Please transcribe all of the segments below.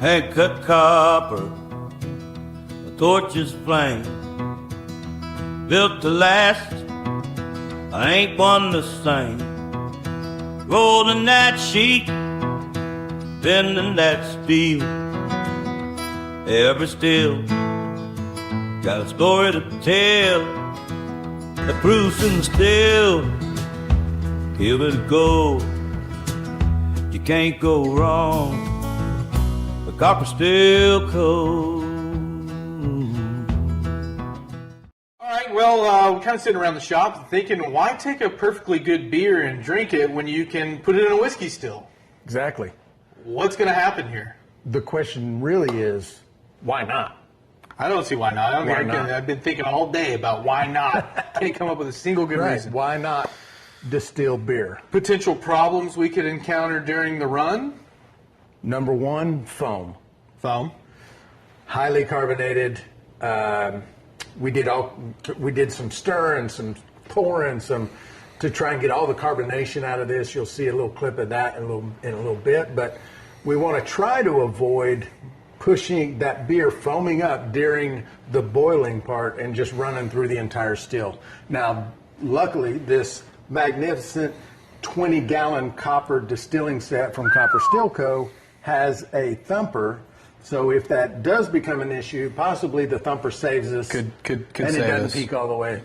hand-cut copper, a torch's flame, built to last, I ain't one the same. Rolling that sheet, bending that steel, ever still got a story to tell. The proof's in the still, give it a go. You can't go wrong, the copper still cold. Well, we're kind of sitting around the shop thinking, why take a perfectly good beer and drink it when you can put it in a whiskey still? Exactly. What's going to happen here? The question really is, why not? I don't see why not. I've been thinking all day about why not. Can't come up with a single good reason. Why not distill beer? Potential problems we could encounter during the run? Number one, foam. Foam. Highly carbonated. We did some stir and some pour and some to try and get all the carbonation out of this. You'll see a little clip of that in a little bit, but we want to try to avoid pushing that beer foaming up during the boiling part and just running through the entire still. Now, luckily, this magnificent 20-gallon copper distilling set from Copper Still Co. has a thumper. So if that does become an issue, possibly the thumper saves us. Could and save it doesn't us. puke all the way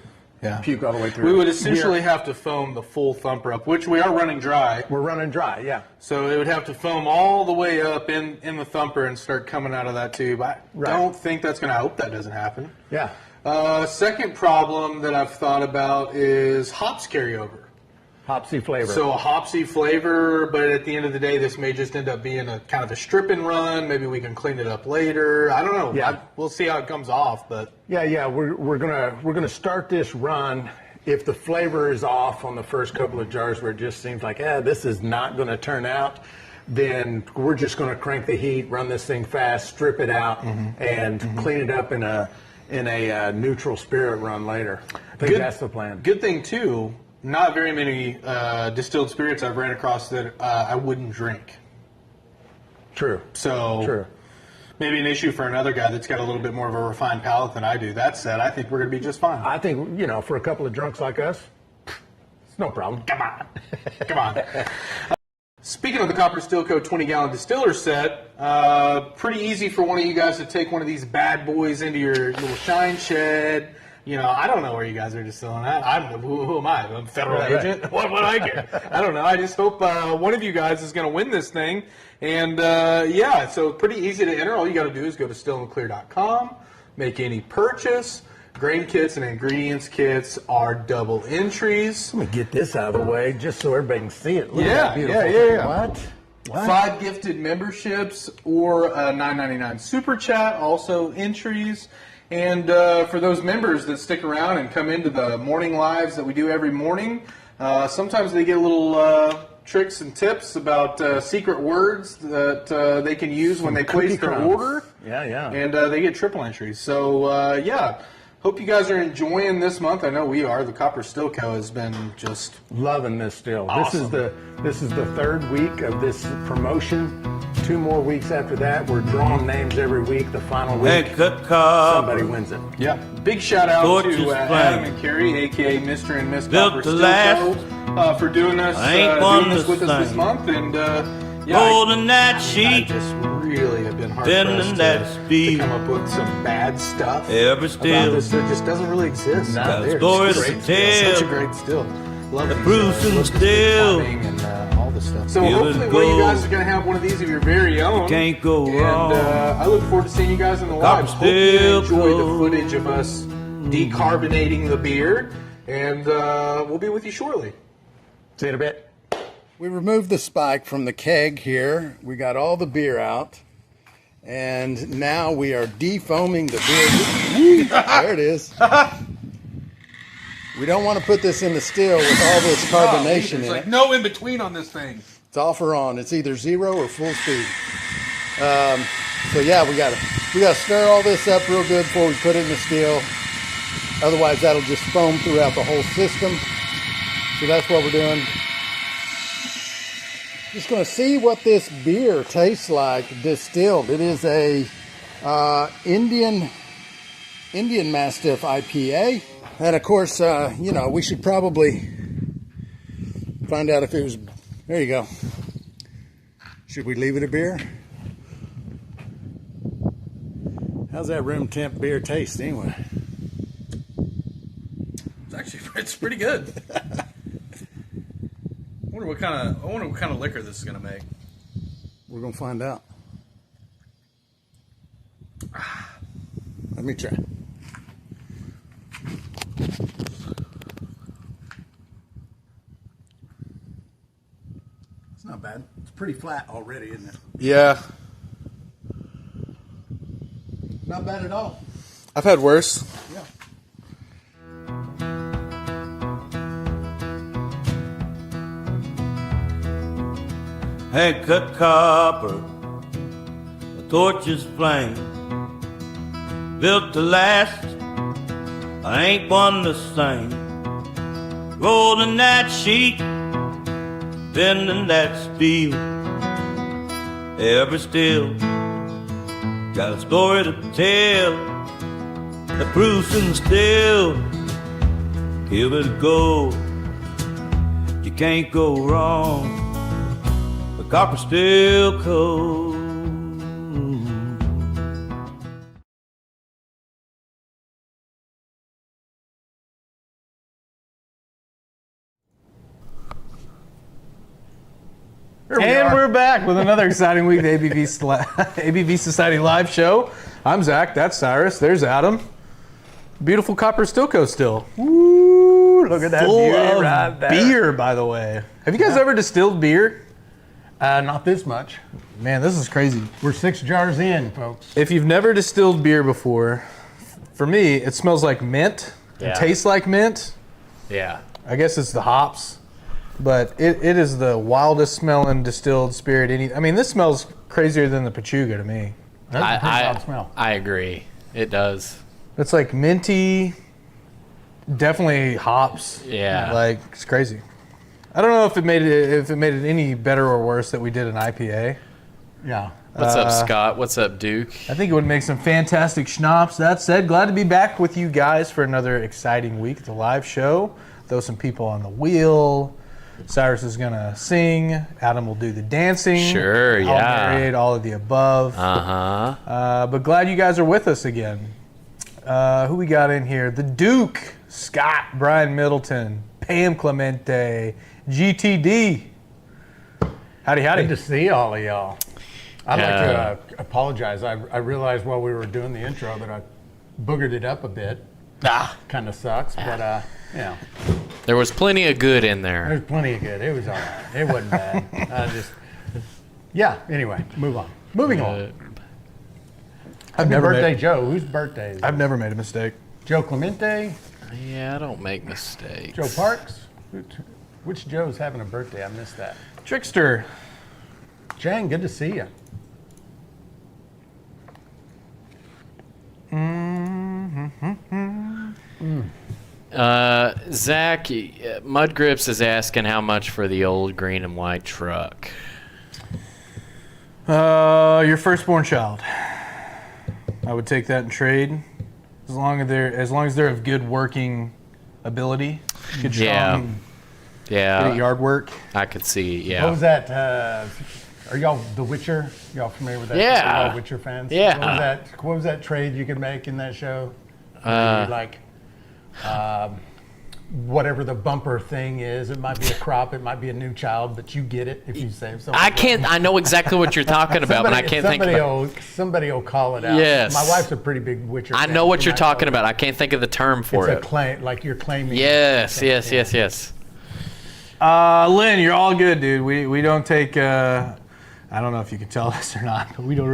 through. We would essentially have to foam the full thumper up, which we are running dry. We're running dry, yeah. So it would have to foam all the way up in the thumper and start coming out of that tube. I don't think that's going to, I hope that doesn't happen. Yeah. Second problem that I've thought about is hops carryover. Hopsy flavor. So a hopsy flavor, but at the end of the day, this may just end up being a kind of a strip and run. Maybe we can clean it up later. I don't know. Yeah. We'll see how it comes off, but Yeah. We're gonna start this run. If the flavor is off on the first couple of jars, where it just seems like, this is not going to turn out, then we're just going to crank the heat, run this thing fast, strip it out, and clean it up in a neutral spirit run later. I think that's the plan. Good thing too. Not very many distilled spirits I've ran across that I wouldn't drink. True. So True. Maybe an issue for another guy that's got a little bit more of a refined palate than I do. That said, I think we're going to be just fine. I think, for a couple of drunks like us, it's no problem. Come on. Speaking of the Copper Still Co. 20-gallon distiller set, pretty easy for one of you guys to take one of these bad boys into your little shine shed. I don't know where you guys are distilling at. Who am I? I'm a federal agent? Right. What would I care? I don't know. I just hope one of you guys is going to win this thing. And, so pretty easy to enter. All you got to do is go to stillandclear.com, make any purchase. Grain kits and ingredients kits are double entries. Let me get this out of the way just so everybody can see it. Look Yeah, at that beautiful yeah. thing. What? 5 gifted memberships or a $9.99 super chat, also entries. And for those members that stick around and come into the morning lives that we do every morning, sometimes they get little tricks and tips about secret words that they can use when they place their order. Yeah. And they get triple entries. So, hope you guys are enjoying this month. I know we are. The Copper Still Co. has been just loving this still. Awesome. This is the third week of this promotion. 2 more weeks after that. We're drawing names every week. The final week, Hand-cut copper, somebody wins it. Yeah. Big shout out Torches to Adam and Carrie, a.k.a. Mr. and Miss Built Copper to Still last. Co., for doing this, with us this month. And Rolling that I sheet, just really have been hard bending pressed that to speed, come up with some bad stuff ever about still this that just doesn't really exist. Got a story to tell. Such a great still. Love The these, proof's in the love this still. plumbing and all this stuff. So Give it a hopefully one of you go. guys are going to have one of these of your very own. Can't go And wrong. I look forward to seeing you guys in the Copper live. Hope you Still enjoy the Co. footage of us decarbonating the beer. And we'll be with you shortly. See you in a bit. We removed the spike from the keg here. We got all the beer out. And now we are defoaming the beer. There it is. We don't want to put this in the still with all this carbonation in it. no in between on this thing. It's off or on. It's either 0 or full speed. So yeah, we gotta stir all this up real good before we put it in the still. Otherwise, that'll just foam throughout the whole system. So that's what we're doing. Just going to see what this beer tastes like distilled. It is a Indian Mastiff IPA. And of course, we should probably find out if it was, there you go. Should we leave it a beer? How's that room temp beer taste anyway? It's pretty good. I wonder what kind of liquor this is gonna make. We're gonna find out. Let me try. It's not bad. It's pretty flat already, isn't it? Yeah, Not bad at all. I've had worse. Yeah. Hand cut copper, a torch's flame, built to last, I ain't one the same. Rolling that sheet, bending that steel, ever still got a story to tell. The proofs and still, give it a go. You can't go wrong. The copper's still cold. And we're back with another exciting week, the ABV Society live show. I'm Zach, that's Cyrus, there's Adam. Beautiful Copper Stilco still. Ooh, look at that Full beauty of right there. beer, by the way. Have you guys ever distilled beer? Not this much. Man, this is crazy. We're 6 jars in, folks. If you've never distilled beer before, for me, it smells like mint. Yeah. It tastes like mint. Yeah. I guess it's the hops. But it is the wildest smelling distilled spirit. This smells crazier than the Pachuga to me. That's a pretty wild smell. I agree. It does. It's like minty, definitely hops. Yeah. Like, it's crazy. I don't know if it made it any better or worse that we did an IPA. Yeah. What's up, Scott? What's up, Duke? I think it would make some fantastic schnapps. That said, glad to be back with you guys for another exciting week at the live show. Throw some people on the wheel. Cyrus is going to sing. Adam will do the dancing. Sure, I'll yeah. narrate all of the above. But glad you guys are with us again. Who we got in here? The Duke, Scott, Brian Middleton, Pam Clemente, GTD. Howdy, howdy. Good to see all of y'all. I'd Yeah. like to apologize. I realized while we were doing the intro that I boogered it up a bit. Kind of sucks, but There was plenty of good in there. there's plenty of good. It was all right. It wasn't bad. Anyway, move on. Moving on. Happy birthday, Joe. Whose birthday is it? I've never made a mistake. Joe Clemente? Yeah, I don't make mistakes. Joe Parks? Which Joe's having a birthday? I missed that. Trickster. Jang, good to see you. Zach, Mud Grips is asking how much for the old green and white truck. Your firstborn child. I would take that in trade, as long as they're of good working ability, good strong good at yard work. I could see. Yeah. What was that? Are y'all The Witcher? Y'all familiar with that? Yeah. Are y'all Witcher fans? Yeah. What was that trade you could make in that show? Whatever the bumper thing is, it might be a crop, it might be a new child, but you get it if you save something. I know exactly what you're talking about, but I can't think about it. Somebody will call it out. Yes. My wife's a pretty big Witcher I fan. know what She you're might talking know about. I can't think of the term for It's it. a claim, like you're claiming. Yes. Lynn, you're all good, dude. We don't take. I don't know if you can tell this or not, but we don't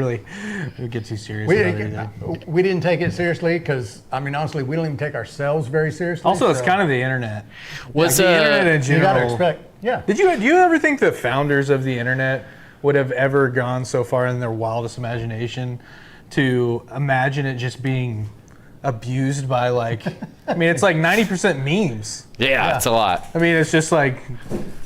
get too serious about anything. We didn't take it seriously because, honestly, we don't even take ourselves very seriously. Also, it's so kind of the internet. Was the internet in you general. gotta expect. Yeah. Do you ever think the founders of the internet would have ever gone so far in their wildest imagination to imagine it just being abused by it's like 90% memes. Yeah, it's a lot. It's just like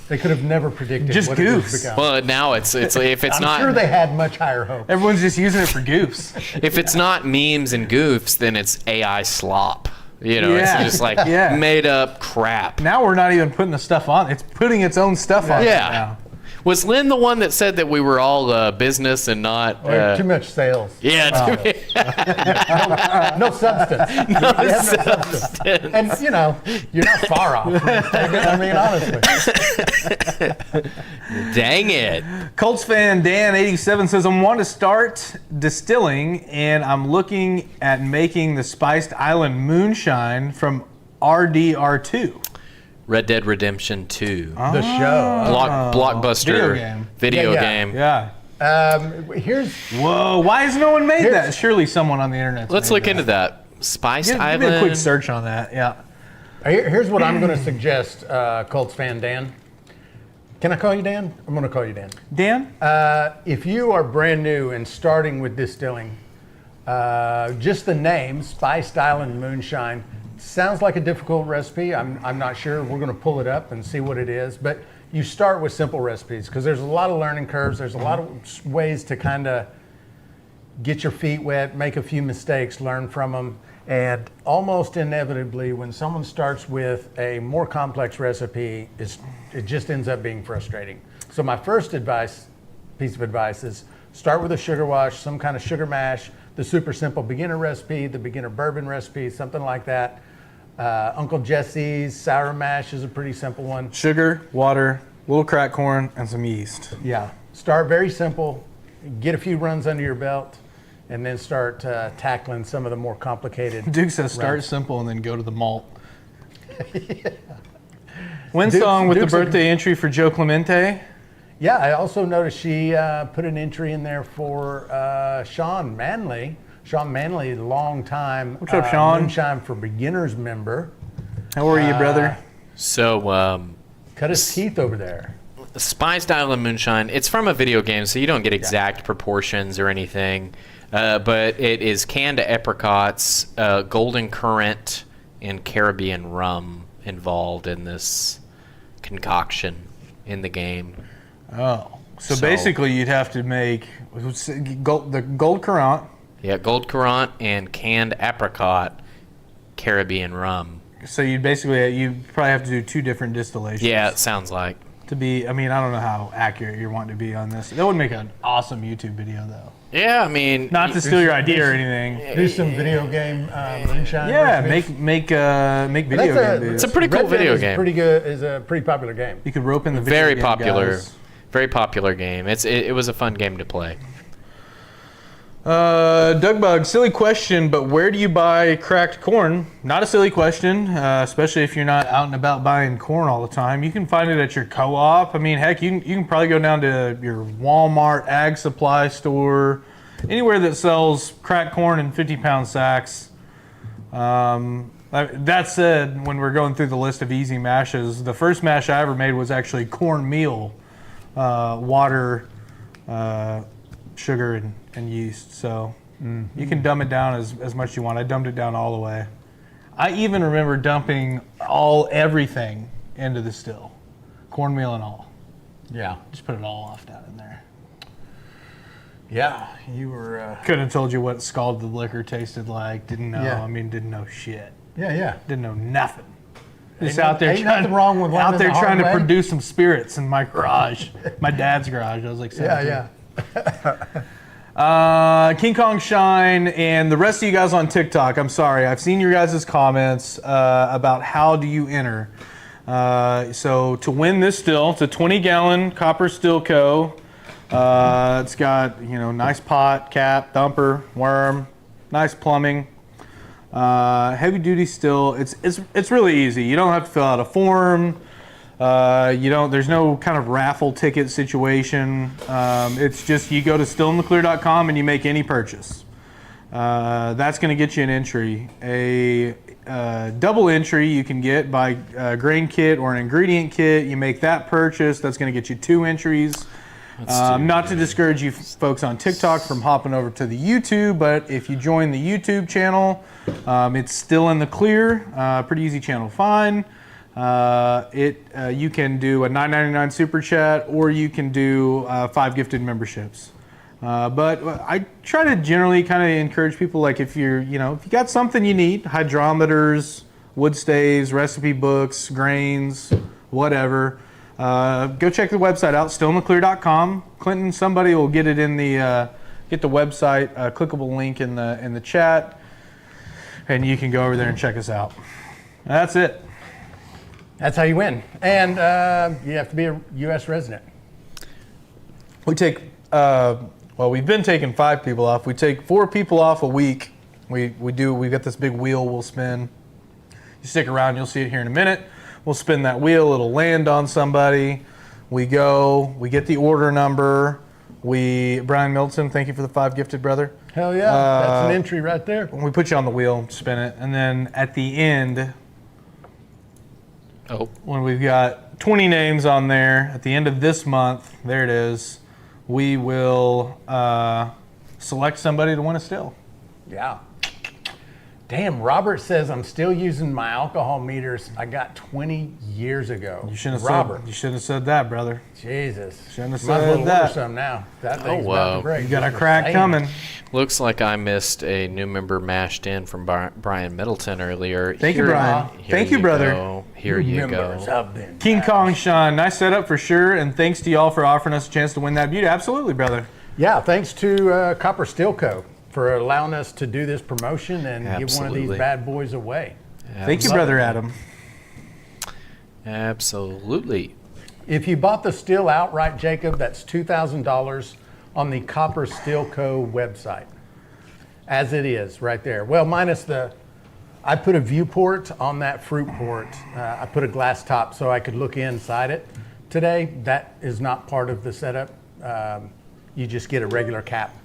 They could have never predicted Just what goofs. it has become. Well, now it's if it's I'm not sure they had much higher hopes. Everyone's just using it for goofs. if it's not memes and goofs, then it's AI slop. You know, Yeah. it's just like Yeah. made up crap. Now we're not even putting the stuff on. It's putting its own stuff on. Yeah. It now. Was Lynn the one that said that we were all business and not? Too much sales. Yeah. No substance. No They have no substance. And, you know, you're not far off. I mean, honestly. Dang it. Colts fan Dan87 says, I want to start distilling, and I'm looking at making the Spiced Island Moonshine from RDR2. Red Dead Redemption 2. The show. Blockbuster Video game. video Yeah, game. Yeah. Here's Whoa, why has no one made that? Surely someone on the internet. Let's look into that. Spiced Give Island. me a quick search on that. Yeah. here's what I'm going to suggest, Colts fan Dan. Can I call you Dan? I'm going to call you Dan. Dan? If you are brand new and starting with distilling, just the name, Spiced Island Moonshine, sounds like a difficult recipe. I'm not sure. We're going to pull it up and see what it is. But you start with simple recipes because there's a lot of learning curves. There's a lot of ways to kind of get your feet wet, make a few mistakes, learn from them. And almost inevitably, when someone starts with a more complex recipe, it just ends up being frustrating. So my first piece of advice is start with a sugar wash, some kind of sugar mash, the super simple beginner recipe, the beginner bourbon recipe, something like that. Uncle Jesse's sour mash is a pretty simple one. Sugar, water, little cracked corn, and some yeast. Yeah, start very simple, get a few runs under your belt, and then start tackling some of the more complicated. Duke says start runs. simple and then go to the malt. Winsong with Duke's the birthday entry for Joe Clemente. Yeah, I also noticed she put an entry in there for Sean Manley. Sean Manley, long time. What's up, Sean? Moonshine for Beginners member. How are you, brother? So, Cut his teeth over there. Spiced Island Moonshine, it's from a video game, so you don't get exact proportions or anything. But it is canned apricots, golden currant, and Caribbean rum involved in this concoction in the game. Oh. So basically you'd have to make the gold currant. Yeah, gold currant and canned apricot Caribbean rum. So you'd probably have to do 2 different distillations. Yeah, it sounds like. To be, I mean, I don't know how accurate you're wanting to be on this. That would make an awesome YouTube video, though. Yeah, I mean, Not to steal your idea or anything. Do some video game moonshine. Yeah, recipes. make video game videos. It's a pretty cool Red Dead video is game. Pretty good. Is a pretty popular game. You could rope in the video Very game popular. guys. Very popular game. It was a fun game to play. Doug Bug, silly question, but where do you buy cracked corn? Not a silly question, especially if you're not out and about buying corn all the time. You can find it at your co-op. I mean, heck, you can probably go down to your Walmart ag supply store, anywhere that sells cracked corn in 50-pound sacks. That said, when we're going through the list of easy mashes, the first mash I ever made was actually cornmeal, water, sugar, and yeast. So you can dumb it down as much as you want. I dumbed it down all the way. I even remember dumping everything into the still, cornmeal and all. Yeah. Just put it all off down in there. Yeah, you were. Couldn't have told you what scalded liquor tasted like. Didn't know. Yeah. I mean, didn't know shit. Yeah. Didn't know nothing. Just Ain't out there ain't trying, nothing wrong with out learning there the hard trying to way. produce some spirits in my garage, my dad's garage. I was like 17. Yeah. King Kong Shine and the rest of you guys on TikTok, I'm sorry. I've seen your guys' comments about how do you enter. So to win this still, it's a 20-gallon copper still co. It's got, nice pot, cap, thumper, worm, nice plumbing. Heavy duty still. It's really easy. You don't have to fill out a form. There's no kind of raffle ticket situation. It's just you go to stillintheclear.com and you make any purchase. That's going to get you an entry. A double entry you can get by a grain kit or an ingredient kit. You make that purchase. That's going to get you 2 entries. Not to discourage you folks on TikTok from hopping over to the YouTube, but if you join the YouTube channel, it's still in the clear. Pretty easy channel to find. You can do a $9.99 super chat, or you can do 5 gifted memberships. But I try to generally kind of encourage people, like if you got something you need, hydrometers, wood staves, recipe books, grains, whatever, go check the website out, stillintheclear.com. Clinton, somebody will get it in the get the website, clickable link in the chat, and you can go over there and check us out. That's it. That's how you win. And you have to be a U.S. resident. We take, we've been taking 5 people off. We take 4 people off a week. We got this big wheel we'll spin. You stick around, you'll see it here in a minute. We'll spin that wheel, it'll land on somebody. We go, we get the order number. Brian Milton, thank you for the 5 gifted, brother. Hell yeah, that's an entry right there. We put you on the wheel, spin it, and then at the end, when we've got 20 names on there, at the end of this month, there it is, we will select somebody to win a still. Yeah. Damn, Robert says I'm still using my alcohol meters I got 20 years ago. You shouldn't have said that, brother. Jesus. Shouldn't have Might as well said that. order some now. That thing's about to break. You got a crack coming. Looks like I missed a new member mashed in from Brian Middleton earlier. Thank you, Brian. Thank you, brother. Go. Here you go. King Kong Sean, nice setup for sure, and thanks to y'all for offering us a chance to win that beauty. Absolutely, brother. Yeah, thanks to Copper Steel Co. for allowing us to do this promotion and give one of these bad boys away. Thank you, brother Adam. Absolutely. If you bought the still outright, Jacob, that's $2,000 on the Copper Steel Co. website, as it is right there. Well, minus I put a viewport on that fruit port. I put a glass top so I could look inside it. Today, that is not part of the setup. You just get a regular cap.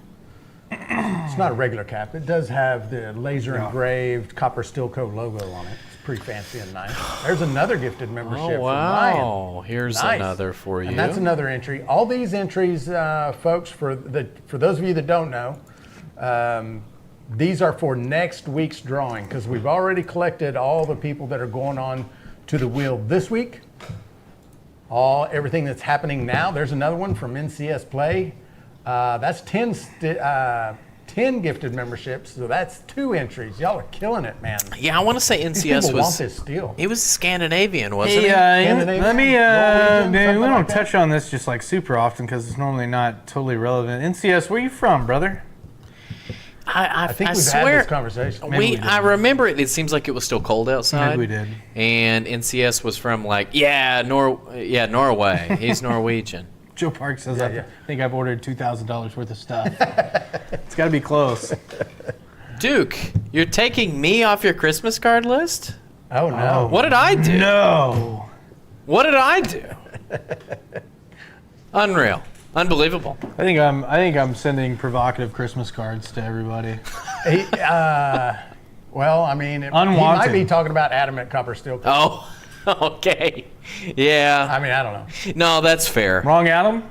It's not a regular cap. It does have the laser engraved Copper Steel Co. logo on it. It's pretty fancy and nice. There's another gifted membership from Ryan. Here's another for you. And that's another entry. All these entries, folks, for those of you that don't know, these are for next week's drawing, because we've already collected all the people that are going on to the wheel this week. Everything that's happening now. There's another one from NCS Play. That's 10 gifted memberships, so that's 2 entries. Y'all are killing it, man. Yeah, I want to say NCS was. Want this steel. He was Scandinavian, wasn't he? Let me. We don't touch on this just like super often because it's normally not totally relevant. NCS, where you from, brother? I think we've swear, had this conversation. I remember it. It seems like it was still cold outside. Maybe we did. And NCS was from Norway. He's Norwegian. Joe Park says, I think I've ordered $2,000 worth of stuff. It's got to be close. Duke, you're taking me off your Christmas card list? Oh, no. What did I do? No. What did I do? Unreal. Unbelievable. I think I'm sending provocative Christmas cards to everybody. Well, I mean, he Unwanted. might be talking about Adam at Copper Steel. Oh, okay. Yeah. I mean, I don't know. No, that's fair. Wrong Adam?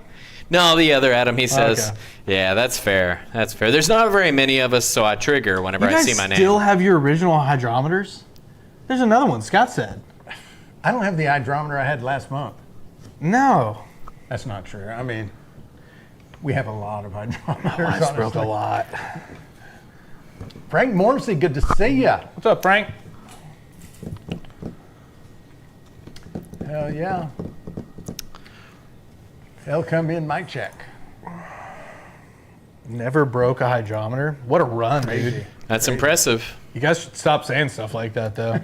No, the other Adam, he says. Okay. Yeah, that's fair. That's fair. There's not very many of us, so I trigger whenever I see my You name. still have your original hydrometers? There's another one, Scott said. I don't have the hydrometer I had last month. No. That's not true. I mean, we have a lot of hydrometers. I just broke a lot. Frank Morrissey, good to see ya. What's up, Frank? Hell yeah. They'll come in, mic check. Never broke a hydrometer. What a run, dude. That's impressive. You guys should stop saying stuff like that, though.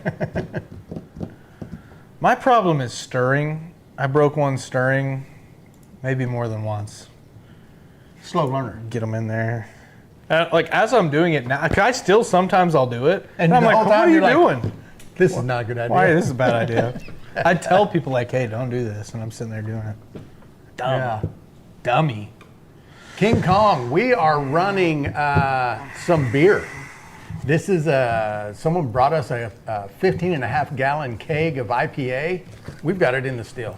My problem is stirring. I broke one stirring maybe more than once. Slow learner. Get them in there. Like, as I'm doing it now, sometimes I'll do it. And I'm the like, whole what time are you you're like, doing? This is not a good idea. Why? This is a bad idea. I tell people, like, hey, don't do this. And I'm sitting there doing it. Dumb. Yeah. Dummy. King Kong, we are running some beer. This is someone brought us a 15.5 gallon keg of IPA. We've got it in the still.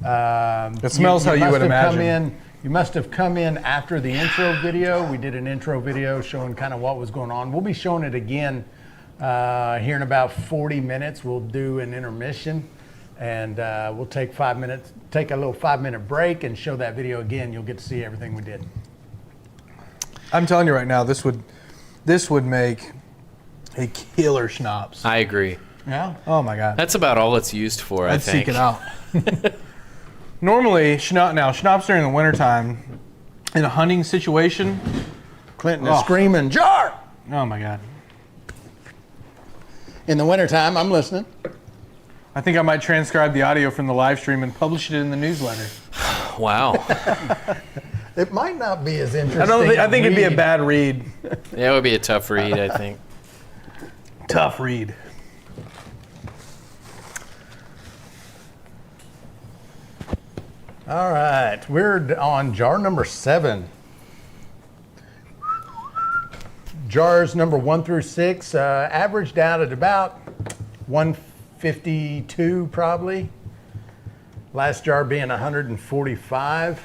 It smells how you would imagine. You must have come in after the intro video. We did an intro video showing kind of what was going on. We'll be showing it again here in about 40 minutes. We'll do an intermission. And we'll take a little 5-minute break and show that video again. You'll get to see everything we did. I'm telling you right now, this would make a killer schnapps. I agree. Yeah. Oh my God. That's about all it's used for, I I'd think. seek it out. Normally, schnapps during the wintertime, in a hunting situation, Clinton is screaming, jar! oh my God. In the wintertime, I'm listening. I think I might transcribe the audio from the live stream and publish it in the newsletter. Wow. It might not be as interesting. I think it'd be a bad read. Yeah, it would be a tough read, I think. Tough read. All right, we're on jar number 7. Jars number 1 through 6 averaged out at about 152 probably. Last jar being 145.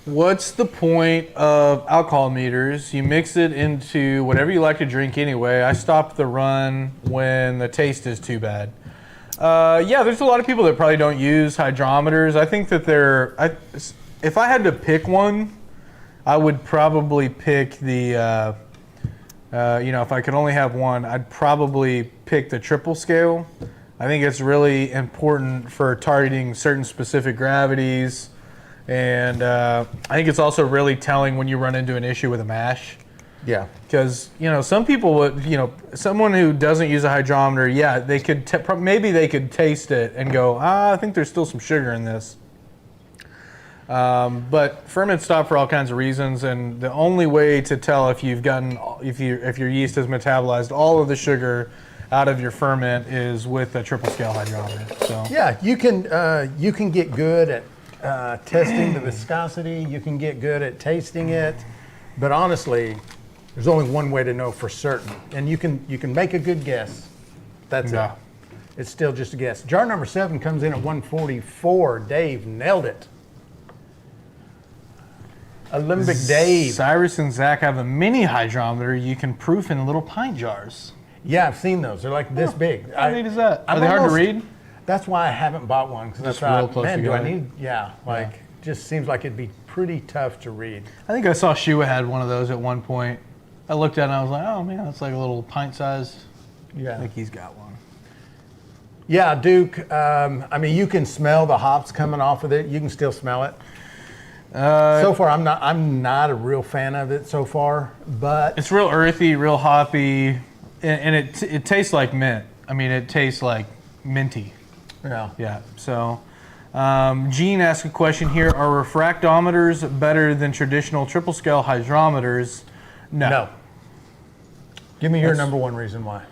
What's the point of alcohol meters? You mix it into whatever you like to drink anyway. I stop the run when the taste is too bad. Yeah, there's a lot of people that probably don't use hydrometers. I think that if I had to pick one, I would probably pick the, if I could only have one, I'd probably pick the triple scale. I think it's really important for targeting certain specific gravities. And I think it's also really telling when you run into an issue with a mash. Yeah. Because, some people would, someone who doesn't use a hydrometer, yeah, they could, maybe they could taste it and go, I think there's still some sugar in this. But ferments stop for all kinds of reasons, and the only way to tell if your yeast has metabolized all of the sugar out of your ferment is with a triple scale hydrometer. So Yeah, you can get good at testing the viscosity. You can get good at tasting it, but honestly, there's only one way to know for certain, and you can make a good guess. That's Yeah. it. It's still just a guess. Jar number 7 comes in at 144. Dave nailed it. Alembic Dave. Cyrus and Zach have a mini hydrometer you can proof in little pint jars. Yeah, I've seen those. They're like this big. How neat is that? Are I'm they hard to almost- read? That's why I haven't bought one, because I Just real thought, close man, do I together. need? Just seems like it'd be pretty tough to read. I think I saw Shua had one of those at one point. I looked at it and I was like, oh man, that's like a little pint size. Yeah. I think he's got one. Yeah, Duke. You can smell the hops coming off of it. You can still smell it. So far, I'm not a real fan of it so far, but It's real earthy, real hoppy, and it tastes like mint. It tastes like minty. yeah. Yeah. So, Gene asked a question here: are refractometers better than traditional triple scale hydrometers? No. Give me your That's- number one reason why.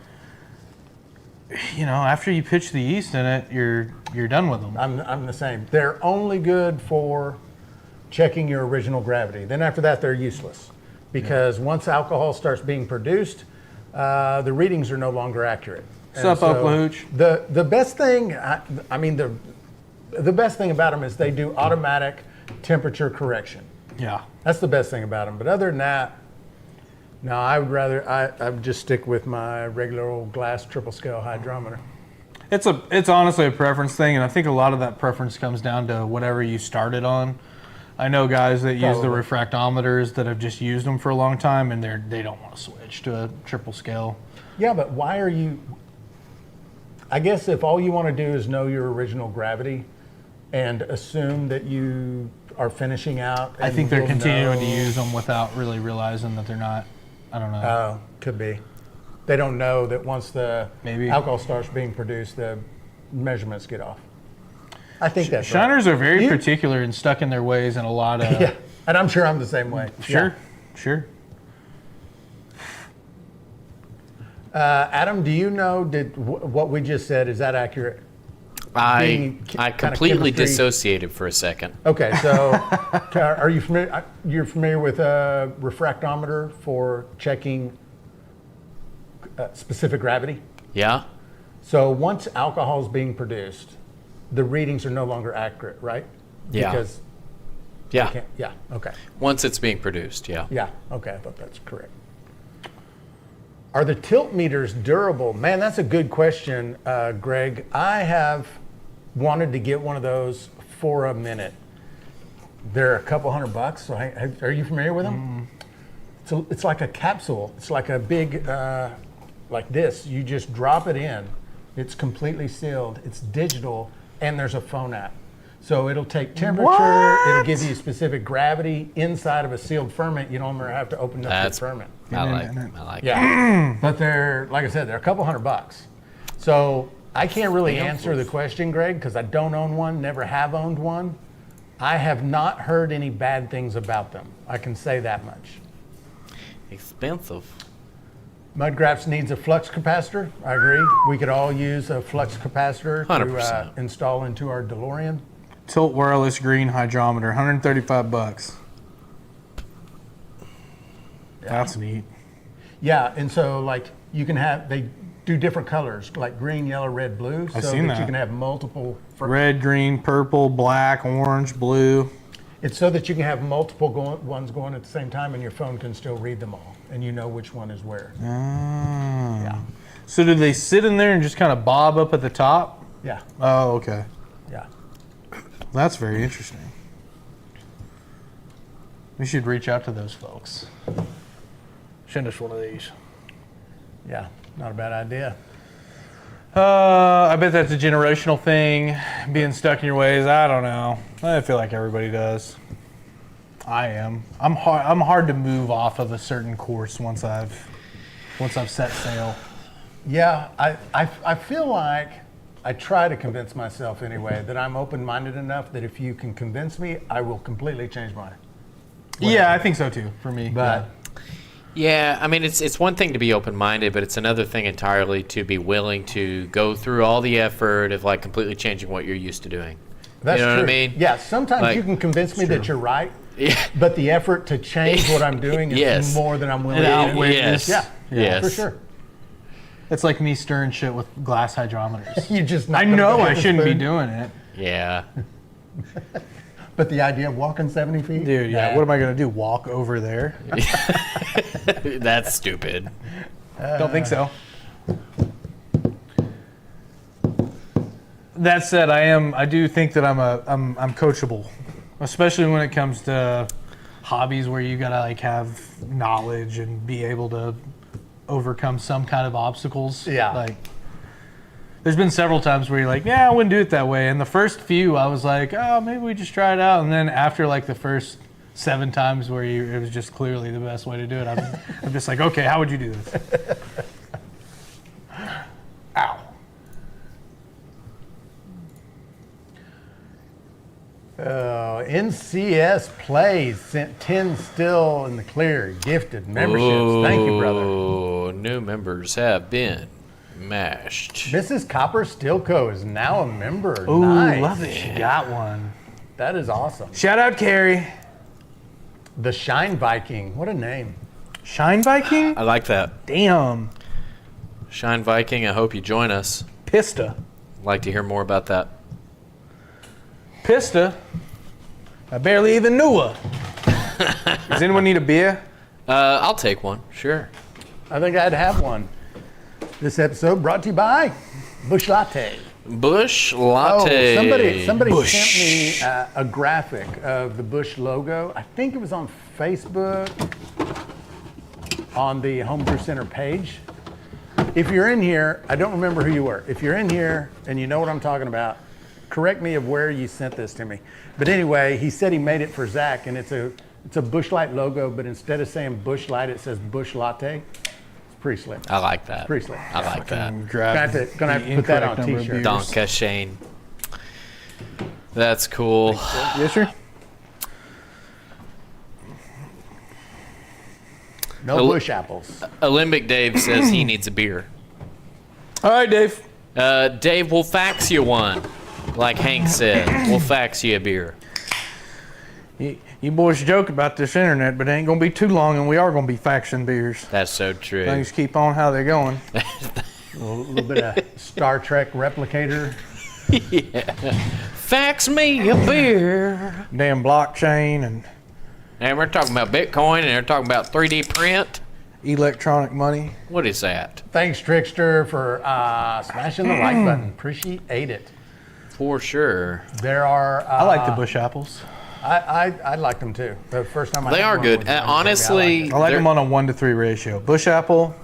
After you pitch the yeast in it, you're done with them. I'm the same. They're only good for checking your original gravity. Then after that, they're useless, because once alcohol starts being produced, the readings are no longer accurate. What's up, Oklahooch? The best thing, the best thing about them is they do automatic temperature correction. Yeah. That's the best thing about them. But other than that, no, I would just stick with my regular old glass triple scale hydrometer. It's honestly a preference thing, and I think a lot of that preference comes down to whatever you started on. I know guys that use the Probably. refractometers that have just used them for a long time, and they don't want to switch to a triple scale. Yeah, but why are you? I guess if all you want to do is know your original gravity and assume that you are finishing out. I and think they're you'll continuing to know- use them without really realizing that they're not. I don't know. Oh, could be. They don't know that once the Maybe. alcohol starts being produced, the measurements get off. I think that's Shiners are very You- particular and stuck in their ways, and a lot of right. Yeah, and I'm sure I'm the same way. sure. Adam, do you know what we just said? Is that accurate? I Kinda completely chemistry. dissociated for a second. Okay, so are you familiar? You're familiar with a refractometer for checking specific gravity? Yeah? So once alcohol is being produced, the readings are no longer accurate, right? Yeah. Because Yeah. yeah. Okay. Once it's being produced, yeah. Yeah. Okay. I thought that's correct. Are the tilt meters durable? Man, that's a good question, Greg. I have wanted to get one of those for a minute. They're a couple $100. So are you familiar with them? It's like a capsule. It's like a big, like this. You just drop it in. It's completely sealed. It's digital, and there's a phone app. So it'll take temperature. It'll give you specific gravity inside of a sealed ferment. You don't ever have to open up the ferment. I like Yeah, but they're, like I said, they're a couple $100. So I can't really answer the question, Greg, because I don't own one, never have owned one. I have not heard any bad things about them. I can say that much. Expensive. Mudgraps needs a flux capacitor. I agree. We could all use a flux capacitor 100%. to install into our DeLorean. Tilt wireless green hydrometer, $135. That's neat. Yeah, and so like you can have, they do different colors, like green, yellow, red, blue, so seen that. you can have multiple. Red, green, purple, black, orange, blue. It's so that you can have multiple ones going at the same time, and your phone can still read them all, and you know which one is where. Yeah, So do they sit in there and just kind of bob up at the top? yeah, Oh, okay. yeah. That's very interesting. We should reach out to those folks. Send us one of these. Yeah, not a bad idea. I bet that's a generational thing, being stuck in your ways. I don't know. I feel like everybody does. I am. I'm hard to move off of a certain course once I've set sail. Yeah, I feel like I try to convince myself anyway that I'm open-minded enough that if you can convince me, I will completely change my. Yeah, I think so too. For me, But Yeah, I mean, it's one thing to be open-minded, but it's another thing entirely to be willing to go through all the effort of like completely changing what you're used to doing. that's You know true. what I mean? Yeah, sometimes Like, you can convince me that you're right, Yeah. but the effort to change what I'm doing is Yes. more than I'm willing It to do. outweighs- Yes. Yeah, Yes. for sure. it's like me stirring shit with glass hydrometers. You just not I gonna know go I get the shouldn't be spoon, doing it, Yeah. But the idea of walking 70 feet, dude. Yeah, what am I gonna do? Walk over there? That's stupid. Don't think so. That said, I do think that I'm coachable, especially when it comes to hobbies where you gotta like have knowledge and be able to overcome some kind of obstacles. Yeah. Like, there's been several times where you're like, yeah, I wouldn't do it that way. And the first few, I was like, oh, maybe we just try it out. And then after like the first 7 times where it was just clearly the best way to do it, I'm just like, okay, how would you do this? Ow. NCS Plays sent 10 still in the clear, gifted memberships. Thank you, brother. Oh, new members have been mashed. Mrs. Copper Stilco is now a member. Ooh, Nice. love it. She got one. That is awesome. Shout out, Carrie. The Shine Viking. What a name. Shine Viking? I like that. Damn. Shine Viking, I hope you join us. Pista. I'd like to hear more about that. Pista? I barely even knew her. Does anyone need a beer? I'll take one. Sure. I think I'd have one. This episode brought to you by Bush Latte. Bush Latte. Oh, somebody Bush. sent me a graphic of the Bush logo. I think it was on Facebook on the Homebrew Center page. If you're in here, I don't remember who you were. If you're in here and you know what I'm talking about, correct me of where you sent this to me. But anyway, he said he made it for Zach, and it's a Bush Light logo, but instead of saying Bush Light, it says Bush Latte. It's pretty slick. I like that. Pretty slick. I like that. Gonna have to put that on a t-shirt. Donka Shane. That's cool. Yes, sir. No Bush apples. Olympic Dave says he needs a beer. All right, Dave. Dave, we'll fax you one. Like Hank said, we'll fax you a beer. You boys joke about this internet, but it ain't going to be too long, and we are going to be faxing beers. That's so true. Things keep on how they're going. A little bit of Star Trek replicator. Yeah. Fax me a beer. Damn blockchain and And we're talking about Bitcoin, and they're talking about 3D print. electronic money. What is that? Thanks, Trickster, for smashing the like button. Appreciate it. For sure. There are. I like the bush apples. I like them too. The first time They had are one good. was Wednesday. Honestly, I like they're- them on a 1-to-3 ratio. Bush apple.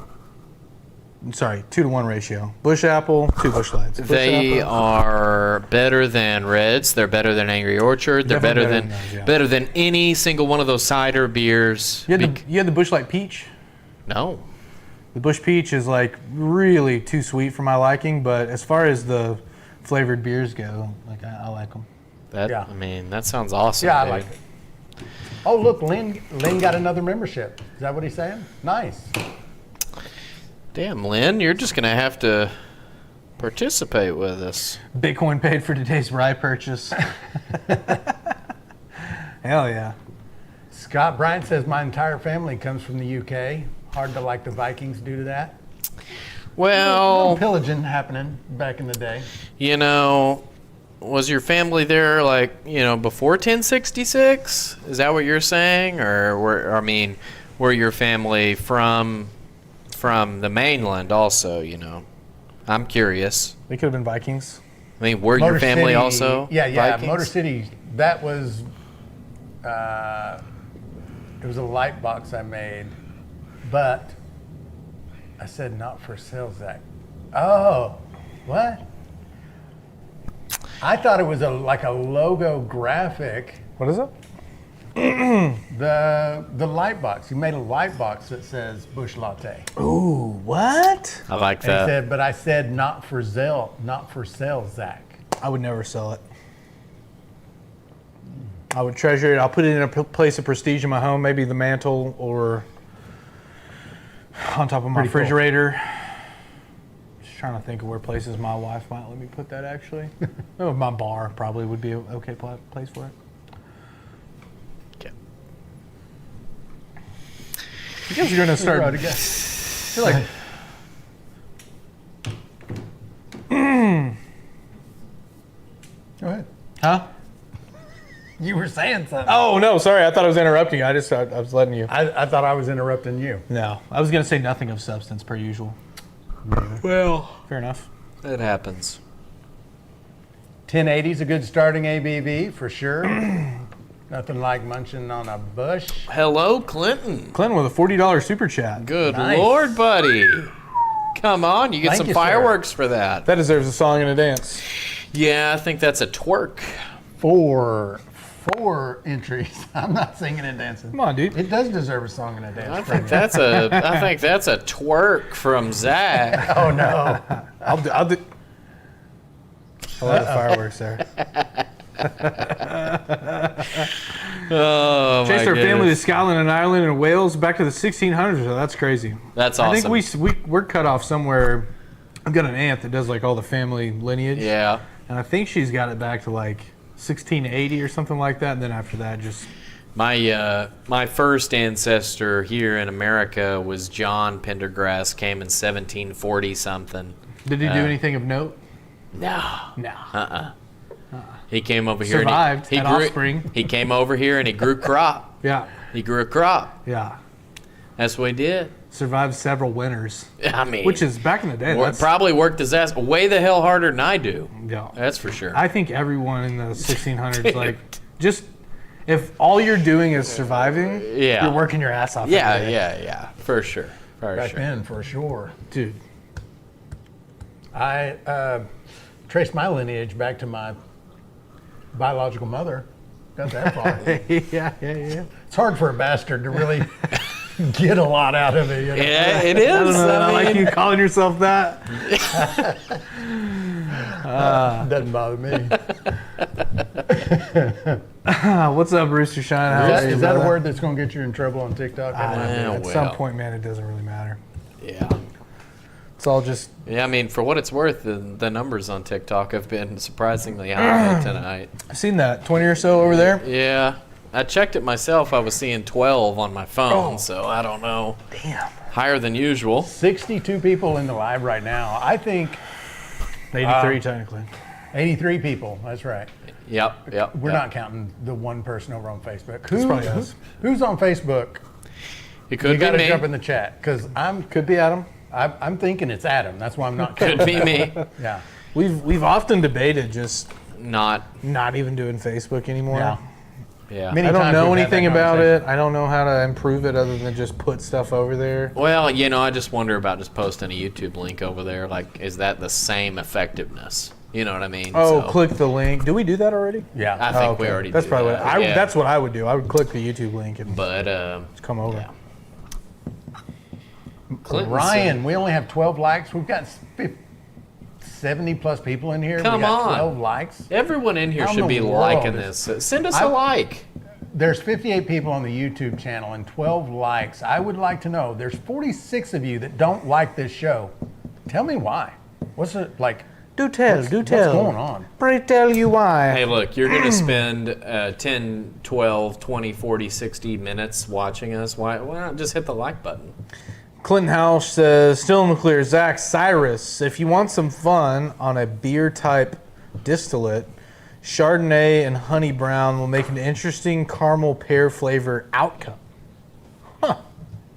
Sorry, 2-to-1 ratio. Bush apple, 2 bush lights. Bush They apple. are better than Reds. They're better than Angry Orchard. They're Definitely better better than than those, yeah. better than any single one of those cider beers. You had the bush light peach. No. The bush peach is like really too sweet for my liking, but as far as the flavored beers go, like I like them. Yeah. I mean, that sounds awesome. Yeah, I dude. like it. Oh, look, Lynn got another membership. Is that what he's saying? Nice. Damn, Lynn, you're just gonna have to participate with us. Bitcoin paid for today's rye purchase. Hell yeah. Scott Bryant says my entire family comes from the UK. Hard to like the Vikings due to that. Well, Pillaging happening back in the day. you know, was your family there before 1066? Is that what you're saying, or were your family from the mainland also? I'm curious. They could have been Vikings. I mean, were your Motor family City- also Yeah, Vikings? Motor City. That was. It was a light box I made, but I said not for sale, Zach. Oh, what? I thought it was like a logo graphic. What is it? The light box. You made a light box that says Bush Latte. Ooh, what? I like And he that. said, but I said not for sale, Zach. I would never sell it. I would treasure it. I'll put it in a place of prestige in my home, maybe the mantle or on top of my Pretty cool. refrigerator. Just trying to think of where places my wife might let me put that actually. Oh, my bar probably would be an okay place for it. Okay. You guys are going to start. Wrote again. You're like, Go ahead. huh? You were saying something. Oh, no, sorry. I thought I was interrupting you. I was letting you. I thought I was interrupting you. No, I was going to say nothing of substance per usual. Well, Fair enough. it happens. 1080 is a good starting ABV for sure. Nothing like munching on a bush. Hello, Clinton. Clinton with a $40 super chat. Good Nice. Lord, buddy. Come on, you get Thank some you, sir. fireworks for that. That deserves a song and a dance. Yeah, I think that's a twerk. Four entries. I'm not singing and dancing. Come on, dude. It does deserve a song and a dance. I from think you. that's a twerk from Zach. Oh no. I'll do. I love the fireworks there. Oh, Chased my our family to goodness. Scotland and Ireland and Wales back to the 1600s. So that's crazy. That's I awesome. think we're cut off somewhere. I've got an aunt that does like all the family lineage. Yeah. And I think she's got it back to like 1680 or something like that. And then after that, just My first ancestor here in America was John Pendergrass, came in 1740 something. did he do anything of note? No. No. He came over here Survived, and he had grew offspring. He came over here and he grew crop. Yeah. He grew a crop. Yeah. That's what he did. Survived several winters, I mean, which is back in the day. That's, probably worked his ass way the hell harder than I do. yeah. That's for sure. I think everyone in the 1600s, like, just if all you're doing is surviving, Yeah. you're working your ass off. yeah, every day. yeah, for sure. For Back sure. then, for sure. Dude. I traced my lineage back to my biological mother. Got that far. yeah. It's hard for a bastard to really get a lot out of it. You know? Yeah, it is. I don't know. I like mean, you calling yourself that. Doesn't bother me. What's up, Rooster Shine? How are you, Is that a brother? word that's going to get you in trouble on TikTok? I don't know. At well. some point, man, it doesn't really matter. yeah. It's all just Yeah, I mean, for what it's worth, the numbers on TikTok have been surprisingly high tonight. I've seen that 20 or so over there. Yeah. I checked it myself. I was seeing 12 on my phone, so I don't know. Damn. Higher than usual. 62 people in the live right now. I think 83 technically. 83 people. That's right. Yep. We're yep. not counting the one person over on Facebook. probably us. Who's on Facebook? It could You be got to me. jump in the chat because Could be Adam. I'm thinking it's Adam. That's why I'm not. Could be me. Yeah. We've often debated just Not. even doing Facebook anymore. Yeah. Yeah. Many I don't times know we've had anything that about conversation. it. I don't know how to improve it other than just put stuff over there. Well, I just wonder about just posting a YouTube link over there. Like, is that the same effectiveness? You know what I mean? Oh, So, click the link. Do we do that already? Yeah. I think Oh, we okay. already That's do probably that. what Yeah. that's what I would do. I would click the YouTube link and But, come over. yeah. Clinton Ryan, we only have 12 likes. We've got 70 plus people in here. Come we got on. 12 likes. said, everyone in here How in should the be world liking is- this. Send us I- a like. There's 58 people on the YouTube channel and 12 likes. I would like to know. There's 46 of you that don't like this show. Tell me why. What's it like? Do tell. What's going on? Pray tell you why. Hey, look, you're going to spend 10, 12, 20, 40, 60 minutes watching us. Why not just hit the like button? Clinton House says, still in the clear. Zach Cyrus, if you want some fun on a beer type distillate, Chardonnay and honey brown will make an interesting caramel pear flavor outcome.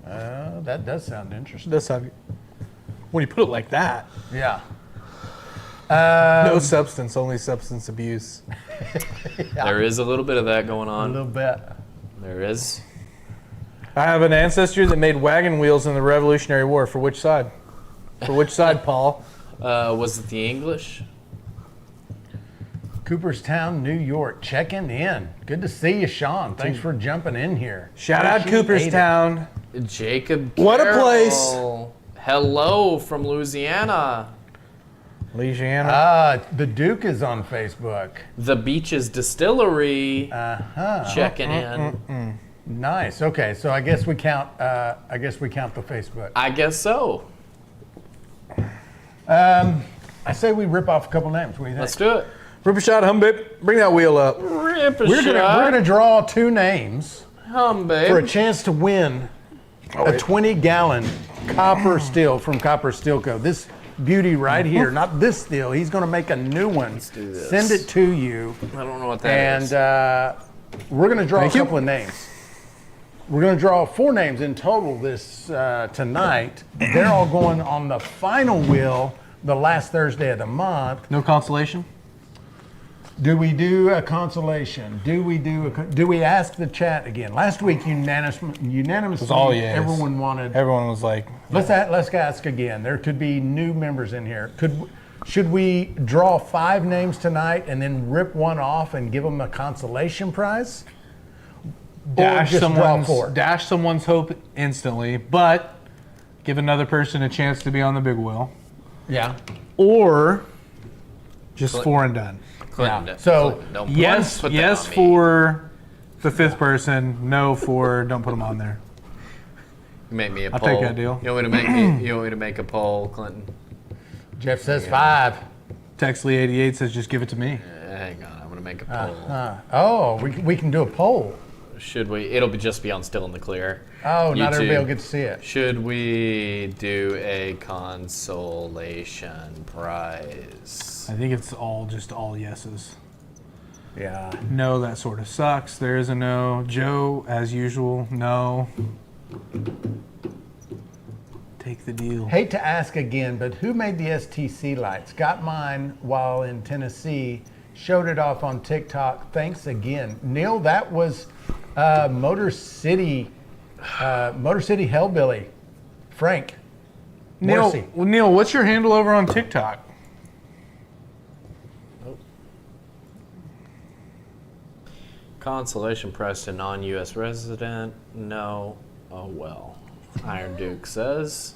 That does sound interesting. That's how, when you put it like that. Yeah. No substance, only substance abuse. There is a little bit of that going A on. little bit. There is. I have an ancestor that made wagon wheels in the Revolutionary War. For which side? For which side, Paul? Was it the English? Cooperstown, New York, checking in. Good to see you, Sean. Thanks for jumping in here. Shout out Appreciate it. Cooperstown. Jacob What a Carroll. place. Hello from Louisiana. Louisiana. The Duke is on Facebook. The Beaches Distillery checking in. Nice. Okay, so I guess we count. I guess we count the Facebook. I guess so. I say we rip off a couple names. What do you think? Let's do it. Rip a shot, hum babe. Bring that wheel up. Rip a We're shot. gonna draw two names Hum, babe. for a chance to win a 20-gallon copper still from Copper Still Co. This beauty right here, not this still. He's gonna make a new one. Let's do this. Send it to you, I don't know what that is. and we're gonna draw Thank a you. couple of names. We're gonna draw 4 names in total this tonight. They're all going on the final wheel, the last Thursday of the month. No consolation? Do we do a consolation? Do we ask the chat again? Last week unanimously all yes. everyone wanted. Everyone was like, Let's ask again. There could be new members in here. Should we draw 5 names tonight and then rip one off and give them a consolation prize? dash just draw 4? dash someone's hope instantly, but give another person a chance to be on the big wheel. Yeah. Or just 4 and done. Clinton, Yeah. So, Clinton, don't Yes, put that yes on me. for the 5th person, no for don't put them on there. Make me a I'll poll. take that deal. You want me to make me? You want me to make a poll, Clinton? Jeff says 5. Texley88 says just give it to me. Hang on, I'm gonna make a poll. Oh, we can do a poll. Should we? It'll just be on Still in the Clear. Oh, not YouTube. everybody will get to see it. Should we do a consolation prize? I think it's all yeses. Yeah. No, that sort of sucks. There is a no. Joe, as usual, no. Take the deal. Hate to ask again, but who made the STC lights? Got mine while in Tennessee. Showed it off on TikTok. Thanks again, Neil. That was Motor City Hellbilly, Frank. Morrissey. Neil, what's your handle over on TikTok? Consolation prize to non-U.S. resident? No. Oh well. Iron Duke says.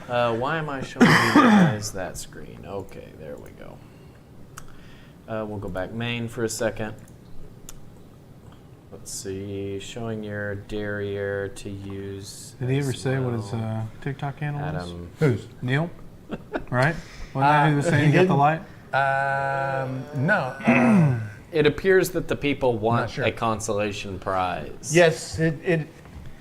Why am I showing you guys that screen? Okay, there we go. We'll go back main for a second. Let's see. Showing your derriere to use. Did he ever as say what his well. TikTok handle was? Adam. Who's? Neil? Right? Wasn't that who was saying he he got the didn't. light? No. It appears that the people want sure. a consolation prize. Yes, it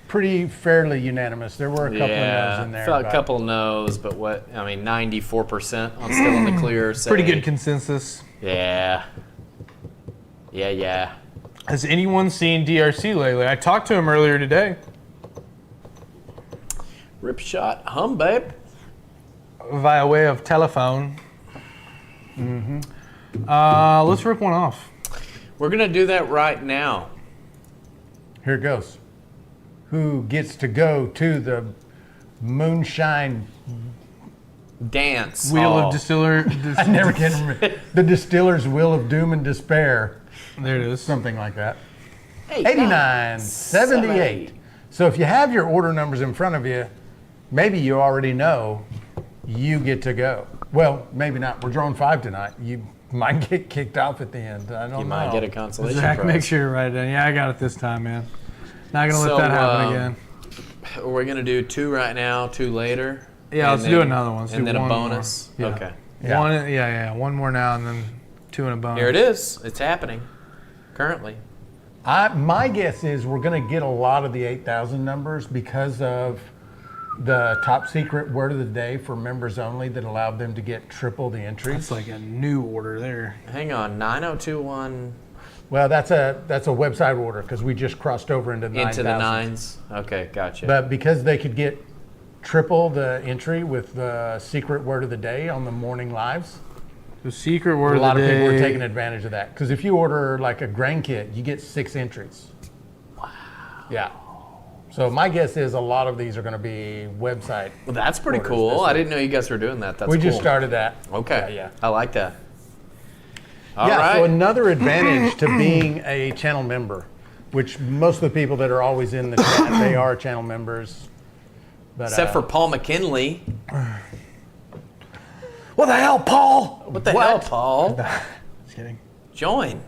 pretty fairly unanimous. There were a couple of no's in there. Felt a but- couple no's, but 94% on Still in the Clear. Say, Pretty good consensus. Yeah. Yeah. Has anyone seen DRC lately? I talked to him earlier today. Rip shot, hum, babe. Via way of telephone. Let's rip one off. We're gonna do that right now. Here it goes. Who gets to go to the Moonshine? Dance. Wheel Oh. of distiller. I never can remember. The Distiller's Wheel of Doom and Despair. There it is. Something like that. 89, 89.78. So if you have your order numbers in front of you, maybe you already know you get to go. Well, maybe not. We're drawing 5 tonight. You might get kicked off at the end. I don't know. You might get a consolation Zach, prize. make sure you write it down. Yeah, I got it this time, man. Not gonna let that happen again. We're gonna do 2 right now, 2 later. Yeah, and let's do another one. Let's and do then a one bonus. more. Yeah. Okay. Yeah. One more now, and then 2 and a bonus. Here it is. It's happening. Currently. My guess is we're going to get a lot of the 8,000 numbers because of the top secret word of the day for members only that allowed them to get triple the entries. It's like a new order there. Hang on. 9021 Well, that's a website order because we just crossed over into 9,000. into the 9s. Okay, gotcha. But because they could get triple the entry with the secret word of the day on the morning lives, The secret word a lot of of the people day. are taking advantage of that. Because if you order like a grain kit, you get 6 entries. Wow. Yeah. So my guess is a lot of these are going to be website. Well, that's pretty orders cool. this I week. didn't know you guys were doing that. That's We cool. just started that. Okay. Yeah. I like that. All Yeah, right. so another advantage to being a channel member, which most of the people that are always in the chat, they are channel members. But, Except for Paul McKinley. what the hell, Paul? What the hell, Paul? Just kidding. Join.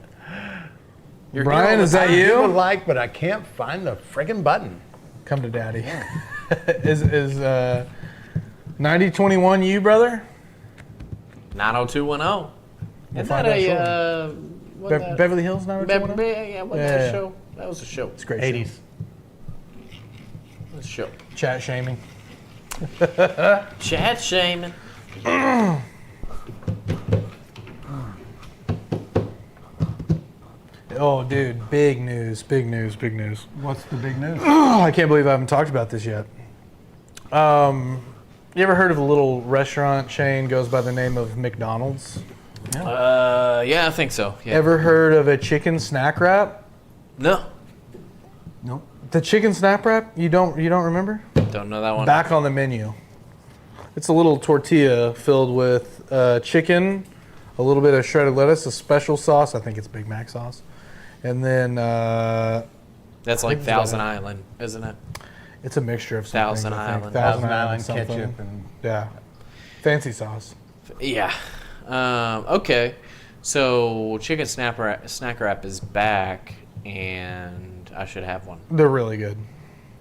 You're Brian, here all is the that time. I you? would like, but I can't find the friggin' button. Come to daddy. is 9021 you, brother? 90210. Isn't find that out a what that- Beverly Hills 90210? Yeah, what Yeah, that yeah. show? That was a show. It's a great. 80s. That was a show. Chat shaming. Chat shaming. Oh, dude, big news, big news, big news. What's the big news? Oh, I can't believe I haven't talked about this yet. You ever heard of a little restaurant chain goes by the name of McDonald's? Yeah, I think so. Yeah. Ever heard of a chicken snack wrap? No. Nope. The chicken snack wrap? You don't remember? Don't know that one. Back on the menu. It's a little tortilla filled with chicken, a little bit of shredded lettuce, a special sauce. I think it's Big Mac sauce, and then That's like think it's Thousand about Island, isn't it? it's a mixture of something. Thousand I think. Island. Thousand Island something. ketchup and Yeah, fancy sauce. Yeah. Okay. So chicken snack wrap is back, and I should have one. They're really good,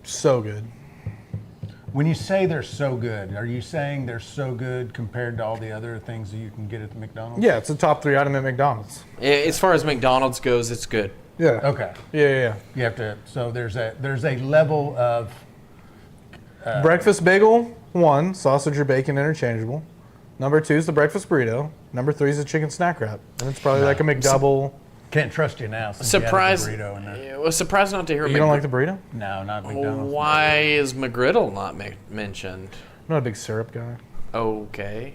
so good. when you say they're so good, are you saying they're so good compared to all the other things that you can get at the McDonald's? Yeah, it's a top 3 item at McDonald's. As far as McDonald's goes, it's good. Yeah. Okay. Yeah. You have to. So there's a level of Breakfast bagel, 1, sausage or bacon interchangeable. Number 2 is the breakfast burrito. Number 3 is the chicken snack wrap. And it's probably like a McDouble. can't trust you now. Since you added the Surprised. burrito in there. I was surprised not to hear. You don't like the burrito? No, not McDonald's. Why is McGriddle not mentioned? I'm not a big syrup guy. Okay.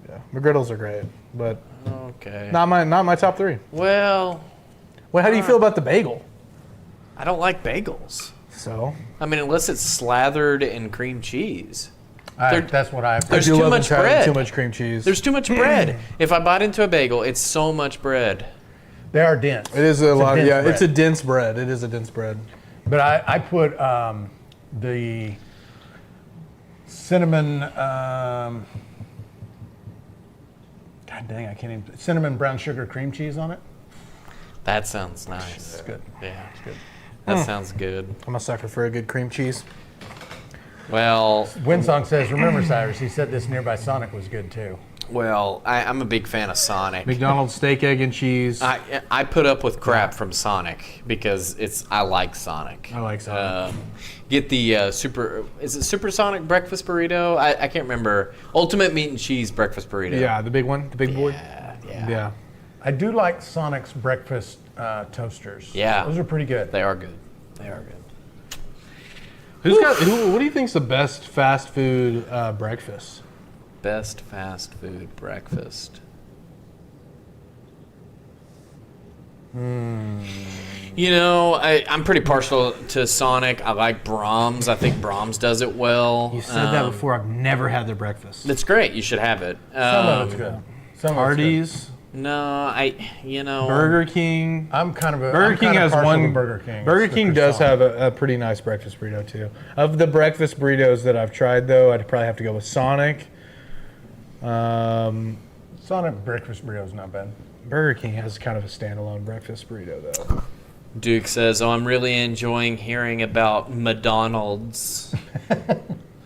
Yeah, McGriddles are great, but Okay. not my top 3. Well, Well, how do you feel about the bagel? I don't like bagels. So I mean, unless it's slathered in cream cheese. That's what I've. There's I do too love much Italian, bread. Too much cream cheese. There's too much bread. If I bite into a bagel, it's so much bread. They are dense. It is a lot. dense Yeah, bread. it's a dense bread. It is a dense bread. But I put the cinnamon. God dang, I can't even. Cinnamon brown sugar cream cheese on it. That sounds nice. It's good. Yeah, It's good. that sounds good. I'm a sucker for a good cream cheese. Well, Winsong says, "Remember, Cyrus? He said this nearby Sonic was good too." I'm a big fan of Sonic. McDonald's steak, egg, and cheese. I put up with crap from Sonic because I like Sonic. I like Sonic. Get the is it Supersonic breakfast burrito? I can't remember. Ultimate meat and cheese breakfast burrito. Yeah, the big one, the big boy. Yeah. Yeah. I do like Sonic's breakfast toasters. Yeah. Those are pretty good. They are good. They are good. What do you think's the best fast food breakfast? Best fast food breakfast. You know, I'm pretty partial to Sonic. I like Brahms. I think Brahms does it well. You said that before. I've never had their breakfast. That's great. You should have it. Some of it's good. Some of it's Hardee's. No, Burger King. I'm kind of a Burger King has one. to Burger King. Burger It's the King does croissant. have a pretty nice breakfast burrito too. Of the breakfast burritos that I've tried, though, I'd probably have to go with Sonic. Sonic breakfast burrito is not bad. Burger King has kind of a standalone breakfast burrito, though. Duke says, "Oh, I'm really enjoying hearing about McDonald's."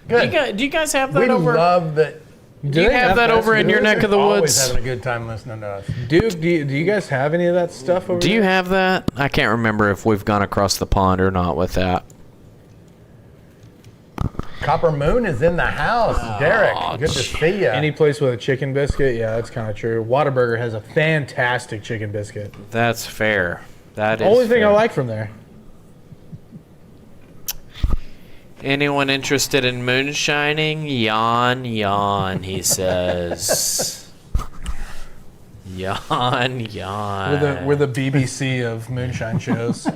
Good. Do you guys have that We over? love that. Do you have that over in your neck of the Always woods? having a good time listening to us. Duke, do you guys have any of that stuff over Do there? you have that? I can't remember if we've gone across the pond or not with that. Copper Moon is in the house. Derek, good to see you. Any place with a chicken biscuit? Yeah, that's kind of true. Whataburger has a fantastic chicken biscuit. That's fair. That is Only thing fair. I like from there. Anyone interested in moonshining? Yawn, yawn, he says. Yawn, yawn. We're the BBC of moonshine shows.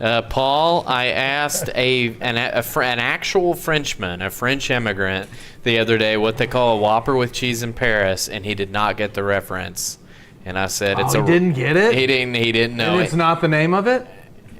Paul, I asked an actual Frenchman, a French immigrant, the other day what they call a Whopper with cheese in Paris, and he did not get the reference. And I said, "It's he didn't get it? He didn't know And it. it's not the name of it?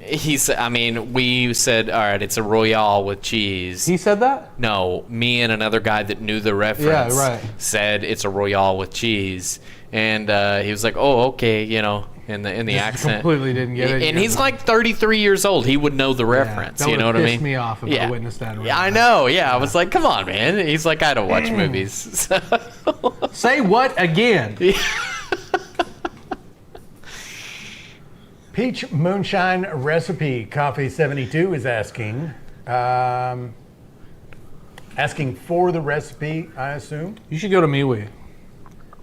He said, I mean, we said, all right, it's a Royale with cheese. He said that? No, me and another guy that knew the reference right. said it's a Royale with cheese, and he was like, "Oh, okay," in the accent. Completely didn't get it. And he's like 33 years old. He would know the reference. that You know what I would've mean? pissed me off if I witnessed that in real Yeah, I life. know. Yeah, I was like, come on, man. He's like, I don't watch movies. So- Say what again? Peach Moonshine Recipe Coffee 72 is asking for the recipe, I assume. You should go to MeWe.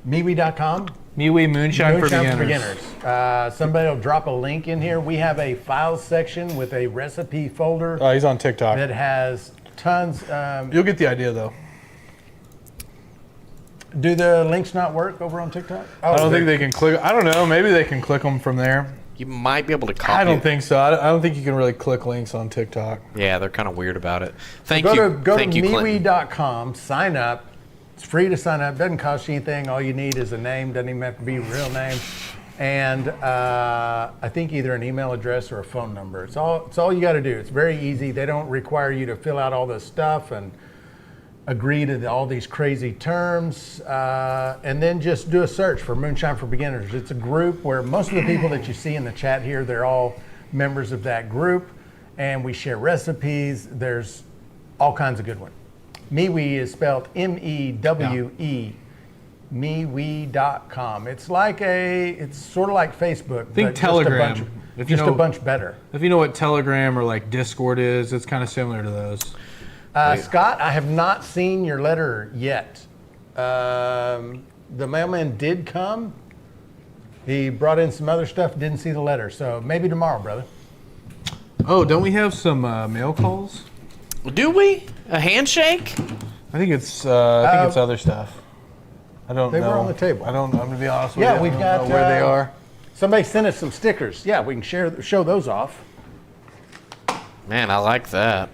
MeWe.com. MeWe Moonshine for Moonshine Beginners. Somebody will drop a link in here. We have a files section with a recipe folder Oh, he's on TikTok. that has tons. You'll get the idea, though. Do the links not work over on TikTok? Oh, I don't think they can click. I don't know. Maybe they can click them from there. You might be able to copy. I don't think so. I don't think you can really click links on TikTok. Yeah, they're kind of weird about it. Thank Go you. to Thank you, Clinton. MeWe.com, sign up. It's free to sign up. Doesn't cost you anything. All you need is a name. Doesn't even have to be a real name. And I think either an email address or a phone number. It's all you got to do. It's very easy. They don't require you to fill out all this stuff and agree to all these crazy terms. And then just do a search for Moonshine for Beginners. It's a group where most of the people that you see in the chat here, they're all members of that group. And we share recipes. There's all kinds of good ones. MeWe is spelled M-E-W-E. MeWe.com. It's sort of like Facebook. Think but Telegram. Just a bunch better. If you know what Telegram or like Discord is, it's kind of similar to those. Scott, I have not seen your letter yet. The mailman did come. He brought in some other stuff, didn't see the letter. So maybe tomorrow, brother. Oh, don't we have some mail calls? Do we? A handshake? I think it's other stuff. I don't know. They were on the table. I'm gonna be honest with Yeah, you. we've I don't got know where they are. Somebody sent us some stickers. Yeah, we can show those off. Man, I like that.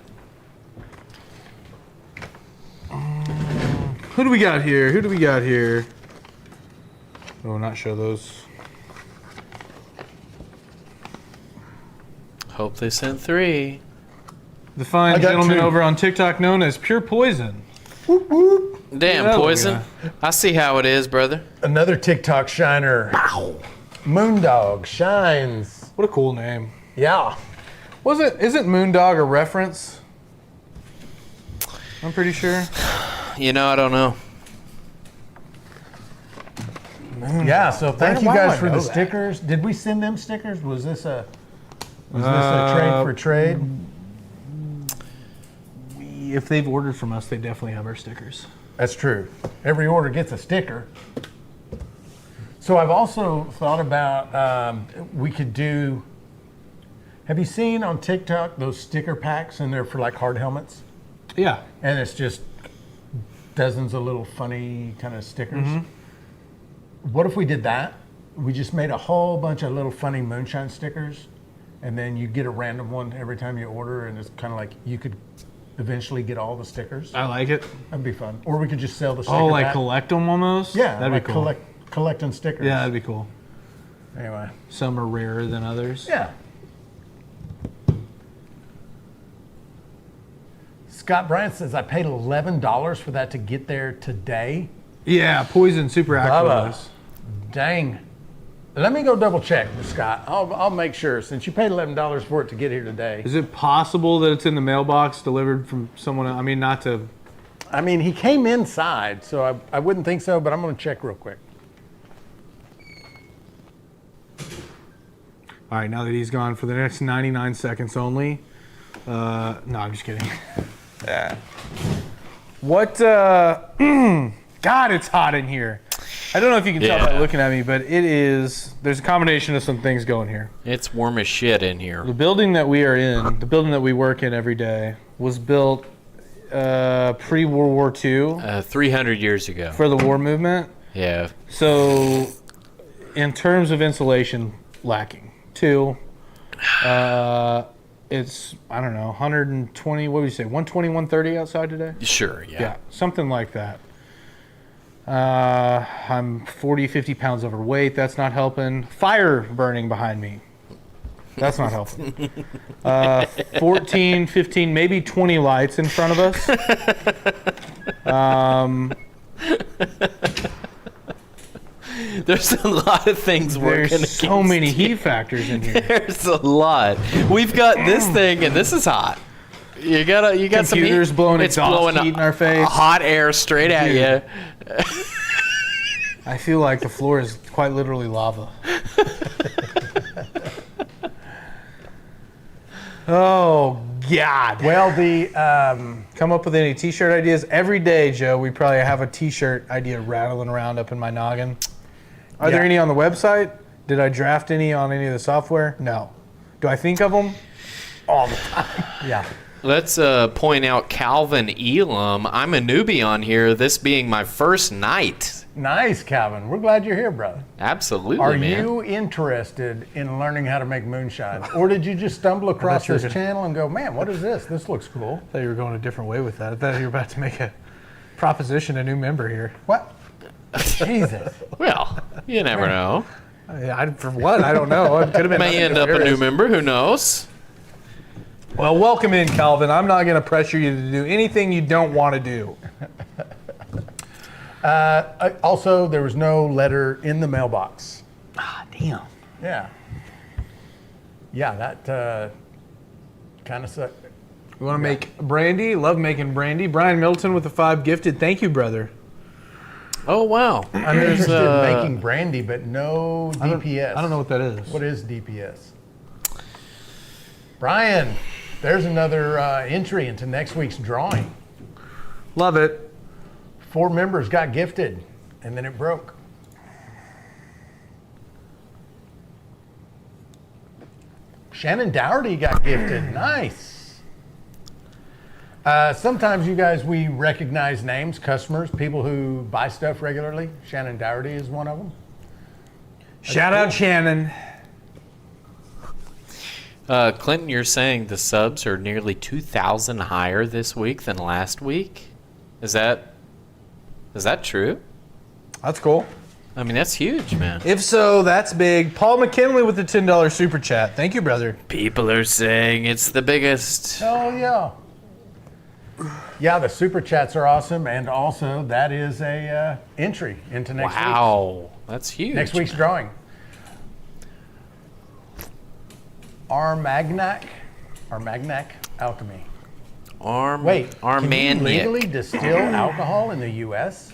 Who do we got here? Oh, not show those. Hope they sent 3. The fine I got gentleman 2. over on TikTok known as Pure Poison. Damn, Yeah, Poison. yeah. I see how it is, brother. Another TikTok shiner. Moondog shines. What a cool name. Yeah. Isn't Moondog a reference? I'm pretty sure. You know, I don't know. Yeah, so thank you Why do guys I for know the that? stickers. Did we send them stickers? Was this a trade for trade? If they've ordered from us, they definitely have our stickers. That's true. Every order gets a sticker. So I've also thought about we could do Have you seen on TikTok those sticker packs and they're for like hard helmets? Yeah. And it's just dozens of little funny kind of stickers. What if we did that? We just made a whole bunch of little funny Moonshine stickers, and then you get a random one every time you order, and it's kind of like you could eventually get all the stickers. I like it. That'd be fun. Or we could just sell the sticker Oh, like pack. collect them almost? Yeah, that'd like be cool. collecting stickers. Yeah, that'd be cool. Anyway. Some are rarer than others. Yeah. Scott Bryant says, I paid $11 for that to get there today. Yeah, Poison Super Bubba. Aquas. Dang. Let me go double check, Scott. I'll make sure, since you paid $11 for it to get here today. Is it possible that it's in the mailbox delivered from someone else? I mean, not to... I mean, he came inside, so I wouldn't think so, but I'm going to check real quick. All right, now that he's gone for the next 99 seconds only. No, I'm just kidding. Yeah. What, God, it's hot in here. I don't know if you can tell by looking at me, but it is, there's a combination of some things going here. It's warm as shit in here. The building that we are in, the building that we work in every day, was built pre-World War II 300 years ago. for the war movement. Yeah. So, in terms of insulation, lacking. 2, it's, I don't know, 120, what would you say, 120, 130 outside today? Sure, Yeah, something like that. I'm 40, 50 pounds overweight. That's not helping. Fire burning behind me. That's not helping. 14, 15, maybe 20 lights in front of us. There's a lot of things working There's so against many you. heat factors in here. There's a lot. We've got this thing, and this is hot. You got some heat. Computers blowing It's exhaust blowing heat in our face. hot air straight at you. I feel like the floor is quite literally lava. Oh, God. Well, the Come up with any t-shirt ideas. Every day, Joe, we probably have a t-shirt idea rattling around up in my noggin. Are there Yeah. any on the website? Did I draft any on any of the software? No. Do I think of them? All the time. yeah. Let's point out Calvin Elam. I'm a newbie on here, this being my first night. Nice, Calvin. We're glad you're here, brother. Absolutely, Are man. you interested in learning how to make moonshine? Or did you just stumble across you were this gonna- channel and go, man, what is this? This looks cool. I thought you were going a different way with that. I thought you were about to make a proposition, a new member here. What? Jesus. Well, you never know. For what? I don't know. It could have been. May end up a new nefarious. member. Who knows? Well, welcome in, Calvin. I'm not going to pressure you to do anything you don't want to do. Also, there was no letter in the mailbox. Ah, damn. Yeah. Yeah, that kind of sucked. You want to make brandy? Love making brandy. Brian Milton with the 5 gifted. Thank you, brother. Oh, wow. I'm interested in making brandy, but no DPS. I don't know what that is. What is DPS? Brian, there's another entry into next week's drawing. Love it. 4 members got gifted, and then it broke. Shannon Dougherty got gifted. Nice. Sometimes you guys, we recognize names, customers, people who buy stuff regularly. Shannon Dougherty is one of them. Shout out Shannon. Clinton, you're saying the subs are nearly 2,000 higher this week than last week? Is that true? That's cool. I mean, that's huge, man. If so, that's big. Paul McKinley with the $10 super chat. Thank you, brother. People are saying it's the biggest. Oh, yeah. Yeah, the super chats are awesome, and also that is a entry into Wow, that's huge. next week's drawing. Armagnac Alchemy. Wait, can you Armagnac. legally distill alcohol in the U.S.?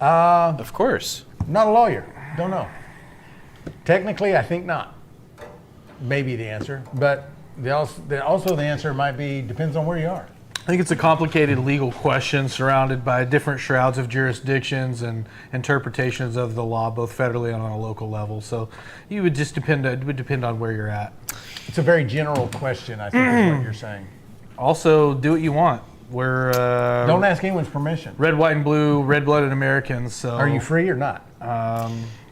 Of course. Not a lawyer. Don't know. Technically, I think not. Maybe the answer, but also the answer might be depends on where you are. I think it's a complicated legal question surrounded by different shrouds of jurisdictions and interpretations of the law, both federally and on a local level. So it would depend on where you're at. It's a very general question, I think, is what you're saying. Also, do what you want. We're Don't ask anyone's permission. red, white, and blue, red-blooded Americans. So Are you free or not?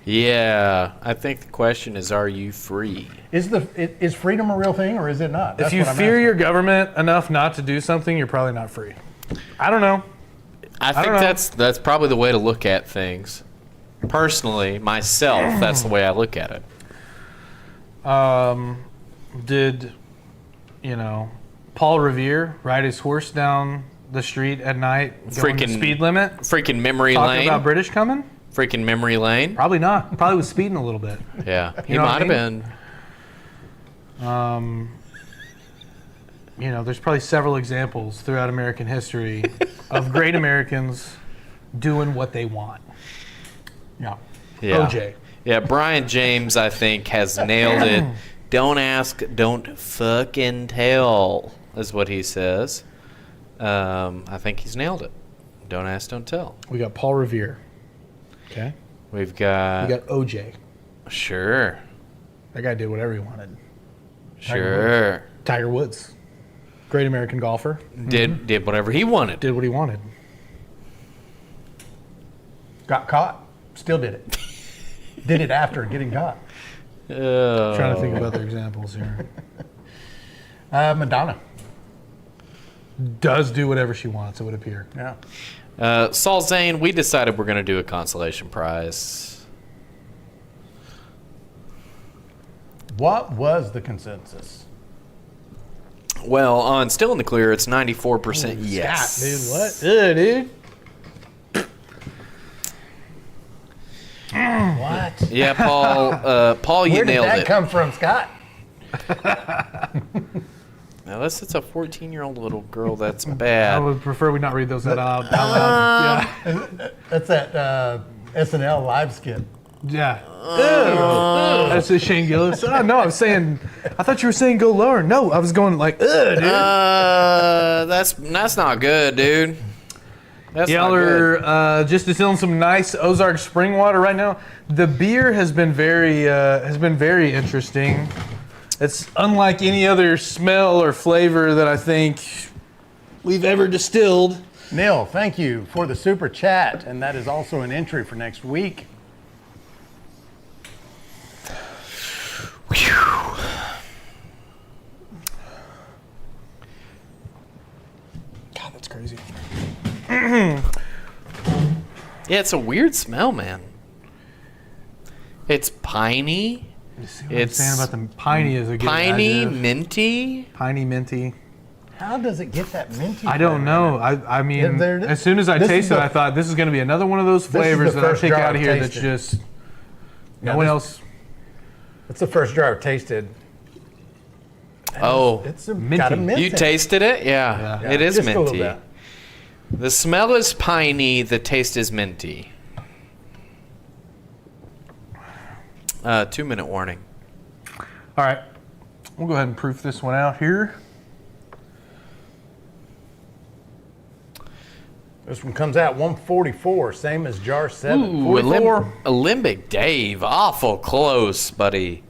Yeah, I think the question is, are you free? Is freedom a real thing or is it not? That's if you what I'm fear asking. your government enough not to do something, you're probably not free. I don't know. I think don't know. that's probably the way to look at things. Personally, myself, that's the way I look at it. Did Paul Revere ride his horse down the street at night, going the speed limit, Freaking memory talking lane. about British coming? Freaking memory lane. Probably not. Probably was speeding a little bit. Yeah, he You know what might I have mean? been. There's probably several examples throughout American history of great Americans doing what they want. Yeah. Yeah. OJ. Yeah, Brian James, I think, has nailed it. Don't ask, don't fucking tell, is what he says. I think he's nailed it. Don't ask, don't tell. We got Paul Revere. Okay. We've got... We got OJ. Sure. That guy did whatever he wanted. Sure. Tiger Woods. Great American golfer. Did whatever he wanted. Did what he wanted. Got caught. Still did it. Did it after getting caught. Trying to think of other examples here. Madonna. Does do whatever she wants, it would appear. Yeah. Saul Zane, we decided we're going to do a consolation prize. What was the consensus? Well, on Still in the Clear, it's 94% yes. Scott, dude, what? Dude. What? Yeah, Paul, you Where did nailed that it. come from, Scott? Unless it's a 14-year-old little girl, that's I bad. would prefer we not read those out loud. Yeah. That's that SNL live skit. Yeah. That's a Shane Gillis. Oh, no, I was saying, I thought you were saying go lower. No, I was going like, dude. That's not good, dude. That's Y'all not good. are just distilling some nice Ozark spring water right now. The beer has been very interesting. It's unlike any other smell or flavor that I think we've ever distilled. Neil, thank you for the super chat, and that is also an entry for next week. God, that's crazy. Yeah, it's a weird smell, man. It's piney. You see what I'm saying about the piney is a good Piney, adjective. minty. Piney minty. How does it get that minty? I don't know. I mean, as soon as I this is tasted it, the- I thought this is going to be another one of those is flavors the that I first pick jar out of I've here that's tasted. just no Yeah, one this- else. It's the first jar I've tasted. Oh, It's Minty. got a mint. you in it. tasted it? Yeah, Yeah. it is Just a little minty. bit. The smell is piney. The taste is minty. 2-minute warning. All right, we'll go ahead and proof this one out here. This one comes out 144, same as jar 7. Ooh, 44. Olympic Dave, awful close, buddy.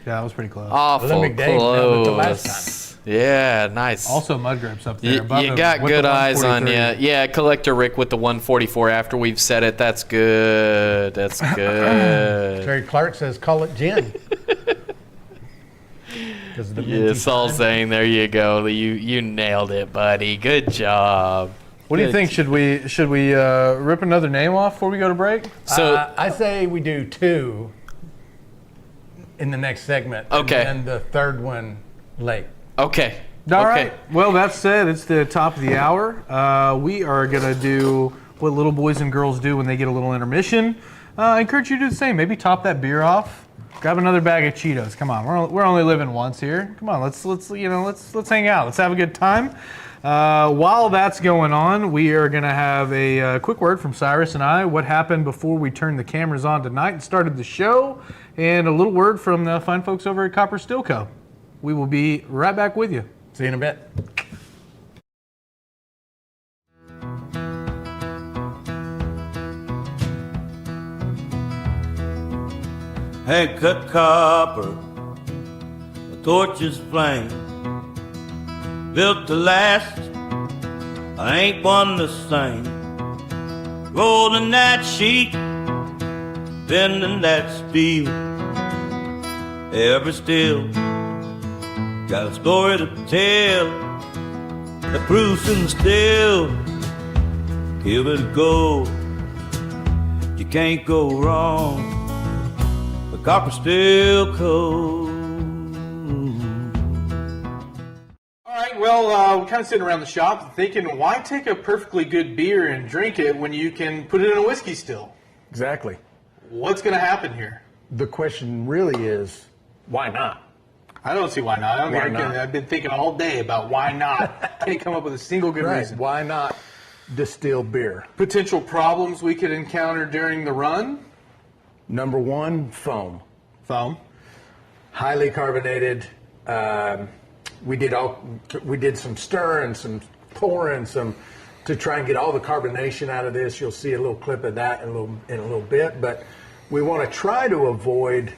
Yeah, that was pretty close. Awful Olympic Dave nailed it the last close. Yeah, nice. Also, mud grapes up there. You, above you the- got with good the eyes on 143. you. Yeah, Collector Rick with the 144 after we've said it. That's good. That's good. Terry Clark says, call it gin. 'Cause of the minty Yeah, Saul pine. saying, there you go. You nailed it, buddy. Good job. What do you Good. think? Should we rip another name off before we go to break? So, I say we do 2 in the next segment. Okay. And the third one late. okay. All okay. right. Well, that said, it's the top of the hour. We are gonna do what little boys and girls do when they get a little intermission. I encourage you to do the same. Maybe top that beer off. Grab another bag of Cheetos. Come on, we're only living once here. Come on, let's hang out. Let's have a good time. While that's going on, we are gonna have a quick word from Cyrus and I. What happened before we turned the cameras on tonight and started the show, and a little word from the fine folks over at Copper Still Co. We will be right back with you. See you in a bit. hand cut copper, a torch's flame. Built to last, I ain't one the same. Rolling that sheet, bending that steel. Ever still got a story to tell. The proof's in still. Give it a go. You can't go wrong. The copper still cold. All right, well, we're kind of sitting around the shop thinking, why take a perfectly good beer and drink it when you can put it in a whiskey still? Exactly. What's going to happen here? The question really is, why not? I don't see why not. Why not? I've been thinking all day about why not. Can't come up with a single good reason. Why not distill beer? Potential problems we could encounter during the run? Number one, foam. Foam. Highly carbonated. We did some stirring, some pouring, some to try and get all the carbonation out of this. You'll see a little clip of that in a little bit, but we want to try to avoid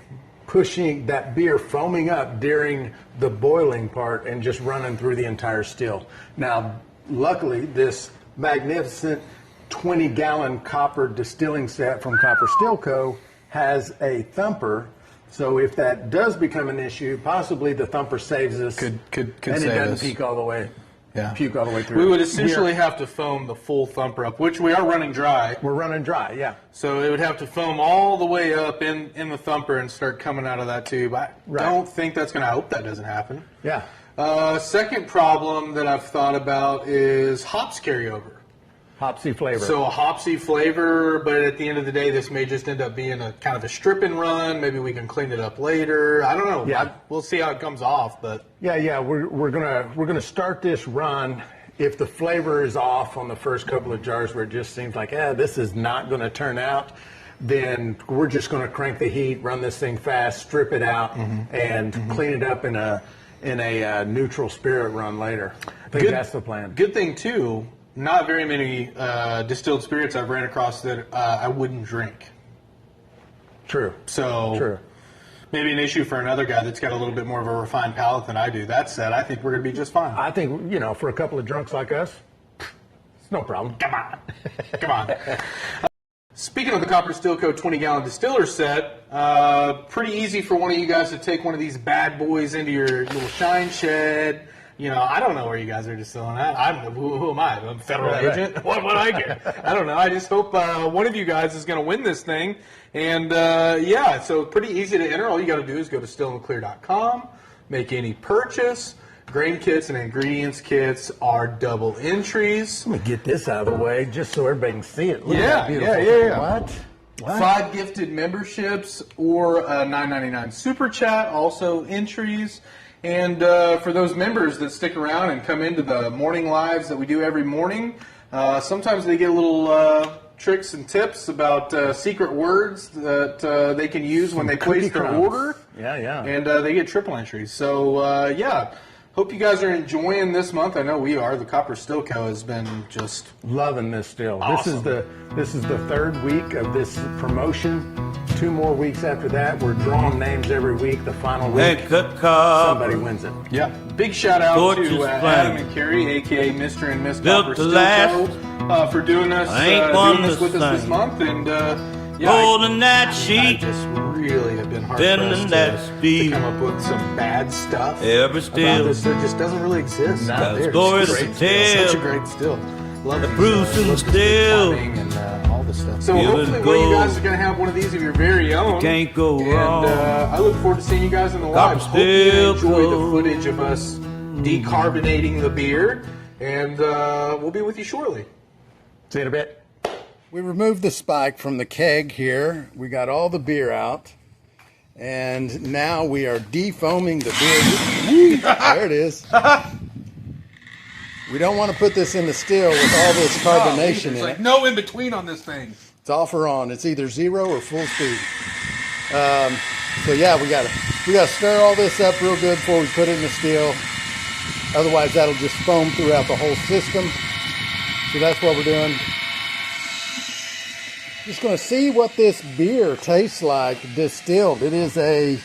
pushing that beer foaming up during the boiling part and just running through the entire still. Now, luckily, this magnificent 20-gallon copper distilling set from Copper Still Co. has a thumper. So if that does become an issue, possibly the thumper saves us. Could and save it doesn't us. puke all the way. Yeah. Puke all the way through. We would essentially have to foam the full thumper up, which we are running dry. We're running dry, yeah. So it would have to foam all the way up in the thumper and start coming out of that tube. I don't think that's going to, I hope that doesn't happen. Yeah. Second problem that I've thought about is hops carryover. Hopsy flavor. So a hopsy flavor, but at the end of the day, this may just end up being a kind of a strip and run. Maybe we can clean it up later. I don't know. Yeah. We'll see how it comes off, but Yeah, we're gonna start this run. If the flavor is off on the first couple of jars where it just seems like, this is not gonna turn out, then we're just gonna crank the heat, run this thing fast, strip it out, and clean it up in a neutral spirit run later. I think that's the plan. Good thing too. Not very many distilled spirits I've ran across that I wouldn't drink. True. So True. maybe an issue for another guy that's got a little bit more of a refined palate than I do. That said, I think we're going to be just fine. I think, for a couple of drunks like us, it's no problem. Come on. Come on. Speaking of the Copper Still Co. 20-gallon distiller set, pretty easy for one of you guys to take one of these bad boys into your little shine shed. I don't know where you guys are distilling at. Who am I? I'm a federal agent? What would I get? I don't know. I just hope one of you guys is going to win this thing. And, so pretty easy to enter. All you got to do is go to stillandclear.com, make any purchase. Grain kits and ingredients kits are double entries. Let me get this out of the way just so everybody can see it. Look Yeah, at that beautiful yeah. What? 5 gifted memberships or a $9.99 super chat, also entries. And for those members that stick around and come into the morning lives that we do every morning, sometimes they get a little tricks and tips about secret words that they can use when they place their order. Yeah. And they get triple entries. So, hope you guys are enjoying this month. I know we are. The Copper Still Co. has been just Loving this still. Awesome. This is the third week of this promotion. 2 more weeks after that. We're drawing names every week. The final week, Hand cut copper, somebody wins it. Yeah. Big shout out Torches to flame. Adam and Carrie, a.k.a. Mr. and Miss Built Copper to Still last. Co., for doing us I ain't doing one this the with us this same. month. And holding that I sheet, just really have been hard bending pressed that to speed. come up with some bad stuff Ever about still this that just doesn't really exist. No, out there. story It's to great still. tell. Such a great still. Love The these, proof's in looks still. plumbing and all this stuff. So Give it hopefully a one of you go. guys is going to have one of these of your very own. Can't go And wrong. I look forward to seeing you guys in the Copper live. Hope you Still enjoy the Co. footage of us decarbonating the beer. And we'll be with you shortly. See you in a bit. We removed the spike from the keg here. We got all the beer out. And now we are defoaming the beer. There it is. We don't want to put this in the still with all this carbonation in it. no in between on this thing. It's off or on. It's either 0 or full speed. So yeah, we gotta stir all this up real good before we put it in the still. Otherwise, that'll just foam throughout the whole system. So that's what we're doing. Just going to see what this beer tastes like distilled. It is a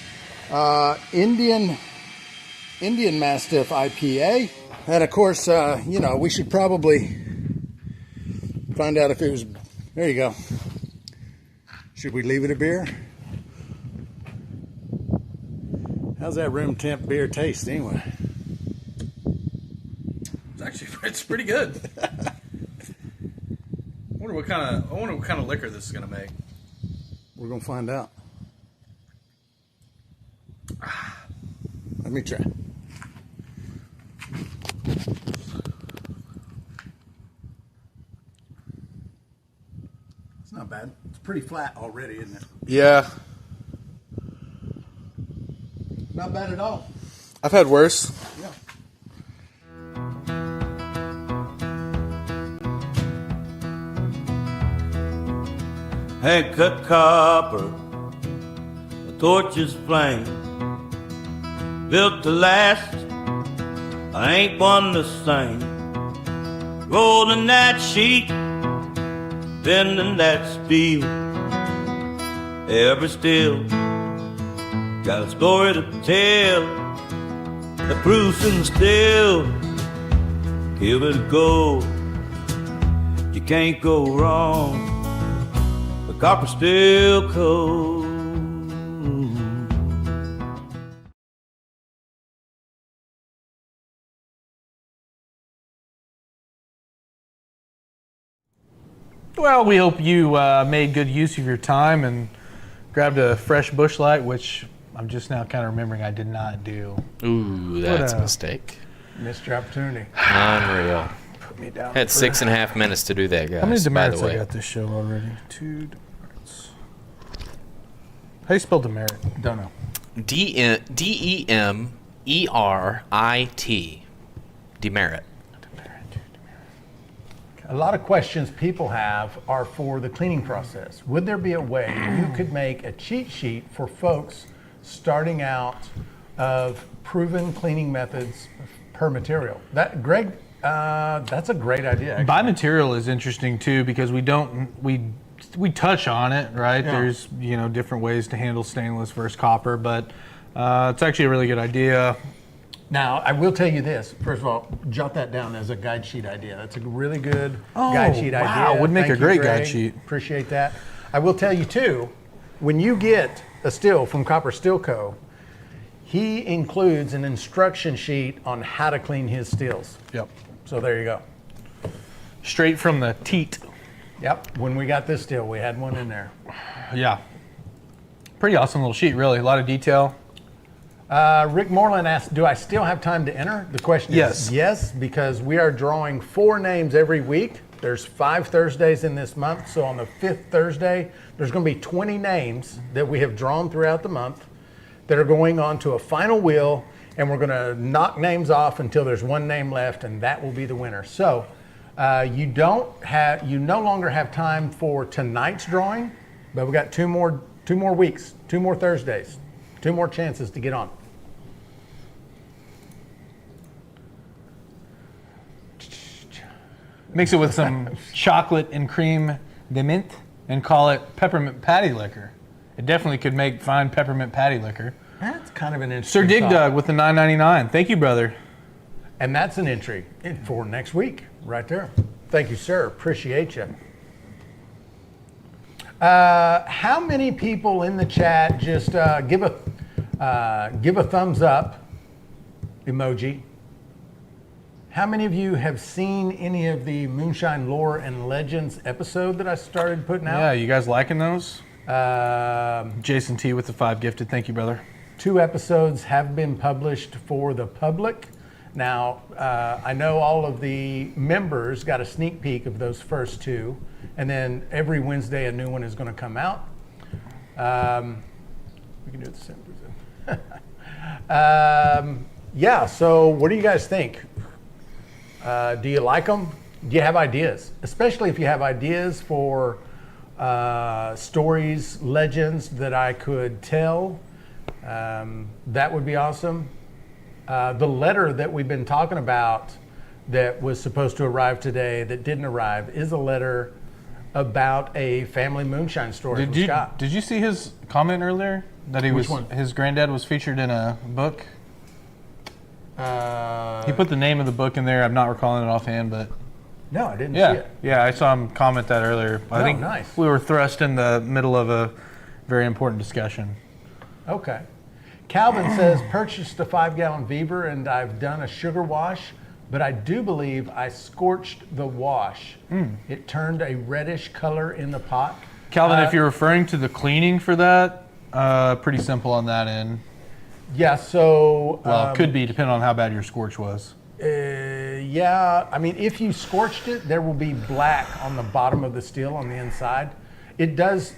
Indian Mastiff IPA. And of course, we should probably find out if it was, there you go. Should we leave it a beer? How's that room temp beer taste anyway? It's pretty good. I wonder what kind of liquor this is gonna make. We're gonna find out. Let me try. It's not bad. It's pretty flat already, isn't it? Yeah, Not bad at all. I've had worse. Yeah. Hand cut copper, a torch's flame, built to last. I ain't one the same. Rolling that sheet, bending that steel, ever still got a story to tell. The proofs and still give it a go. You can't go wrong. The copper's still cold. Well, we hope you made good use of your time and grabbed a fresh Busch Light, which I'm just now kind of remembering I did not do. Ooh, that's a mistake. Missed your opportunity. Unreal. Put me down. Had 6.5 minutes to do that, guys. How many by demerits the way. I got this show already? 2 demerits. How do you spell demerit? Don't know. Demerit. Demerit. A lot of questions people have are for the cleaning process. Would there be a way you could make a cheat sheet for folks starting out of proven cleaning methods per material? Greg, that's a great idea. Actually. By material is interesting too because we touch on it, right? Yeah. There's different ways to handle stainless versus copper, but it's actually a really good idea. Now, I will tell you this. First of all, jot that down as a guide sheet idea. That's a really good guide sheet idea. Wow, would make Thank a great you, Greg. guide sheet. Appreciate that. I will tell you too, when you get a still from Copper Still Co., he includes an instruction sheet on how to clean his stills. Yep. So there you go. Straight from the teat. Yep. When we got this still, we had one in there. Yeah. Pretty awesome little sheet, really. A lot of detail. Rick Moreland asked, do I still have time to enter? The question Yes. is yes, because we are drawing 4 names every week. There's 5 Thursdays in this month. So on the 5th Thursday, there's going to be 20 names that we have drawn throughout the month that are going on to a final wheel. And we're going to knock names off until there's 1 name left, and that will be the winner. So you no longer have time for tonight's drawing, but we've got 2 more weeks, 2 more Thursdays, 2 more chances to get on. Mix it with some chocolate and cream de mint and call it peppermint patty liquor. It definitely could make fine peppermint patty liquor. That's kind of an interesting Sir Dig thought. Dug with the $9.99. Thank you, brother. And that's an entry for next week, right there. Thank you, sir. Appreciate you. How many people in the chat just give a thumbs up emoji? How many of you have seen any of the Moonshine Lore and Legends episode that I started putting out? Yeah, you guys liking those? Jason T with the 5 gifted. Thank you, brother. 2 episodes have been published for the public. Now, I know all of the members got a sneak peek of those first 2, and then every Wednesday a new one is going to come out. We can do it the same. Yeah, so what do you guys think? Do you like them? Do you have ideas? Especially if you have ideas for stories, legends that I could tell. That would be awesome. The letter that we've been talking about that was supposed to arrive today that didn't arrive is a letter about a family moonshine story from Scott. Did you see his comment earlier that his granddad was featured in a book? He put the name of the book in there. I'm not recalling it offhand, but No, I didn't see it. yeah, I saw him comment that earlier. I think nice. we were thrust in the middle of a very important discussion. Okay. Calvin says, purchased a 5-gallon Weber and I've done a sugar wash, but I do believe I scorched the wash. It turned a reddish color in the pot. Calvin, if you're referring to the cleaning for that, pretty simple on that end. Yeah, so... Well, it could be, depending on how bad your scorch was. Yeah, I mean, if you scorched it, there will be black on the bottom of the steel on the inside. It does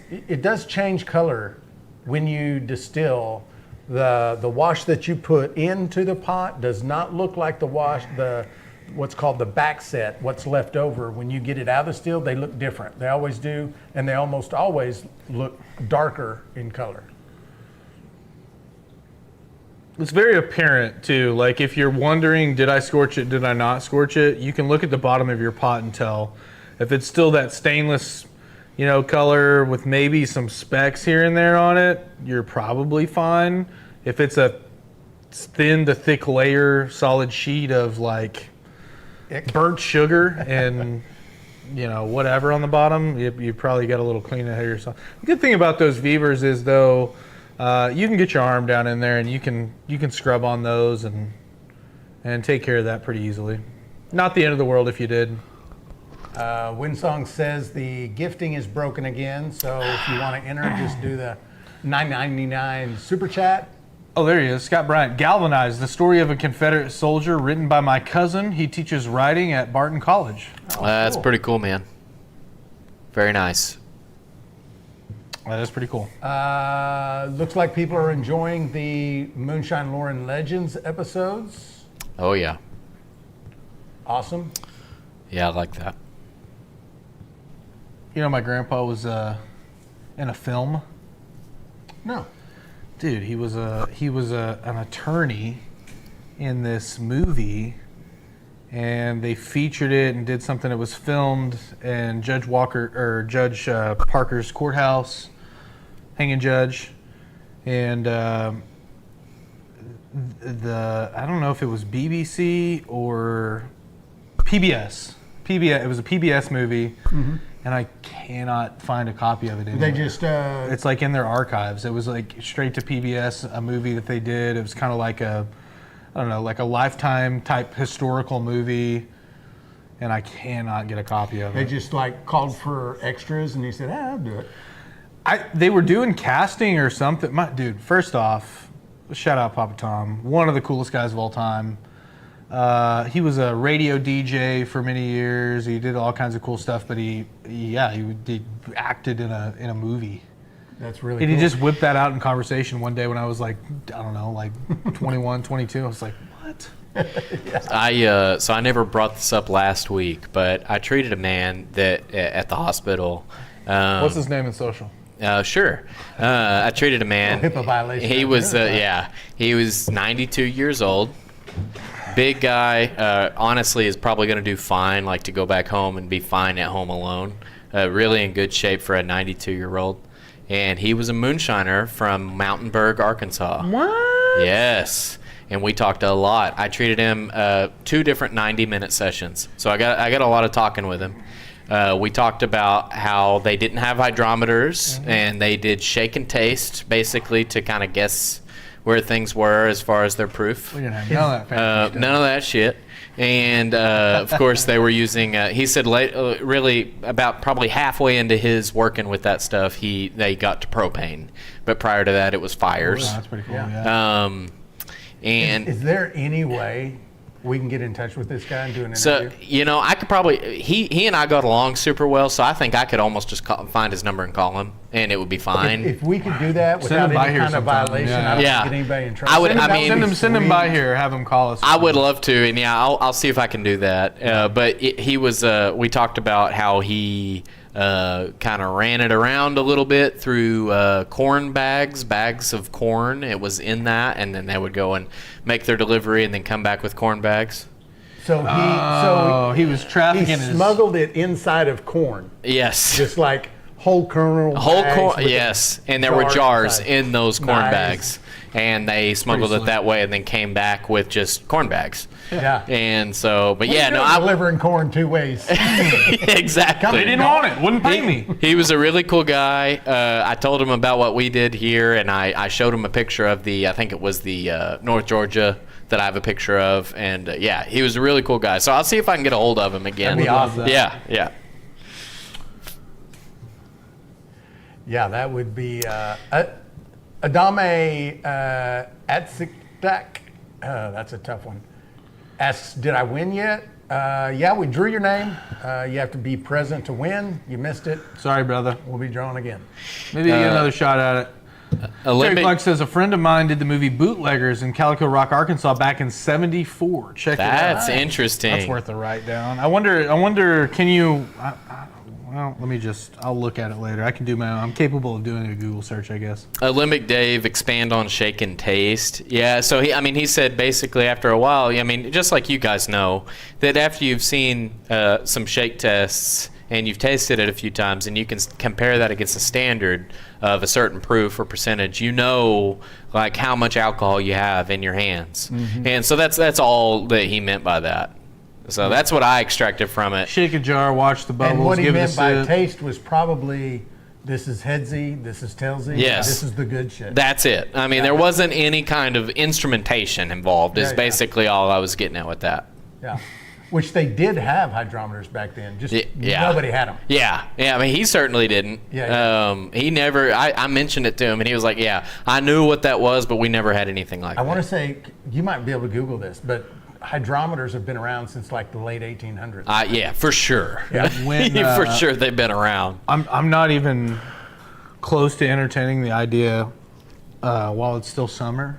change color when you distill. The wash that you put into the pot does not look like the wash, what's called the back set, what's left over. When you get it out of the still, they look different. They always do, and they almost always look darker in color. It's very apparent too. Like if you're wondering, did I scorch it? Did I not scorch it? You can look at the bottom of your pot and tell if it's still that stainless, color with maybe some specks here and there on it. You're probably fine. If it's a thin to thick layer, solid sheet of like burnt sugar and whatever on the bottom, you probably got a little clean ahead of yourself. The good thing about those Vevers is though. You can get your arm down in there and you can scrub on those and take care of that pretty easily. Not the end of the world if you did. Winsong says the gifting is broken again, so if you want to enter, just do the $9.99 super chat. Oh, there he is. Scott Bryant. Galvanized, the story of a Confederate soldier written by my cousin. He teaches writing at Barton College. That's pretty cool, man. Very nice. That is pretty cool. Looks like people are enjoying the Moonshine Lore and Legends episodes. Oh, yeah. Awesome. Yeah, I like that. My grandpa was in a film. No. Dude, he was an attorney in this movie, and they featured it and did something that was filmed in Judge Parker's courthouse, hanging judge, and I don't know if it was BBC or PBS. It was a PBS movie, and I cannot find a copy of it anymore. They just it's like in their archives. It was like straight to PBS, a movie that they did. It was kind of like like a Lifetime type historical movie, and I cannot get a copy of it. They just like called for extras, and he said, "I'll do it." They were doing casting or something. Dude, first off, shout out Papa Tom, one of the coolest guys of all time. He was a radio DJ for many years. He did all kinds of cool stuff, but he acted in a movie. That's really And cool. he just whipped that out in conversation one day when I was like, I don't know, like 21, 22. I was like, what? So I never brought this up last week, but I treated a man that at the hospital. What's his name in social? Sure. I treated a man. HIPAA violation. He was, he was 92 years old. Big guy. Honestly, is probably going to do fine, like to go back home and be fine at home alone. Really in good shape for a 92-year-old. And he was a moonshiner from Mountainburg, Arkansas. What? Yes. And we talked a lot. I treated him 2 different 90-minute sessions. So I got a lot of talking with him. We talked about how they didn't have hydrometers, and they did shake and taste, basically, to kind of guess where things were as far as their proof. We didn't have none of that fancy stuff. None of that shit. And, of course, they were using, he said really about probably halfway into his working with that stuff, they got to propane. But prior to that, it was fires. Oh, that's pretty cool, yeah. And Is there any way we can get in touch with this guy and do an interview? So, I could probably, he and I got along super well, so I think I could almost just find his number and call him, and it would be fine. If we could do that Send him without by any here kind of sometime. violation, Yeah. I don't Yeah. get anybody in trouble. I would- Send him by here. Have him call us. I would love to, and yeah, I'll see if I can do that. But he was, we talked about how he kind of ran it around a little bit through corn bags of corn. It was in that, and then they would go and make their delivery and then come back with corn bags. So he was trafficking. he smuggled it inside of corn, Yes. just like whole kernel. Whole bags corn, with yes, and there were jars inside. in those corn Nice. bags, and they smuggled it slick. that way, and then came back with just corn bags. Yeah. And so, but yeah, You're no, I delivering corn 2 ways. exactly. They didn't want it. Wouldn't pay me. He was a really cool guy. I told him about what we did here, and I showed him a picture of I think it was the North Georgia that I have a picture of, and yeah, he was a really cool guy. So I'll see if I can get a hold of him again. That'd be awesome. Yeah. Yeah, that would be Adame Atsikdak. That's a tough one. Asks, did I win yet? Yeah, we drew your name. You have to be present to win. You missed it. Sorry, brother. We'll be drawing again. Maybe get another shot at it. Terry Flex says a friend of mine did the movie Bootleggers in Calico Rock, Arkansas, back in '74. Check it out. That's interesting. That's worth a write down. I wonder. Can you? Well, I'll look at it later. I can do I'm capable of doing a Google search, I guess. Limbic Dave, expand on shake and taste. Yeah, so he said basically after a while, just like you guys know, that after you've seen some shake tests and you've tasted it a few times and you can compare that against a standard of a certain proof or percentage, like how much alcohol you have in your hands. Mm-hmm. And so that's all that he meant by that. So that's what I extracted from it. Shake a jar, watch the bubbles, And what he give it a meant by sip. taste was probably, this is headsy, this is tailsy, Yes. this is the good shit. That's it. There wasn't any kind of instrumentation involved, is Yeah. basically all I was getting at with that. Yeah. Which they did have hydrometers back then. Just Yeah. nobody had them. Yeah. He certainly didn't. Yeah. He never, I mentioned it to him, and he was like, yeah, I knew what that was, but we never had anything like I that. want to say, you might be able to Google this, but hydrometers have been around since like the late 1800s. Yeah, for sure. Yeah. For sure they've been around. I'm not even close to entertaining the idea while it's still summer.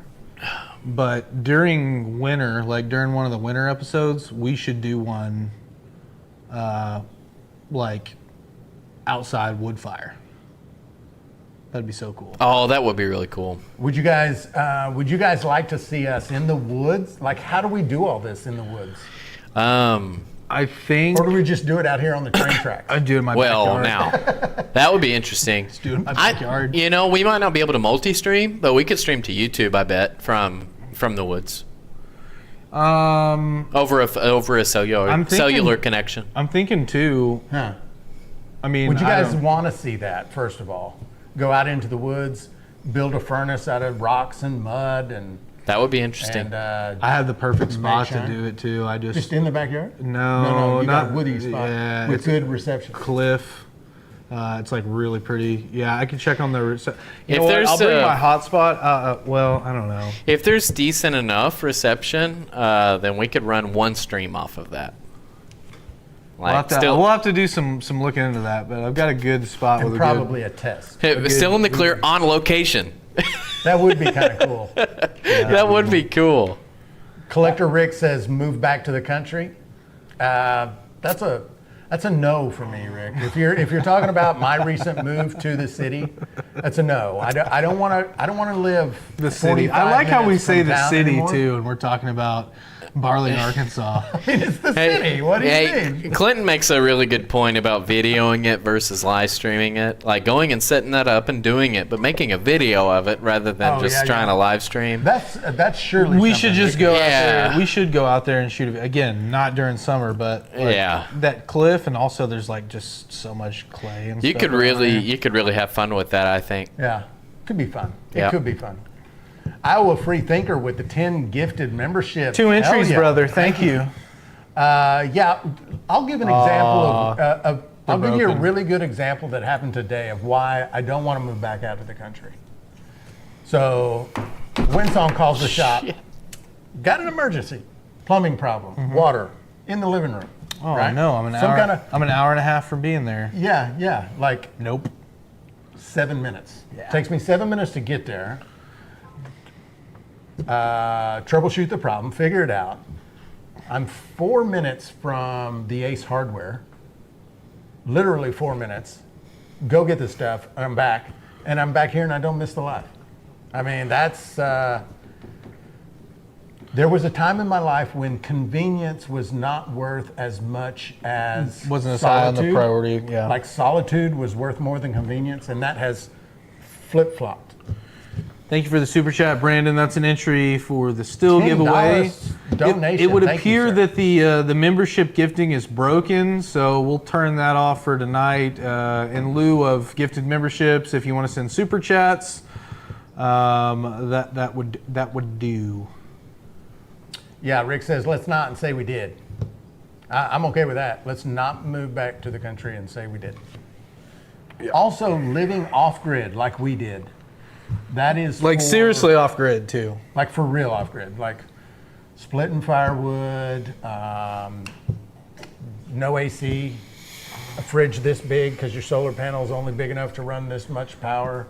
But during winter, like during one of the winter episodes, we should do one like outside wood fire. That'd be so cool. Oh, that would be really cool. Would you guys like to see us in the woods? Like, how do we do all this in the woods? I think Or do we just do it out here on the train tracks? I'd do it in my Well, backyard. now, that would be interesting. do it in my backyard. We might not be able to multi-stream, but we could stream to YouTube, I bet, from the woods. Over a cellular connection. I'm thinking too. Huh. Would Would you guys want to see that, first of all? Go out into the woods, build a furnace out of rocks and mud, and That would be interesting. I have the perfect spot to Moonshine? do it too. I just in the backyard? no, you not got a woody spot Yeah, with it's good reception. cliff. It's like really pretty. Yeah, I can check on the. If I'll there's bring a- my hotspot. Well, I don't know. If there's decent enough reception, then we could run one stream off of that. We'll have to do some looking into that. But I've got a good spot And with probably a test. still in the clear on location. That would be kind of cool. That would be cool. Collector Rick says, move back to the country. That's a no for me, Rick. If you're talking about my recent move to the city, that's a no. I don't want to live the city. I 45 like how we minutes say from the town city anymore. too, and we're talking about Barley, Arkansas. It's the city. What do you mean? Clinton makes a really good point about videoing it versus live streaming it. Like going and setting that up and doing it, but making a video of it rather than just trying to live stream. That's surely. We should something just we go could- out Yeah. there. We should go out there and shoot it again. Not during summer, but Yeah. that cliff, and also there's like just so much clay and You stuff could around really there. have fun with that, I think. Yeah, could be fun. It Yeah. could be fun. Iowa Free Thinker with the 10 gifted membership. 2 entries, Hell yeah. brother. Thank you. Yeah, I'll give an example of I'll give you a broken. really good example that happened today of why I don't want to move back out to the country. So, Windsong calls the shop. Got an emergency, plumbing problem, water in the living room. Oh right? no, I'm an hour and a half from being there. Yeah, like Nope. 7 minutes. Yeah. Takes me 7 minutes to get there. Troubleshoot the problem, figure it out. I'm 4 minutes from the Ace Hardware. Literally 4 minutes. Go get the stuff. I'm back, and I'm back here, and I don't miss the life. I mean, that's There was a time in my life when convenience was not worth as much as Wasn't as high on the solitude. priority. Yeah. Like solitude was worth more than convenience, and that has flip-flopped. Thank you for the super chat, Brandon. That's an entry for the still $10 giveaway. donation. It would Thank you, appear sir. that the membership gifting is broken, so we'll turn that off for tonight. In lieu of gifted memberships, if you want to send super chats, that would do. Yeah, Rick says, let's not and say we did. I'm okay with that. Let's not move back to the country and say we did. Also, living off-grid like we did. That is Like seriously off grid too. Like for real off-grid. Like splitting firewood, no AC, a fridge this big because your solar panel is only big enough to run this much power.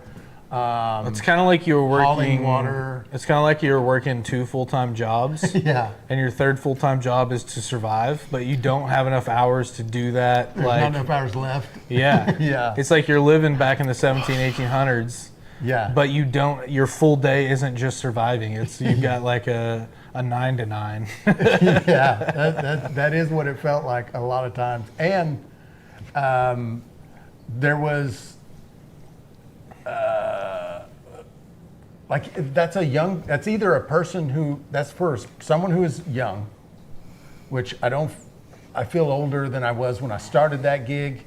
It's kind of like you were hauling working water. It's kind of like you were working 2 full-time jobs. Yeah. And your third full-time job is to survive, but you don't have enough hours to do that. There's not enough hours left. Yeah. Yeah. It's like you're living back in the 1800s. Yeah. But you don't. Your full day isn't just surviving. It's you've got like a 9 to 9. Yeah, that is what it felt like a lot of times. And there was that's either a person who that's first someone who is young, which I feel older than I was when I started that gig.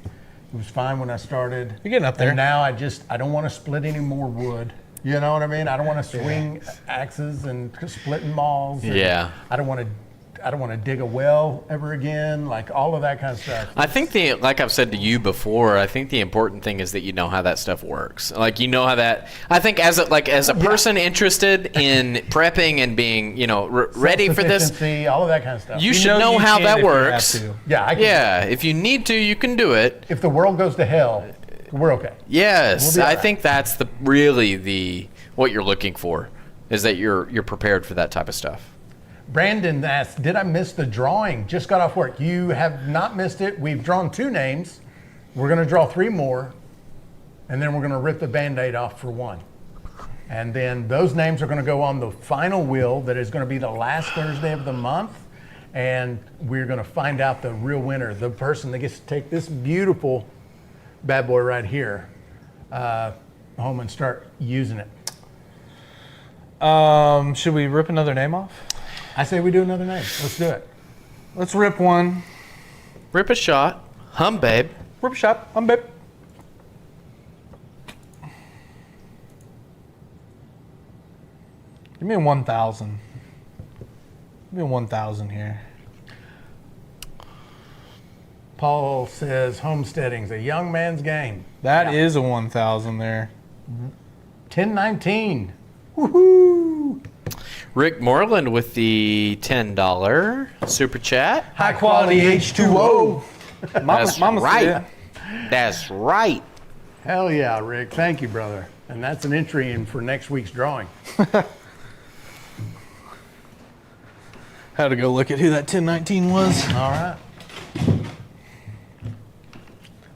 It was fine when I started. You're getting up there. And now I don't want to split any more wood. You know what I mean? I don't want to swing axes and splitting malls. And Yeah. I don't want to dig a well ever again. Like all of that kind of stuff. I think like I've said to you before, I think the important thing is that you know how that stuff works. Like you know how that. I think as a person interested in prepping and being ready for this, Self-sufficiency, all of that kind of stuff. you should know you how can that if you have works. to. Yeah, I can. Yeah, if you need to, you can do it. If the world goes to hell, we're okay. Yes, We'll be all I right. think that's what you're looking for, is that you're prepared for that type of stuff. Brandon asked, did I miss the drawing? Just got off work. You have not missed it. We've drawn 2 names. We're going to draw 3 more, and then we're going to rip the Band-Aid off for 1. And then those names are going to go on the final wheel that is going to be the last Thursday of the month, and we're going to find out the real winner, the person that gets to take this beautiful bad boy right here home and start using it. Should we rip another name off? I say we do another name. Let's do it. Let's rip one. Rip a shot, hum babe. Rip a shot. I'm babe. Give me a 1,000. Give me a 1,000 here. Paul says homesteading's a young man's game. That is a 1,000 there. 1019. Woohoo! Rick Moreland with the $10 super chat. High quality H2O. That's Mama right. said. That's right. Hell yeah, Rick. Thank you, brother. And that's an entry in for next week's drawing. Had to go look at who that 1019 was. All right.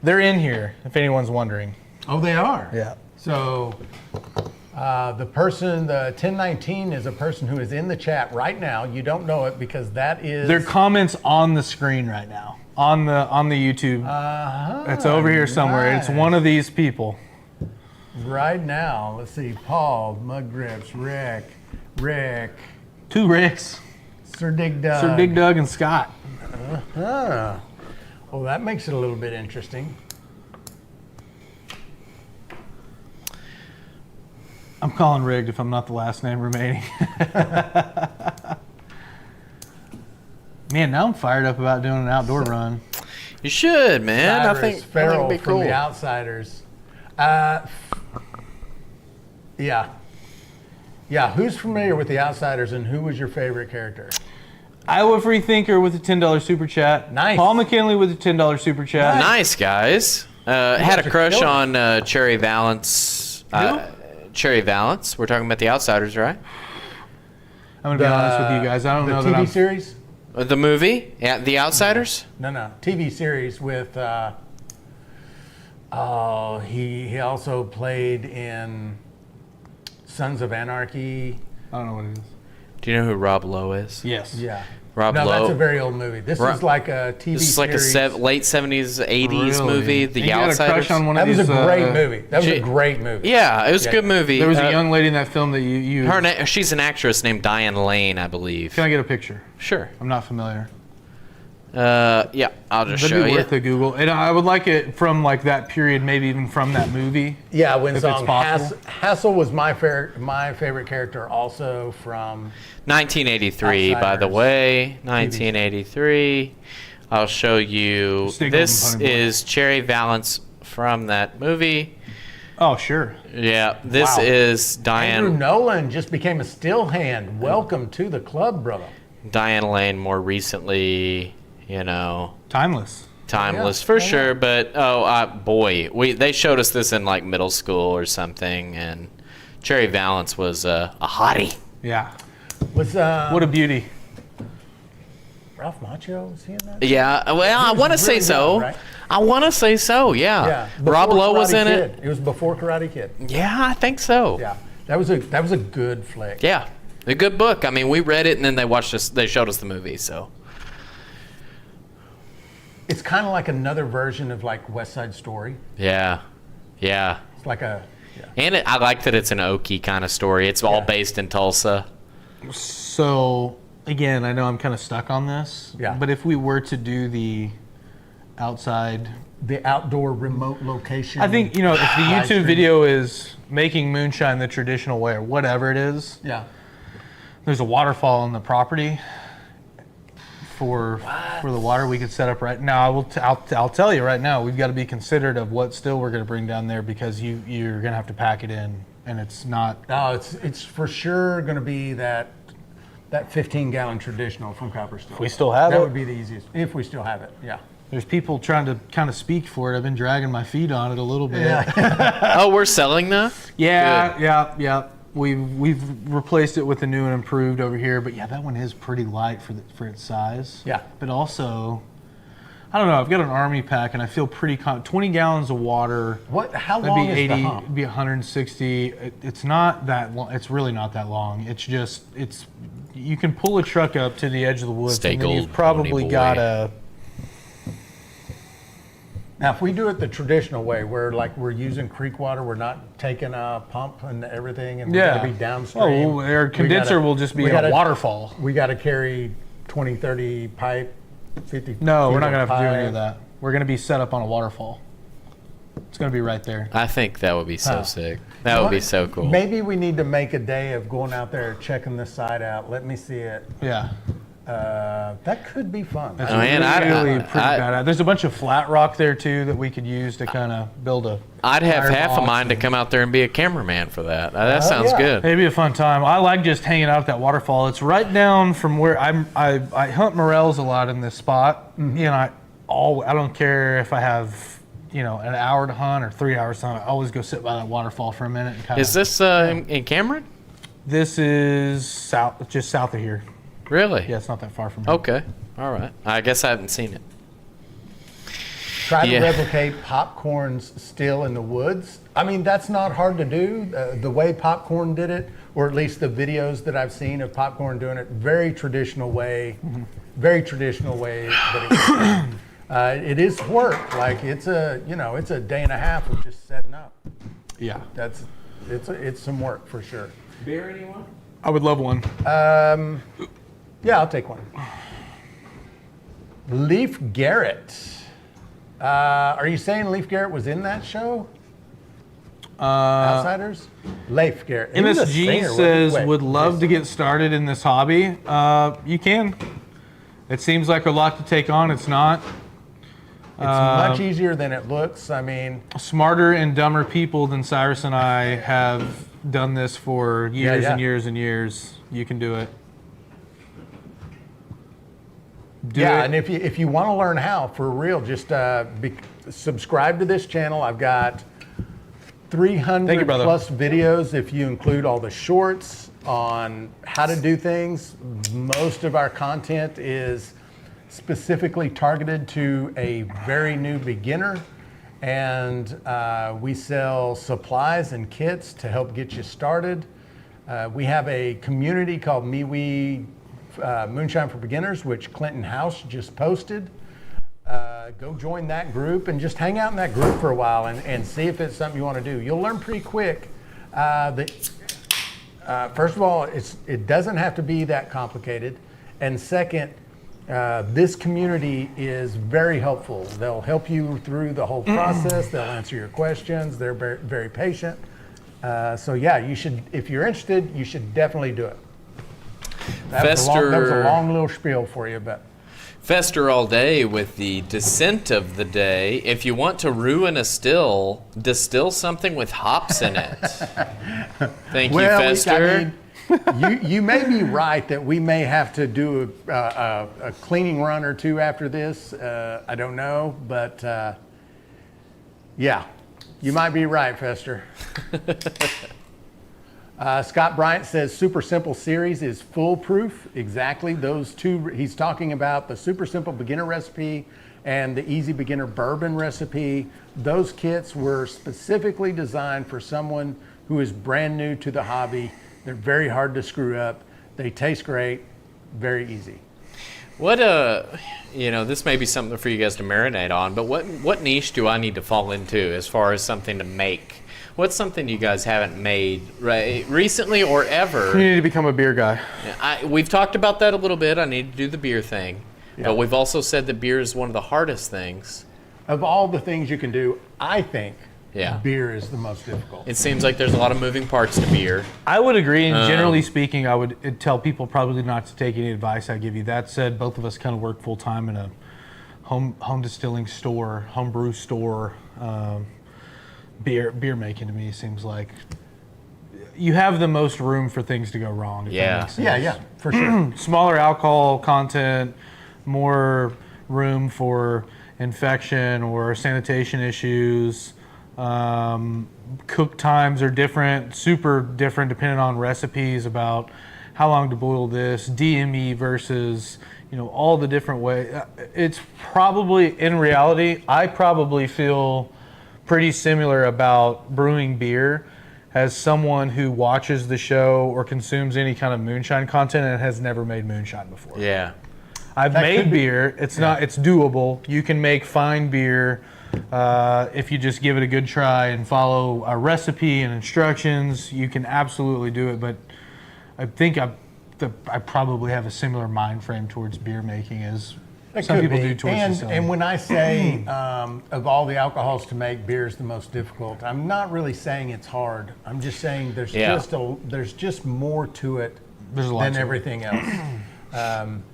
They're in here, if anyone's wondering. Oh, they are? Yeah. So the 1019 is a person who is in the chat right now. You don't know it because that is... Their comments on the screen right now. On the YouTube. It's over here somewhere. It's one of these people. Right now. Let's see. Paul, Mud Grips, Rick, 2 Ricks. Sir Dig Dug. Sir Dig Dug and Scott. Ah. Well, that makes it a little bit interesting. I'm calling rigged if I'm not the last name remaining. Man, now I'm fired up about doing an outdoor run. You should, man. I Cyrus think Farrell it'd be from cool. The Outsiders. Yeah. Who's familiar with The Outsiders, and who was your favorite character? Iowa Freethinker with a $10 super chat. Nice. Paul McKinley with a $10 super chat. Nice, guys. Had a are crush killing on Cherry Valance. Cherry Valance. We're talking about The Outsiders, right? I'm going to be honest with you guys. I don't the know TV that I'm... series? The movie, yeah, The Outsiders. No. TV series with. He also played in Sons of Anarchy. I don't know what it is. Do you know who Rob Lowe is? Yes. Yeah. Rob No, Lowe. that's a very old movie. This is like a TV This is like series. a late 70s, 80s Really? movie, And The you got a Outsiders. crush on one of That was these, a great movie. That was she- a great movie. Yeah, it was a good movie. There was a young lady in that film that you She's an actress named Diane Lane, I believe. Can I get a picture? Sure. I'm not familiar. Yeah, I'll just That'd show be you. worth a Google. And I would like it from like that period, maybe even from that movie. Yeah, when If it's Song possible. Hassel was my favorite character also from 1983, by the Outsiders. way. 1983. I'll show you. Stick This open funny boy. is Cherry Valance from that movie. Oh, sure. Yeah, this Wow. is Andrew Diane Nolan just became a still hand. Welcome to the club, brother. Lane more recently, you know. Timeless. Timeless Yeah, for yeah. sure, but boy, they showed us this in like middle school or something, and Cherry Valance was a hottie. Yeah. Was What a beauty. Ralph Macchio, was he in that? Yeah, well, I was want to say really so. young, right? I want to say so. Yeah. Yeah. Rob before Lowe was Karate in Kid. it. It was before Karate Kid. Yeah, I think so. Yeah, that was a good flick. Yeah, a good book. I mean, we read it and then they watched us. They showed us the movie. So It's kind of like another version of like West Side Story. yeah. It's like a And I like that it's an Okie kind of story. It's all Yeah. based in Tulsa. So, again, I know I'm kind of stuck on this. Yeah. But if we were to do the outside, the outdoor remote location. I think, if the Live YouTube stream. video is making moonshine the traditional way or whatever it is, Yeah. there's a waterfall on the property for the water we could set up right now. I'll tell you right now, we've got to be considerate of what still we're going to bring down there because you're going to have to pack it in, and it's not. No, it's for sure going to be that 15-gallon traditional from Copper Still. We still have that it. would be the easiest if we still have it. Yeah. There's people trying to kind of speak for it. I've been dragging my feet on it a little bit. Oh, we're selling that? Yeah, yeah. We've replaced it with a new and improved over here, but yeah, that one is pretty light for its size. Yeah. But also, I don't know. I've got an army pack, and I feel pretty 20 gallons of water. How That'd long be is 80. the hump? It'd be 160. It's not that long. It's really not that long. It's just you can pull a truck up to the edge of the woods, Stay and then gold, you've probably pony boy. got a. Now, if we do it the traditional way, where like we're using creek water, we're not taking a pump and everything, and we're Yeah. going to be downstream. Oh, well, our condenser will just be a waterfall. We got to carry 20, 30 pipe, 50. No, feet we're not of going to have to do any pipe. of that. We're going to be set up on a waterfall. It's going to be right there. I think that would be so Huh. sick. That would be so cool. Maybe we need to make a day of going out there, checking this side out. Let me see it. Yeah. That could be fun. It's Oh, man, really I- pretty I- bad. There's a bunch of flat rock there too that we could use to kind of build a. I'd have half of firebox mine to and- come out there and be a cameraman for that. That sounds yeah. good. It'd be a fun time. I like just hanging out at that waterfall. It's right down from where I hunt morels a lot in this spot. Mm-hmm. I don't care if I have an hour to hunt or 3 hours to hunt. I always go sit by that waterfall for a minute and kind Is this in Cameron? This is just south of here. Really? Yeah, it's not that far from here. Okay. All right. I guess I haven't seen it. Try to Yeah. replicate popcorn's still in the woods. I mean, that's not hard to do. The way Popcorn did it, or at least the videos that I've seen of Popcorn doing it, very traditional way. Very traditional way that it was done. It is work. Like it's a day and a half of just setting up. Yeah. It's some work for sure. Beer, anyone? I would love one. Yeah, I'll take one. Leif Garrett. Are you saying Leif Garrett was in that show? Outsiders? Leif Garrett. He was a MSG singer, wasn't he? says Wait, would love to get started in this hobby. You can. It seems like a lot to take on. It's not. It's much easier than it looks. I mean, Smarter and dumber people than Cyrus and I have done this for years yeah. and years and years. You can do it. and if you want to learn how, for real, just subscribe to this channel. I've got 300 Thank you, brother. plus videos if you include all the shorts on how to do things. Most of our content is specifically targeted to a very new beginner, and we sell supplies and kits to help get you started. We have a community called MeWe Moonshine for Beginners, which Clinton House just posted. Go join that group and just hang out in that group for a while and see if it's something you want to do. You'll learn pretty quick that, first of all, it doesn't have to be that complicated. And second, this community is very helpful. They'll help you through the whole process. They'll answer your questions. They're very, very patient. So yeah, you should, if you're interested, you should definitely do it. That was a long little spiel for you, but. Fester all day with the dissent of the day. If you want to ruin a still, distill something with hops in it. Thank you, Fester. You may be right that we may have to do a cleaning run or two after this. I don't know, but yeah, you might be right, Fester. Scott Bryant says Super Simple series is foolproof. Exactly. Those two, he's talking about the Super Simple beginner recipe and the Easy Beginner bourbon recipe. Those kits were specifically designed for someone who is brand new to the hobby. They're very hard to screw up. They taste great. Very easy. What this may be something for you guys to marinate on, but what niche do I need to fall into as far as something to make? What's something you guys haven't made recently or ever? You need to become a beer guy. We've talked about that a little bit. I need to do the beer thing. Yeah. But we've also said that beer is one of the hardest things. Of all the things you can do, I think Yeah. beer is the most difficult. It seems like there's a lot of moving parts to beer. I would agree, and generally speaking, I would tell people probably not to take any advice I give you. That said, both of us kind of work full time in a home distilling store, home brew store. Beer making to me seems like you have the most room for things to go wrong. If that makes sense. Yeah, for sure. Smaller alcohol content, more room for infection or sanitation issues. Cook times are different, super different depending on recipes about how long to boil this, DME versus, all the different ways. It's probably, in reality, I probably feel pretty similar about brewing beer as someone who watches the show or consumes any kind of moonshine content and has never made moonshine before. Yeah. I've made beer. It's doable. You can make fine beer if you just give it a good try and follow a recipe and instructions. You can absolutely do it, but I think I probably have a similar mind frame towards beer making as some people do towards distilling. And when I say of all the alcohols to make, beer is the most difficult, I'm not really saying it's hard. I'm just saying there's just more to it than everything else.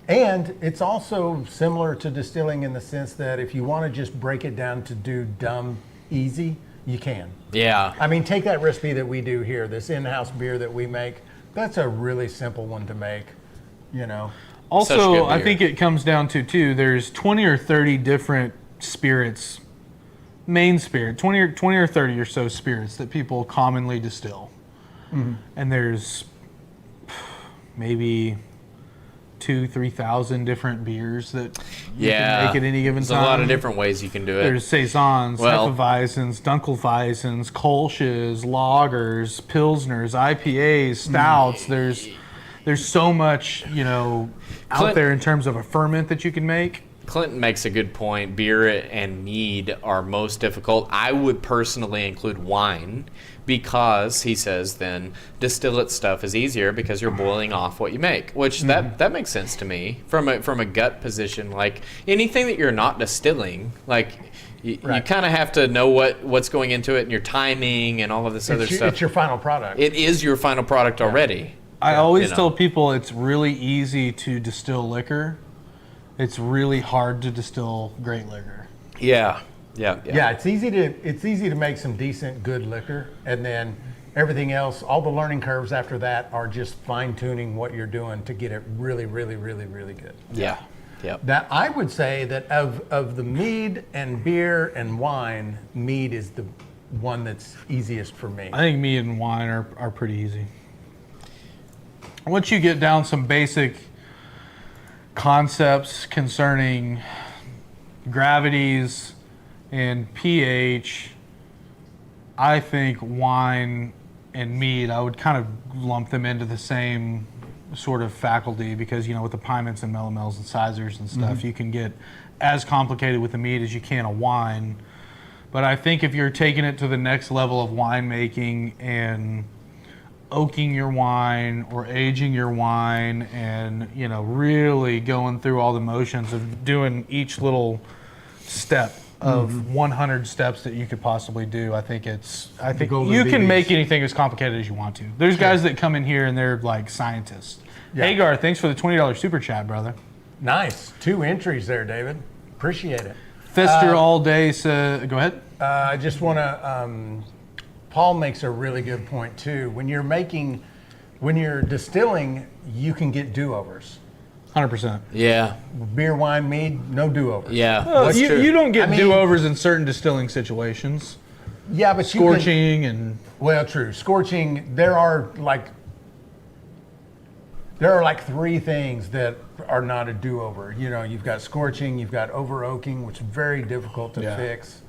And it's also similar to distilling in the sense that if you want to just break it down to do dumb easy, you can. Yeah. I mean, take that recipe that we do here, this in-house beer that we make. That's a really simple one to make, Also, I think it comes down to, too, there's 20 or 30 different spirits, main spirit, 20 or 30 or so spirits that people commonly distill. Mm-hmm. And there's maybe 2,000-3,000 different beers that you can make at any given time. There's a lot of different ways you can do it. There's Saisons, Hefeweizens, Dunkelweizens, Kolsch's, Lagers, Pilsners, IPAs, Stouts. There's so much, out there in terms of a ferment that you can make. Clinton makes a good point. Beer and mead are most difficult. I would personally include wine because, he says, then distillate stuff is easier because you're boiling off what you make, which that makes sense to me from a gut position. Like anything that you're not distilling, like you kind of have to know what's going into it and your timing and all of this other stuff. It's your final product. It is your final product already. I always tell people it's really easy to distill liquor. It's really hard to distill great liquor. Yeah. It's easy to make some decent, good liquor, and then everything else, all the learning curves after that are just fine tuning what you're doing to get it really, really, really, really good. Yeah. That I would say that of the mead and beer and wine, mead is the one that's easiest for me. I think mead and wine are pretty easy. Once you get down some basic concepts concerning gravities and pH, I think wine and mead, I would kind of lump them into the same sort of faculty because, with the Pymonts and Melomels and Sizers and stuff, you can get as complicated with the mead as you can a wine. But I think if you're taking it to the next level of winemaking and oaking your wine or aging your wine and, really going through all the motions of doing each little step of 100 steps that you could possibly do, I think you can make anything as complicated as you want to. There's guys that come in here and they're like scientists. Yeah. Hagar, thanks for the $20 super chat, brother. Nice. 2 entries there, David. Appreciate it. Fester all day. So go ahead. I just want to. Paul makes a really good point too. When you're distilling, you can get do-overs. 100%. Yeah. Beer, wine, mead, no do-overs. Yeah. Well, you don't get do-overs in certain distilling situations. Yeah, but scorching and. Well, true. Scorching. There are like 3 things that are not a do-over. You've got scorching, you've got over-oaking, which is very difficult to fix.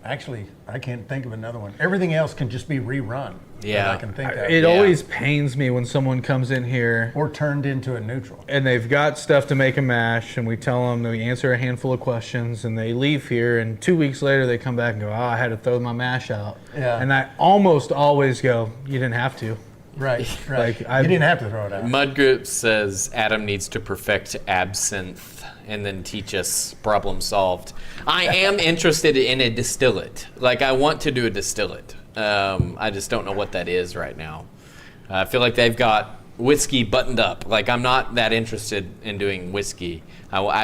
Actually, I can't think of another one. Everything else can just be rerun. Yeah. I can think of. It always pains me when someone comes in here or turned into a neutral. And they've got stuff to make a mash, and we tell them, we answer a handful of questions, and they leave here, and 2 weeks later they come back and go, I had to throw my mash out. Yeah. And I almost always go, you didn't have to. Right. Like, you didn't have to throw it out. Mudgrip says Adam needs to perfect absinthe and then teach us problem solved. I am interested in a distillate. Like, I want to do a distillate. I just don't know what that is right now. I feel like they've got whiskey buttoned up. Like, I'm not that interested in doing whiskey.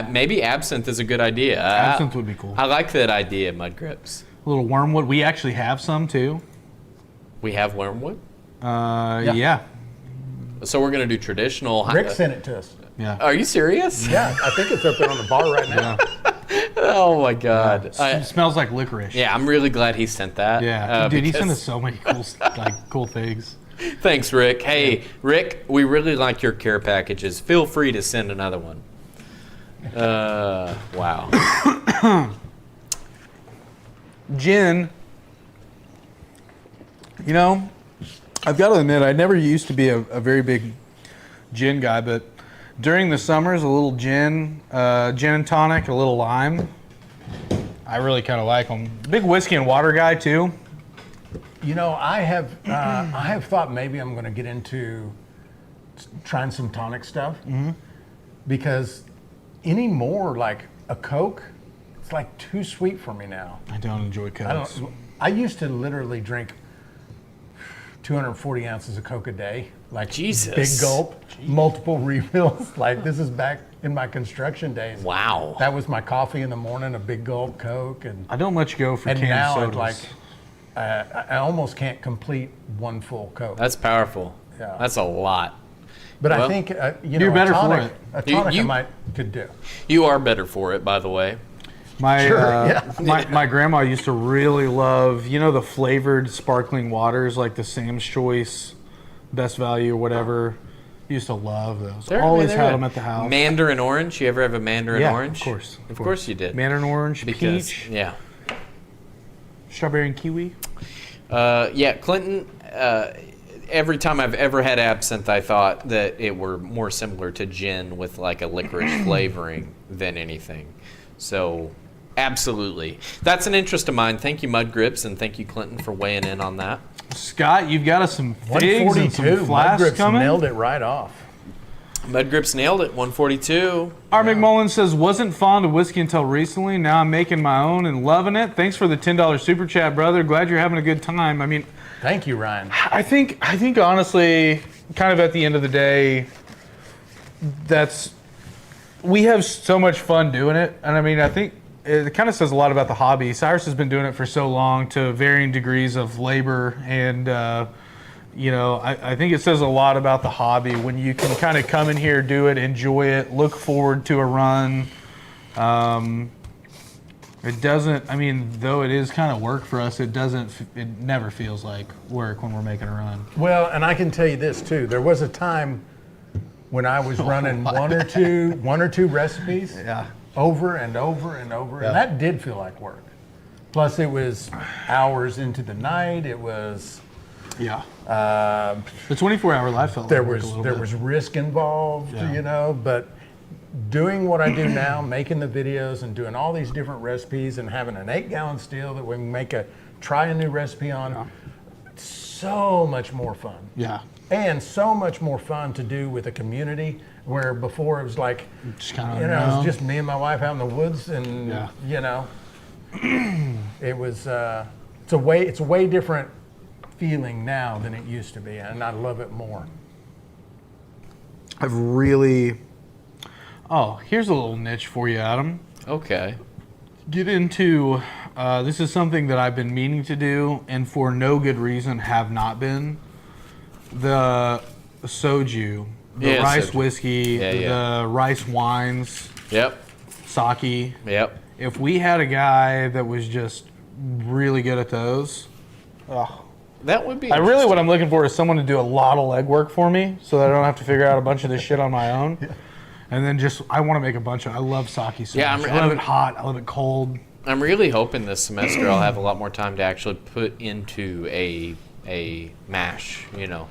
Maybe absinthe is a good idea. Absinthe would be cool. I like that idea, Mudgrips. A little wormwood. We actually have some, too. We have wormwood? Yeah. So we're going to do traditional. Rick sent it to us. Yeah. Are you serious? Yeah, I think it's up there on the bar right now. Oh my God! It smells like licorice. Yeah, I'm really glad he sent that. Yeah, dude, he sent us so many cool things. Thanks, Rick. Hey, Rick, we really like your care packages. Feel free to send another one. Wow. Gin. I've got to admit, I never used to be a very big gin guy, but during the summers, a little gin and tonic, a little lime. I really kind of like them. Big whiskey and water guy too. I have thought maybe I'm going to get into trying some tonic stuff because anymore, like a Coke, it's like too sweet for me now. I don't enjoy Cokes. I used to literally drink 240 ounces of Coke a day, like Jesus. Big gulp, multiple refills. Like this is back in my construction days. Wow. That was my coffee in the morning, a big gulp Coke, and I don't much go for and canned now sodas. it's like I almost can't complete one full Coke. That's powerful. Yeah. That's a lot. But Well, I think you're better for it. A tonic You- I could do. You are better for it, by the way. My grandma used to really love, the flavored sparkling waters, like the Sam's Choice, Best Value or whatever. Used to love those. Always had them at the house. Mandarin orange. You ever have a Mandarin orange? Of course. Of course you did. Mandarin orange, Because, peach, yeah. strawberry and kiwi. Clinton, every time I've ever had absinthe, I thought that it were more similar to gin with like a licorice flavoring than anything. So, absolutely. That's an interest of mine. Thank you, Mudgrips, and thank you, Clinton, for weighing in on that. Scott, you've got us some figs and some flasks Mudgrips coming. nailed it right off. Mudgrips nailed it, 142. R. McMullen says, wasn't fond of whiskey until recently. Now I'm making my own and loving it. Thanks for the $10 super chat, brother. Glad you're having a good time. I mean, thank you, Ryan. I think honestly, kind of at the end of the day, we have so much fun doing it. And I mean, I think it kind of says a lot about the hobby. Cyrus has been doing it for so long to varying degrees of labor. And, I think it says a lot about the hobby when you can kind of come in here, do it, enjoy it, look forward to a run. It doesn't, though it is kind of work for us, it never feels like work when we're making a run. Well, and I can tell you this too. There was a time when I was running one or two recipes over and over and over, and that did feel like work. Plus, it was hours into the night. It was Yeah. The 24-hour life felt There like was work a there little was risk involved, Yeah. but doing what I do now, making the videos and doing all these different recipes and having an 8-gallon still that we can try a new recipe on, so much more fun. Yeah. And so much more fun to do with a community where before it was like, Just kind of it was just me and my wife out in the woods and, it was, it's a way different feeling now than it used to be. And I love it more. I've really. Oh, here's a little niche for you, Adam. Okay. Get into. This is something that I've been meaning to do, and for no good reason have not been. The soju, the rice soju. whiskey, the rice wines, Yep. sake. Yep. If we had a guy that was just really good at those, That would be. what I'm looking for is someone to do a lot of legwork for me, so that I don't have to figure out a bunch of this shit on my own. And then I want to make a bunch of. I love sake so Yeah, much. I love it hot. I love it cold. I'm really hoping this semester I'll have a lot more time to actually put into a mash. We'll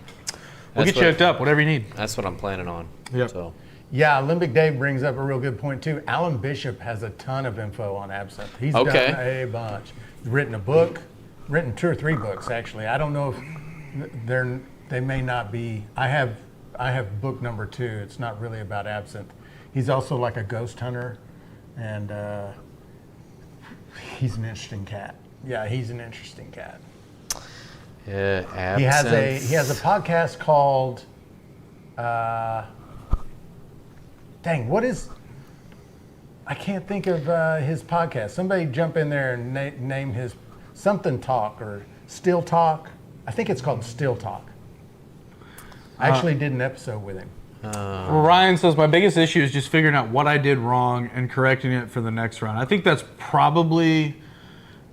That's get you hooked up. Whatever you need. That's what I'm planning on. Yep. So. Yeah, Limbic Dave brings up a real good point too. Alan Bishop has a ton of info on absinthe. He's done a bunch. He's written a book, written 2 or 3 books actually. I don't know if they may not be. I have book number 2. It's not really about absinthe. He's also like a ghost hunter, and he's an interesting cat. Yeah, he's an interesting cat. Yeah, He has a podcast called. I can't think of his podcast. Somebody jump in there and name his something talk or Still Talk. I think it's called Still Talk. I actually did an episode with him. Ryan says, my biggest issue is just figuring out what I did wrong and correcting it for the next run. I think that's probably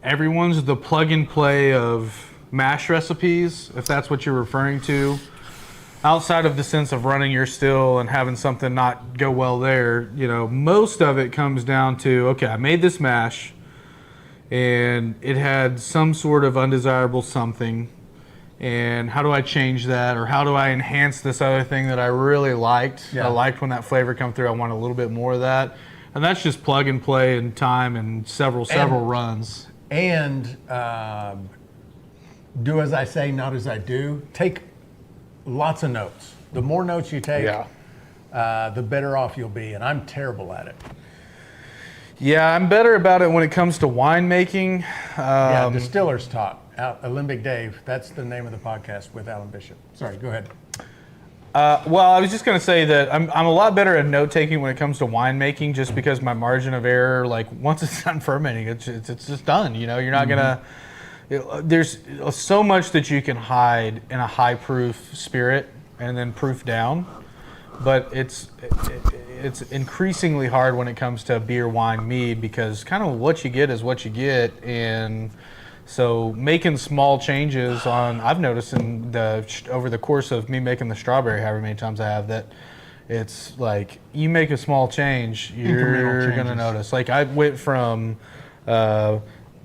everyone's the plug and play of mash recipes, if that's what you're referring to. Outside of the sense of running your still and having something not go well there, most of it comes down to, okay, I made this mash and it had some sort of undesirable something. And how do I change that, or how do I enhance this other thing that I really liked? Yeah. I liked when that flavor come through. I want a little bit more of that, and that's just plug and play in time and several runs. And do as I say, not as I do. Take lots of notes. The more notes you take, the better off you'll be. And I'm terrible at it. Yeah, I'm better about it when it comes to winemaking. Distillers Talk. Limbic Dave. That's the name of the podcast with Alan Bishop. Sorry, go ahead. Well, I was just going to say that I'm a lot better at note taking when it comes to winemaking, just because my margin of error, like once it's done fermenting, it's just done. You're not gonna. There's so much that you can hide in a high proof spirit and then proof down, but it's increasingly hard when it comes to beer, wine, mead, because kind of what you get is what you get. And so making small changes I've noticed over the course of me making the strawberry, however many times I have, that it's like you make a small change, you're going to notice. Like I went from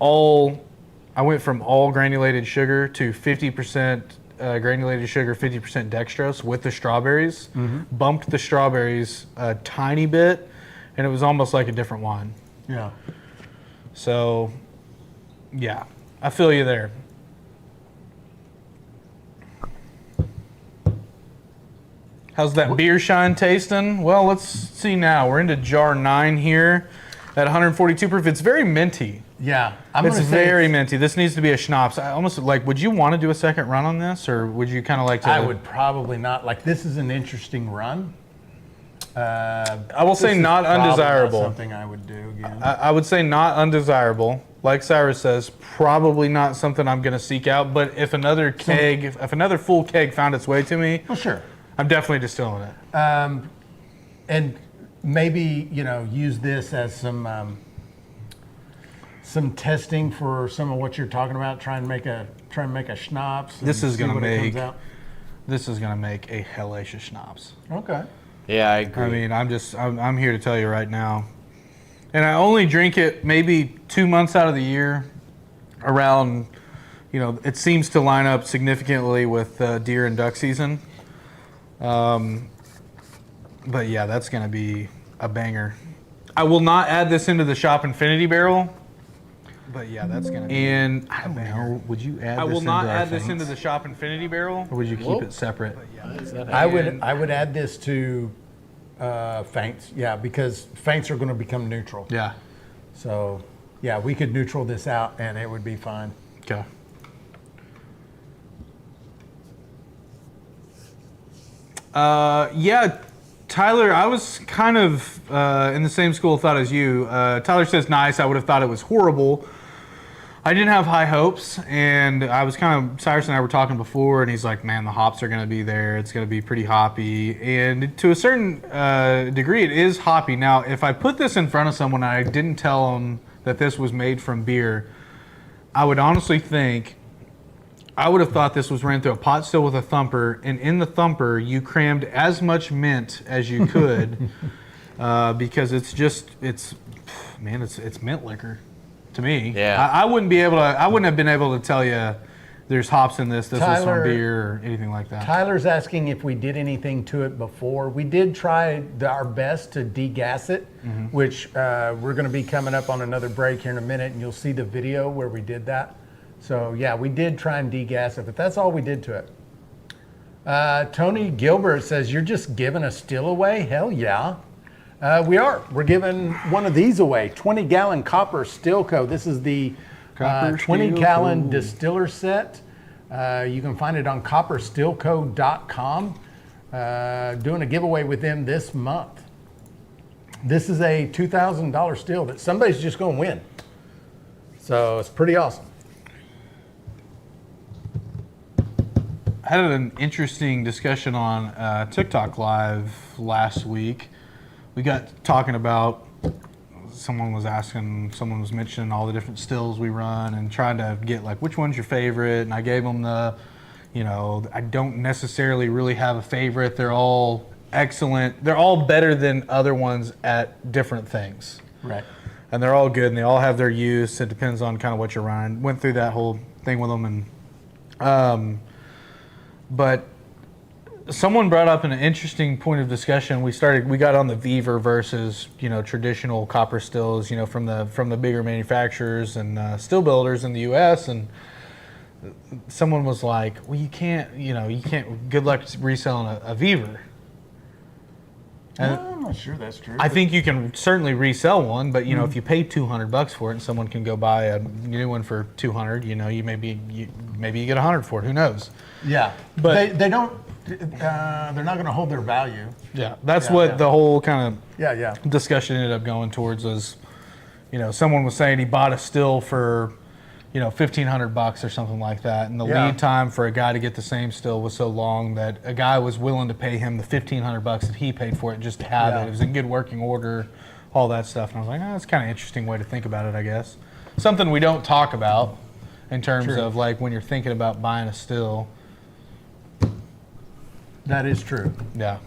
all granulated sugar to 50% granulated sugar, 50% dextrose with the strawberries. Bumped the strawberries a tiny bit, and it was almost like a different wine. Yeah. So, yeah, I feel you there. How's that beer shine tasting? Well, let's see now. We're into jar 9 here at 142 proof. It's very minty. Yeah. It's very minty. This needs to be a schnapps. I almost would you want to do a second run on this, or would you kind of like to? I would probably not. This is an interesting run. I will say not undesirable. Not something I would do again. I would say not undesirable. Like Cyrus says, probably not something I'm going to seek out. But if another full keg found its way to me, well, sure, I'm definitely distilling it. And maybe use this as some testing for some of what you're talking about. Try and make a schnapps. This is going to make a hellacious schnapps. Okay. Yeah, I agree. I mean, I'm here to tell you right now. And I only drink it maybe 2 months out of the year around, it seems to line up significantly with deer and duck season. But yeah, that's going to be a banger. I will not add this into the Shop Infinity barrel. But yeah, that's going to be. And I don't know. Would you add? I will not add this into the Shop Infinity barrel, or would you keep it separate? I would add this to feints. Yeah, because feints are going to become neutral. Yeah. So yeah, we could neutral this out, and it would be fine. Okay. Yeah, Tyler, I was kind of in the same school of thought as you. Tyler says nice. I would have thought it was horrible. I didn't have high hopes, and I was Cyrus and I were talking before, and he's like, man, the hops are going to be there. It's going to be pretty hoppy. And to a certain degree, it is hoppy. Now, if I put this in front of someone and I didn't tell them that this was made from beer, I would honestly think, I would have thought this was ran through a pot still with a thumper, and in the thumper, you crammed as much mint as you could because it's mint liquor. To me, yeah, I wouldn't have been able to tell you there's hops in this. This was from beer or anything like that. Tyler's asking if we did anything to it before. We did try our best to degas it, which we're going to be coming up on another break here in a minute, and you'll see the video where we did that. So yeah, we did try and degas it, but that's all we did to it. Tony Gilbert says, "You're just giving a still away?" Hell yeah. We are. We're giving one of these away. 20-gallon copper Stillco. This is the 20-gallon distiller set. You can find it on copperstillco.com. Doing a giveaway with them this month. This is a $2,000 still that somebody's just going to win. So it's pretty awesome. I had an interesting discussion on TikTok Live last week. We got talking about, someone was mentioning all the different stills we run and trying to get like, which one's your favorite? And I gave them I don't necessarily really have a favorite. They're all excellent. They're all better than other ones at different things. Right. And they're all good and they all have their use. It depends on kind of what you're running. Went through that whole thing with them but someone brought up an interesting point of discussion. We got on the Beaver versus, traditional copper stills, from the bigger manufacturers and still builders in the U.S. And someone was like, well, you can't, good luck reselling a Beaver. And I'm not sure that's true. I think you can certainly resell one, but if you pay $200 for it and someone can go buy a new one for $200, you maybe you get $100 for it. Who knows? Yeah, but they don't. They're not going to hold their value. Yeah, that's what the whole kind of discussion ended up going towards was, someone was saying he bought a still for, $1,500 or something like that, and the lead time for a guy to get the same still was so long that a guy was willing to pay him the $1,500 that he paid for it just to have it. It was in good working order, all that stuff, and I was like, that's kind of interesting way to think about it, I guess. Something we don't talk about in terms of like when you're thinking about buying a still. That is true. Yeah.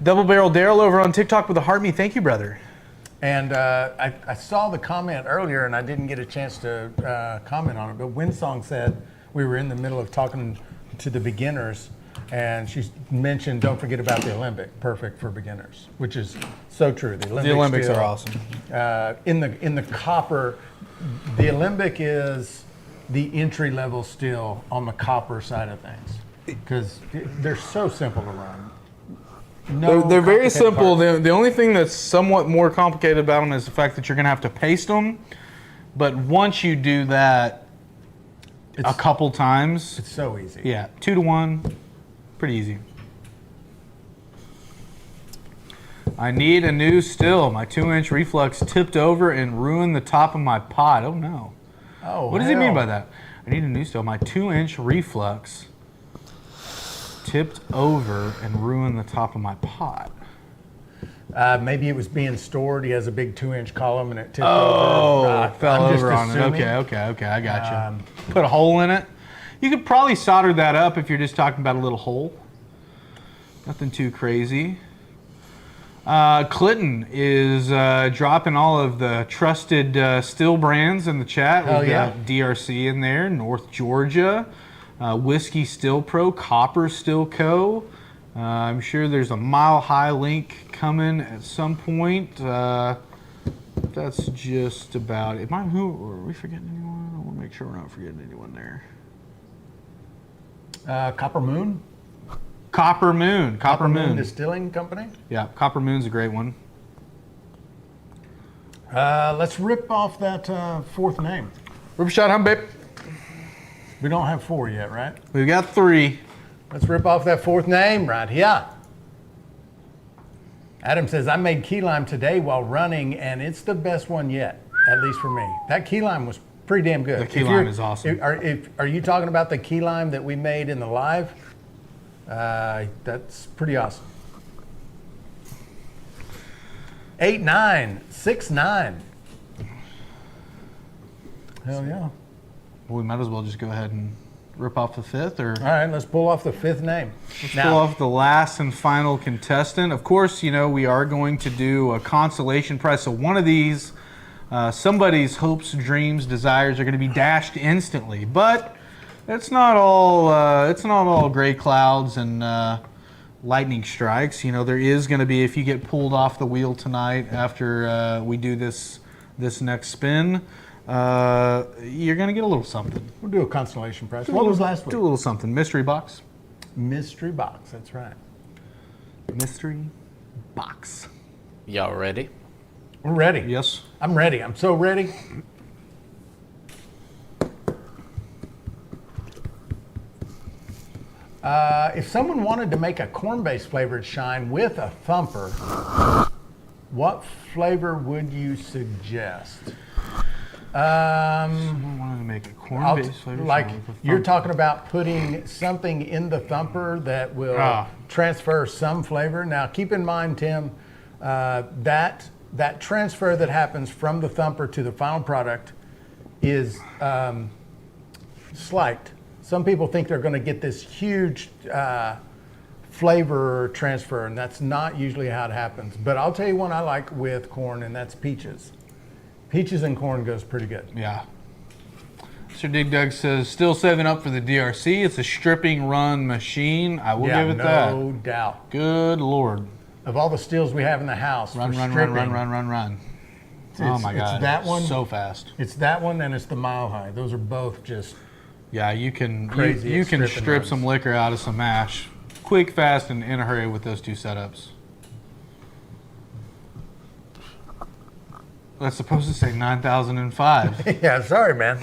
Double Barrel Daryl over on TikTok with a heart me. Thank you, brother. And I saw the comment earlier, and I didn't get a chance to comment on it. But Winsong said we were in the middle of talking to the beginners, and she mentioned don't forget about the Olympic, perfect for beginners, which is so true. The Olympics are awesome. In the copper, the Olympic is the entry level still on the copper side of things. Because they're so simple to run. They're very simple. The only thing that's somewhat more complicated about them is the fact that you're going to have to paste them. But once you do that a couple times, it's so easy. Yeah, 2-to-1, pretty easy. I need a new still. My 2-inch reflux tipped over and ruined the top of my pot. Oh no. Oh. What does he mean by that? I need a new still. My 2-inch reflux tipped over and ruined the top of my pot. Maybe it was being stored. He has a big 2-inch column and it tipped over. Oh, fell over on it. Okay, I got you. Put a hole in it. You could probably solder that up if you're just talking about a little hole. Nothing too crazy. Clinton is dropping all of the trusted still brands in the chat. Hell We've yeah. got DRC in there, North Georgia, Whiskey Still Pro, Copper Still Co. I'm sure there's a Mile High link coming at some point. That's just about it. Are we forgetting anyone? I want to make sure we're not forgetting anyone there. Copper Moon. Copper Moon. Copper Moon. Distilling Company. Yeah, Copper Moon's a great one. Let's rip off that fourth name. Rip a shot, hum, babe. We don't have 4 yet, right? We've got 3. Let's rip off that fourth name right here. Adam says, I made key lime today while running, and it's the best one yet, at least for me. That key lime was pretty damn good. The key lime is awesome. Are you talking about the key lime that we made in the live? That's pretty awesome. 8969. Hell yeah. Well, we might as well just go ahead and rip off the 5th, or All right, let's pull off the 5th name. pull off the last and final contestant. Of course, we are going to do a consolation prize. So one of these, somebody's hopes, dreams, desires are going to be dashed instantly. But it's not all gray clouds and lightning strikes. There is going to be, if you get pulled off the wheel tonight after we do this next spin, you're going to get a little something. We'll do a consolation prize. What was last week? Do a little something. Mystery box. Mystery box, that's right. Mystery box. Y'all ready? We're ready. Yes. I'm ready. I'm so ready. If someone wanted to make a corn-based flavored shine with a thumper, what flavor would you suggest? Someone wanted to make a corn-based flavor. Like shine with a you're thumper. talking about putting something in the thumper that will transfer some flavor. Now, keep in mind, Tim, that transfer that happens from the thumper to the final product is slight. Some people think they're going to get this huge flavor transfer, and that's not usually how it happens. But I'll tell you one I like with corn, and that's peaches. Peaches and corn goes pretty good. Yeah. Sir Dig Dug says, still 7 up for the DRC. It's a stripping run machine. I will give it that. No doubt. Good Lord. Of all the stills we have in the house, Run. Oh my God. It's that one. So fast. It's that one, and it's the Mile High. Those are both just Yeah, you can Crazy you at can stripping strip runs. some liquor out of some mash. Quick, fast, and in a hurry with those 2 setups. That's supposed to say 9005. yeah. Sorry, man.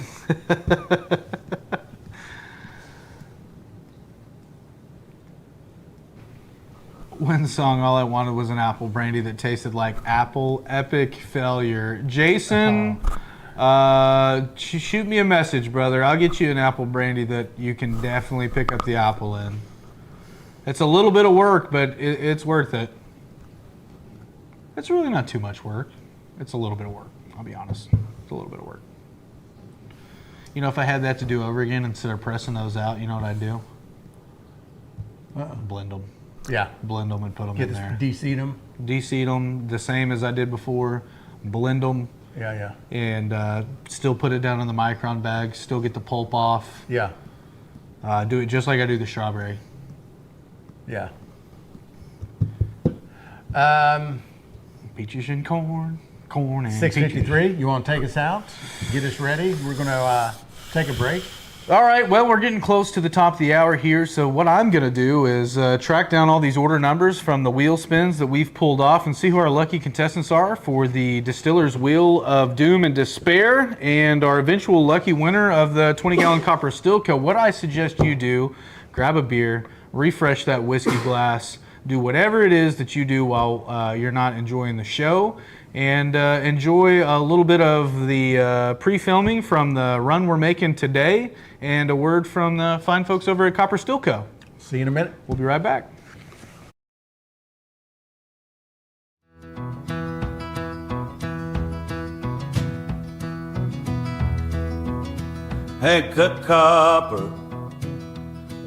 One song, all I wanted was an apple brandy that tasted like apple. Epic failure. Jason, shoot me a message, brother. I'll get you an apple brandy that you can definitely pick up the apple in. It's a little bit of work, but it's worth it. It's really not too much work. It's a little bit of work, I'll be honest. It's a little bit of work. If I had that to do over again instead of pressing those out, you know what I'd do? Blend them. Yeah. Blend them and put them Get in there. de-seed them. De-seed them the same as I did before. Blend them Yeah. and still put it down in the micron bag. Still get the pulp off. Yeah. Do it just like I do the strawberry. Yeah. Peaches and corn. Corn and 6:53. You want to take us out? Get us ready. We're going to take a break. All right, well, we're getting close to the top of the hour here, so what I'm going to do is track down all these order numbers from the wheel spins that we've pulled off and see who our lucky contestants are for the Distiller's Wheel of Doom and Despair and our eventual lucky winner of the 20-gallon copper still co. What I suggest you do, grab a beer, refresh that whiskey glass, do whatever it is that you do while you're not enjoying the show, and enjoy a little bit of the pre-filming from the run we're making today and a word from the fine folks over at Copper Still Co. See you in a minute. We'll be right back. Hand cut copper,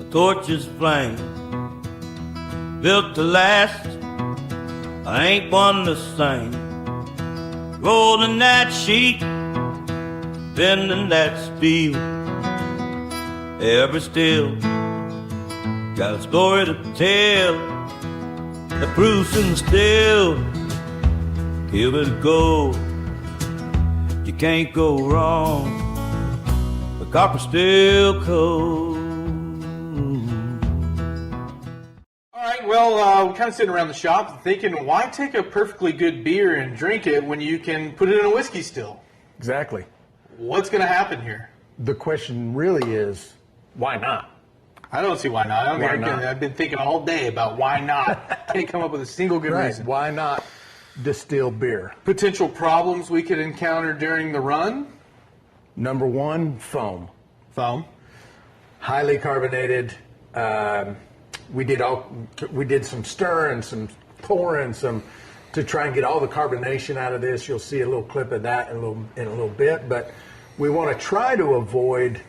a torch's flame, built to last I ain't one to sing. Rolling that sheet, bending that steel. Every still got a story to tell. The proof's in the still. Give it a go. You can't go wrong. The copper still cold. All right, well, we're kind of sitting around the shop thinking, why take a perfectly good beer and drink it when you can put it in a whiskey still? Exactly. What's going to happen here? The question really is, why not? I don't see why not. Why not? I've been thinking all day about why not. Can't come up with a single good reason. Why not distill beer? Potential problems we could encounter during the run? Number one, foam. Foam. Highly carbonated. We did some stir and some pour and some to try and get all the carbonation out of this. You'll see a little clip of that in a little bit, but we want to try to avoid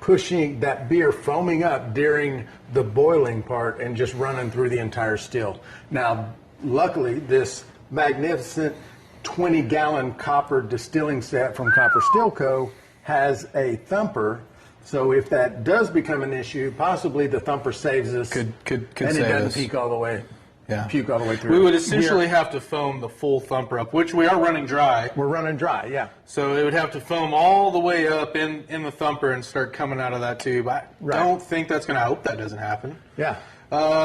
pushing that beer foaming up during the boiling part and just running through the entire still. Now, luckily, this magnificent 20-gallon copper distilling set from Copper Still Co. has a thumper. So if that does become an issue, possibly the thumper saves us. Could and save it doesn't us. puke all the way. Yeah. Puke all the way through. We would essentially have to foam the full thumper up, which we are running dry. We're running dry, yeah. So it would have to foam all the way up in the thumper and start coming out of that tube. I don't think that's going to, I hope that doesn't happen. Yeah.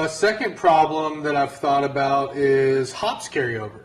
Second problem that I've thought about is hops carryover.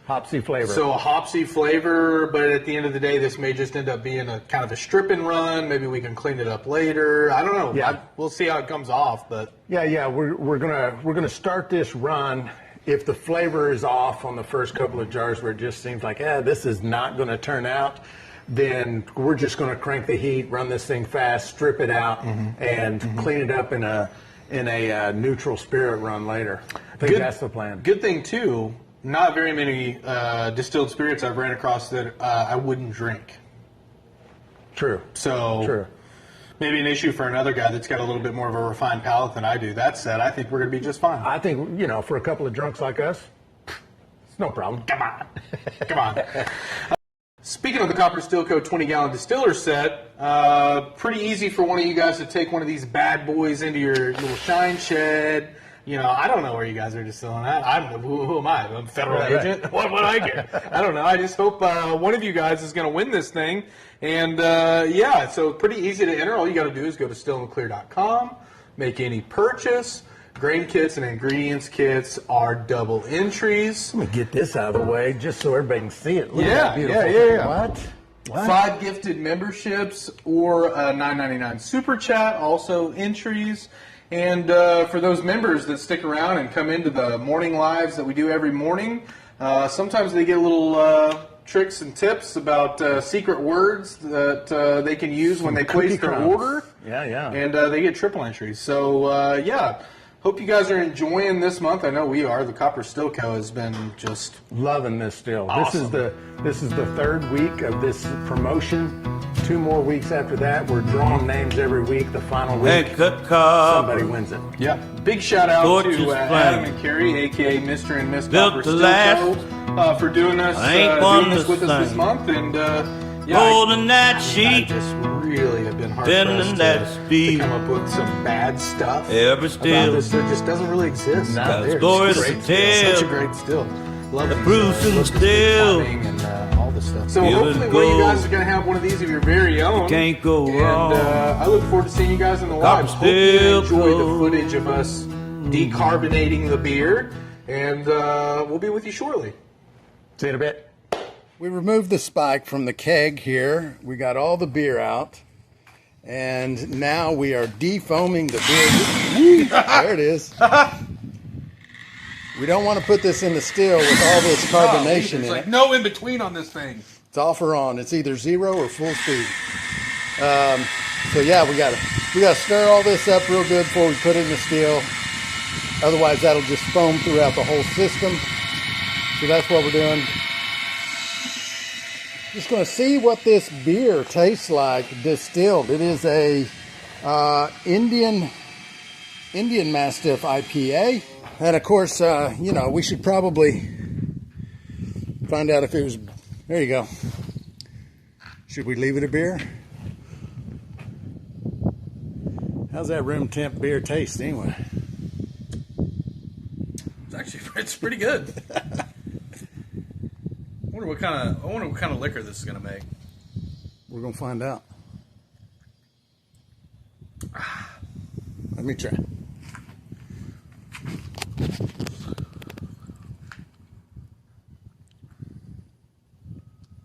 Hopsy flavor. So a hopsy flavor, but at the end of the day, this may just end up being a kind of a strip and run. Maybe we can clean it up later. I don't know. Yeah. We'll see how it comes off, but Yeah, we're gonna start this run. If the flavor is off on the first couple of jars where it just seems like, this is not gonna turn out, then we're just gonna crank the heat, run this thing fast, strip it out, and clean it up in a neutral spirit run later. I think that's the plan. Good thing too. Not very many distilled spirits I've ran across that I wouldn't drink. True. So True. maybe an issue for another guy that's got a little bit more of a refined palate than I do. That said, I think we're going to be just fine. I think, for a couple of drunks like us, it's no problem. Come on. Come on. Speaking of the Copper Still Co. 20-gallon distiller set, pretty easy for one of you guys to take one of these bad boys into your little shine shed. I don't know where you guys are distilling at. Who am I? I'm a federal agent? What would I get? I don't know. I just hope one of you guys is going to win this thing. And, so pretty easy to enter. All you got to do is go to stillandclear.com, make any purchase. Grain kits and ingredients kits are double entries. Let me get this out of the way just so everybody can see it. Look at Yeah, that beautiful yeah. thing. What? 5 gifted memberships or a $9.99 super chat, also entries. And for those members that stick around and come into the morning lives that we do every morning, sometimes they get little tricks and tips about secret words that they can use when they place their order. Yeah. And they get triple entries. So, hope you guys are enjoying this month. I know we are. The Copper Still Co. has been just Loving this still. Awesome. This is the third week of this promotion. 2 more weeks after that. We're drawing names every week. The final week, Cut copper. somebody wins it. Yeah. Big shout out Gorgeous to flame. Adam and Carrie, a.k.a. Mr. and Miss Built Copper to Still last. Co., for doing us I ain't one doing this to with us this sing. month. And, Holding that I sheet, just really have been hard bending pressed that to speed. come up with some bad stuff Every about still this that just doesn't really exist. No, out there. stories It's to great still. tell. Such a great still. Love The these, proof's in the love this still. plumbing and all this stuff. So Give it a hopefully one of you go. guys are going to have one of these of your very own. Can't go And wrong. I look forward to seeing you guys in the Copper live. Hope you Still enjoy the Co. footage of us decarbonating the beer. And we'll be with you shortly. See you in a bit. We removed the spike from the keg here. We got all the beer out. And now we are defoaming the beer. There it is. We don't want to put this in the still with all this carbonation in it. no in between on this thing. It's off or on. It's either 0 or full speed. So yeah, we gotta stir all this up real good before we put it in the still. Otherwise, that'll just foam throughout the whole system. So that's what we're doing. Just going to see what this beer tastes like distilled. It is a Indian Mastiff IPA. And of course, we should probably Find out if it was. There you go. Should we leave it a beer? How's that room temp beer taste anyway? It's pretty good. I wonder what kind of liquor this is gonna make. We're gonna find out. Let me try.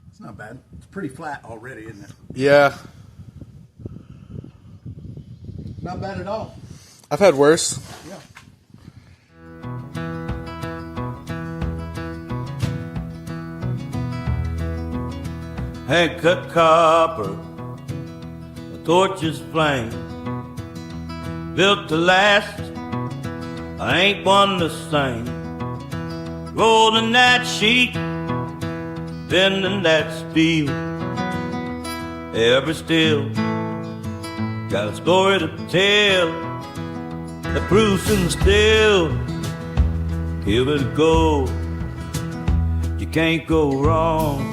It's not bad. It's pretty flat already, isn't it? Yeah, Not bad at all. I've had worse. Yeah. Hand cut copper, a torch's flame. Built to last, I ain't one the same. Rolling that sheet, bending that steel. Ever still, got a story to tell. The proof's in the still, give it a go. You can't go wrong.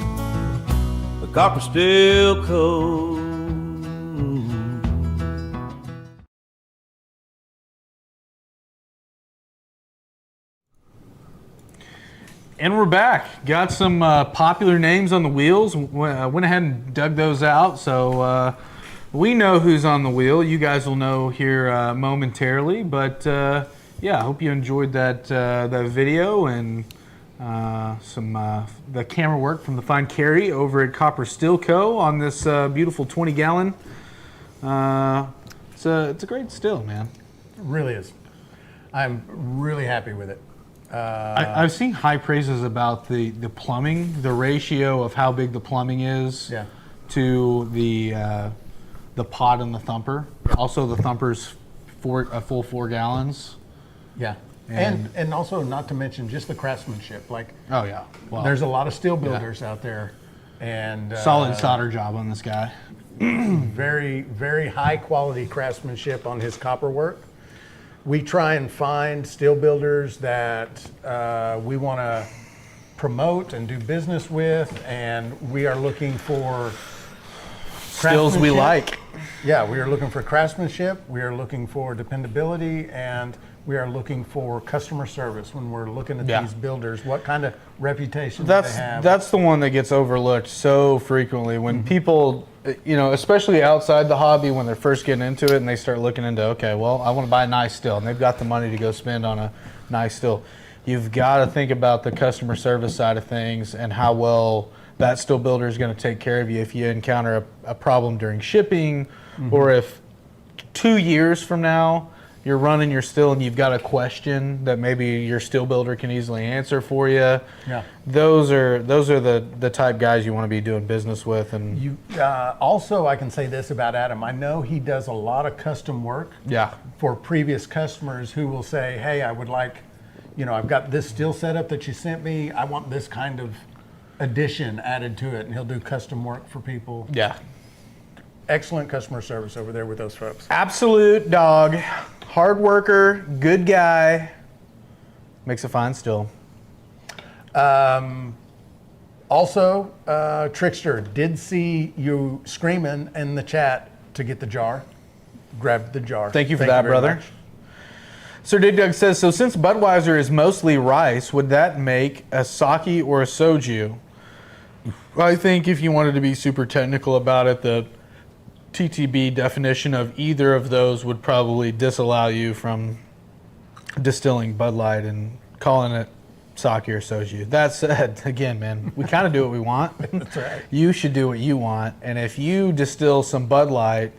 The copper's still cold. And we're back. Got some popular names on the wheels. Went ahead and dug those out, so we know who's on the wheel. You guys will know here momentarily. But yeah, I hope you enjoyed that video and the camera work from the fine Carrie over at Copper Still Co. on this beautiful 20-gallon. It's a great still, man. It really is. I'm really happy with it. I've seen high praises about the plumbing, the ratio of how big the plumbing is Yeah. to the pot and the thumper. Also, the thumper's a full 4 gallons. Yeah. And also, not to mention just the craftsmanship. Like, Oh yeah, well, there's a lot of steel builders out there, and solid solder job on this guy. very, very high quality craftsmanship on his copper work. We try and find steel builders that we want to promote and do business with, and we are looking for Stills we craftsmanship. like. Yeah, we are looking for craftsmanship, we are looking for dependability, and we are looking for customer service when we're looking at Yeah. these builders. What kind of reputation do they have? That's the one that gets overlooked so frequently when people, especially outside the hobby, when they're first getting into it and they start looking into, okay, well, I want to buy a nice still, and they've got the money to go spend on a nice still. You've got to think about the customer service side of things and how well that still builder is going to take care of you if you encounter a problem during shipping, or if 2 years from now you're running your still and you've got a question that maybe your still builder can easily answer for you. Yeah. Those are the type guys you want to be doing business with. And You also, I can say this about Adam. I know he does a lot of custom work yeah, for previous customers who will say, hey, I would like, I've got this steel setup that you sent me. I want this kind of addition added to it. And he'll do custom work for people. yeah, Excellent customer service over there with those folks. absolute dog, hard worker, good guy, makes a fine still. Also, Trickster did see you screaming in the chat to get the jar. Grabbed the jar. Thank you for that, very brother. much. Sir Dig Dug says, so since Budweiser is mostly rice, would that make a sake or a soju? I think if you wanted to be super technical about it, the TTB definition of either of those would probably disallow you from distilling Bud Light and calling it sake or soju. That said, again, man, we kind of do what we want. That's right. You should do what you want. And if you distill some Bud Light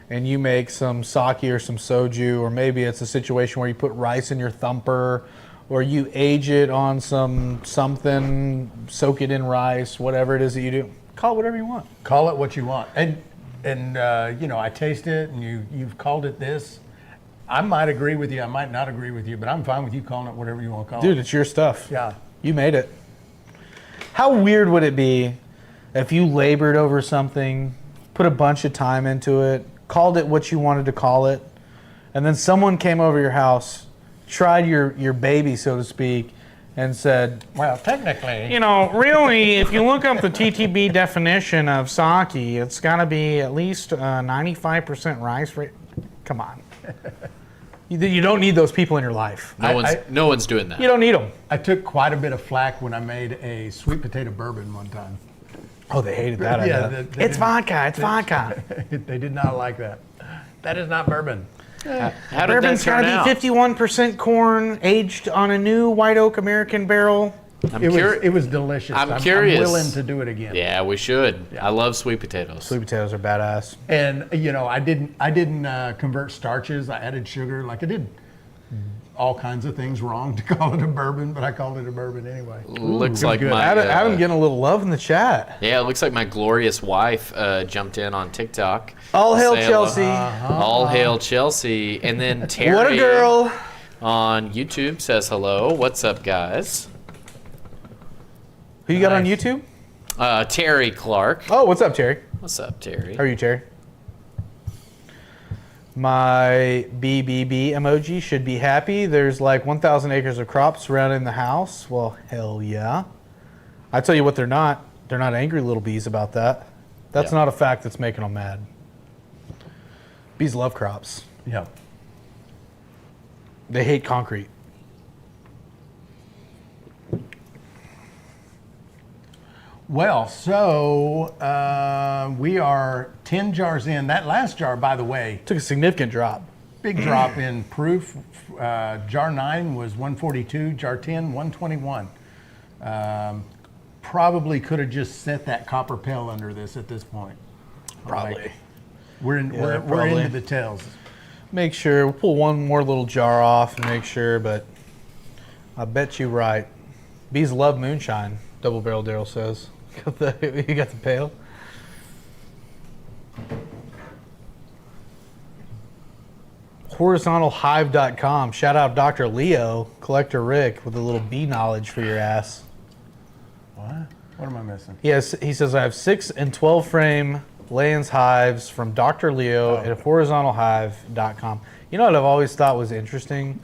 and you make some sake or some soju, or maybe it's a situation where you put rice in your thumper, or you age it on something, soak it in rice, whatever it is that you do, call it whatever you want. Call it what you want. And I taste it, and you've called it this. I might agree with you. I might not agree with you, but I'm fine with you calling it whatever you want to call Dude, it. it's your stuff. Yeah. You made it. How weird would it be if you labored over something, put a bunch of time into it, called it what you wanted to call it, and then someone came over your house, tried your baby, so to speak, and said, Well, technically. you know, really, if you look up the TTB definition of sake, it's got to be at least 95% rice. Come on. You don't need those people in your life. No one's doing that. You don't need them. I took quite a bit of flack when I made a sweet potato bourbon one time. Oh, they hated that. Yeah, idea. they It's vodka. It's vodka. They did not like that. That is not bourbon. How did Bourbon's that turn got out? to be 51% corn, aged on a new white oak American barrel. It was delicious. I'm curious. I'm willing to do it again. Yeah, we should. I love sweet potatoes. Sweet potatoes are badass. And I didn't convert starches. I added sugar. Like I did all kinds of things wrong to call it a bourbon, but I called it a bourbon anyway. Looks like good. my Adam getting a little love in the chat. yeah. It looks like my glorious wife jumped in on TikTok. All hail Say Chelsea. All hail Chelsea. And then Terry What a girl. on YouTube says hello. What's up, guys? Who you got on YouTube? Terry Clark. Oh, what's up, Terry? What's up, Terry? How are you, Terry? My BBB emoji should be happy. There's like 1,000 acres of crops surrounding the house. Well, hell yeah. I tell you what, they're not. They're not angry little bees about that. That's Yeah. not a fact that's making them mad. Bees love crops. Yeah. They hate concrete. Well, so we are 10 jars in. That last jar, by the way, Took a significant drop. big drop in proof. Jar 9 was 142, jar 10, 121. Probably could have just set that copper pail under this at this point. Probably. Like, we're probably. into the tails. Make sure, we'll pull one more little jar off and make sure, but I bet you right. Bees love moonshine, Double Barrel Daryl says. You got the pail? HorizontalHive.com. Shout out Dr. Leo, Collector Rick, with a little bee knowledge for your ass. What? What am I missing? Yes, he says, I have 6 and 12 frame Layens hives from Dr. Leo at horizontalhive.com. You know what I've always thought was interesting?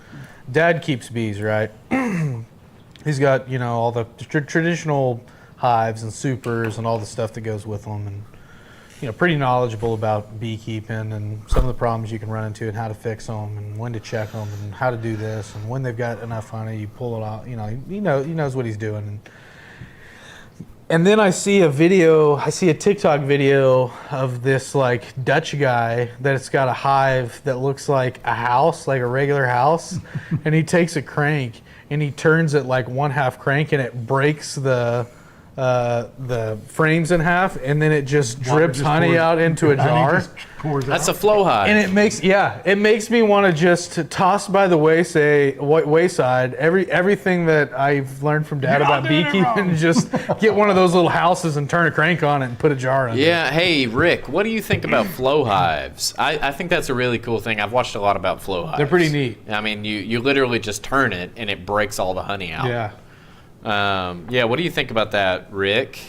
Dad keeps bees, right? He's got, all the traditional hives and supers and all the stuff that goes with them, and pretty knowledgeable about beekeeping and some of the problems you can run into and how to fix them and when to check them and how to do this, and when they've got enough honey, you pull it out. He knows what he's doing. And then I see a TikTok video of this like Dutch guy that's got a hive that looks like a house, like a regular house, and he takes a crank and he turns it like 1/2 crank and it breaks the frames in half, and then it just drips honey out into a jar. That's a flow hive. And it makes me want to just toss by the wayside everything that I've learned from Dad about beekeeping, and just get one of those little houses and turn a crank on it and put a jar in. Yeah. Hey, Rick, what do you think about flow hives? I think that's a really cool thing. I've watched a lot about flow hives. They're pretty neat. I mean, you literally just turn it and it breaks all the honey out. Yeah. What do you think about that, Rick?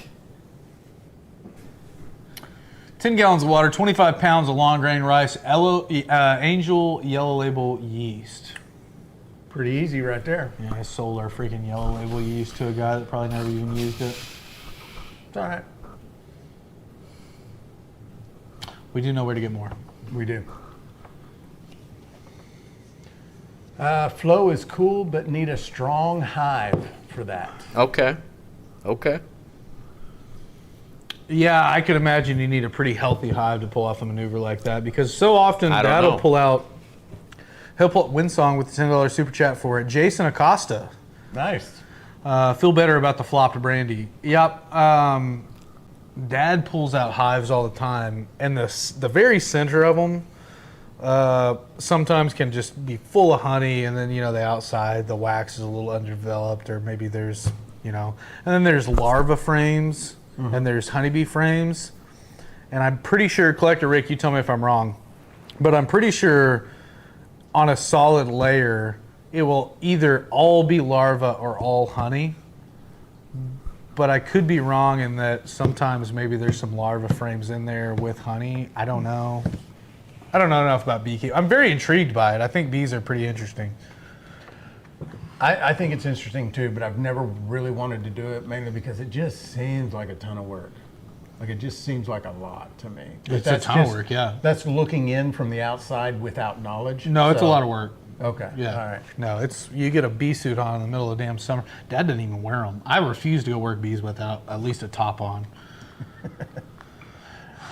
10 gallons of water, 25 pounds of long grain rice, Angel Yellow Label yeast. Pretty easy right there. Yeah, I sold our freaking Yellow Label yeast to a guy that probably never even used it. It's all right. We do know where to get more. We do. Flow is cool, but need a strong hive for that. Okay. Yeah, I could imagine you need a pretty healthy hive to pull off a maneuver like that, because so often I don't Dad will know. pull out Windsong with the $10 super chat for it. Jason Acosta. Nice. Feel better about the flopped brandy. Yep. Dad pulls out hives all the time, and the very center of them sometimes can just be full of honey, and then the outside, the wax is a little underdeveloped, or maybe there's and then there's larva frames, and there's honeybee frames, and I'm pretty sure, Collector Rick, you tell me if I'm wrong, but I'm pretty sure on a solid layer it will either all be larva or all honey. But I could be wrong in that sometimes maybe there's some larva frames in there with honey. I don't know. I don't know enough about beekeeping. I'm very intrigued by it. I think bees are pretty interesting. I think it's interesting too, but I've never really wanted to do it, mainly because it just seems like a ton of work. Like, it just seems like a lot to me. It's a ton of work, yeah. That's looking in from the outside without knowledge. No, it's so- a lot of work. Okay. Yeah. All right. No, it's you get a bee suit on in the middle of the damn summer. Dad didn't even wear them. I refuse to go work bees without at least a top on.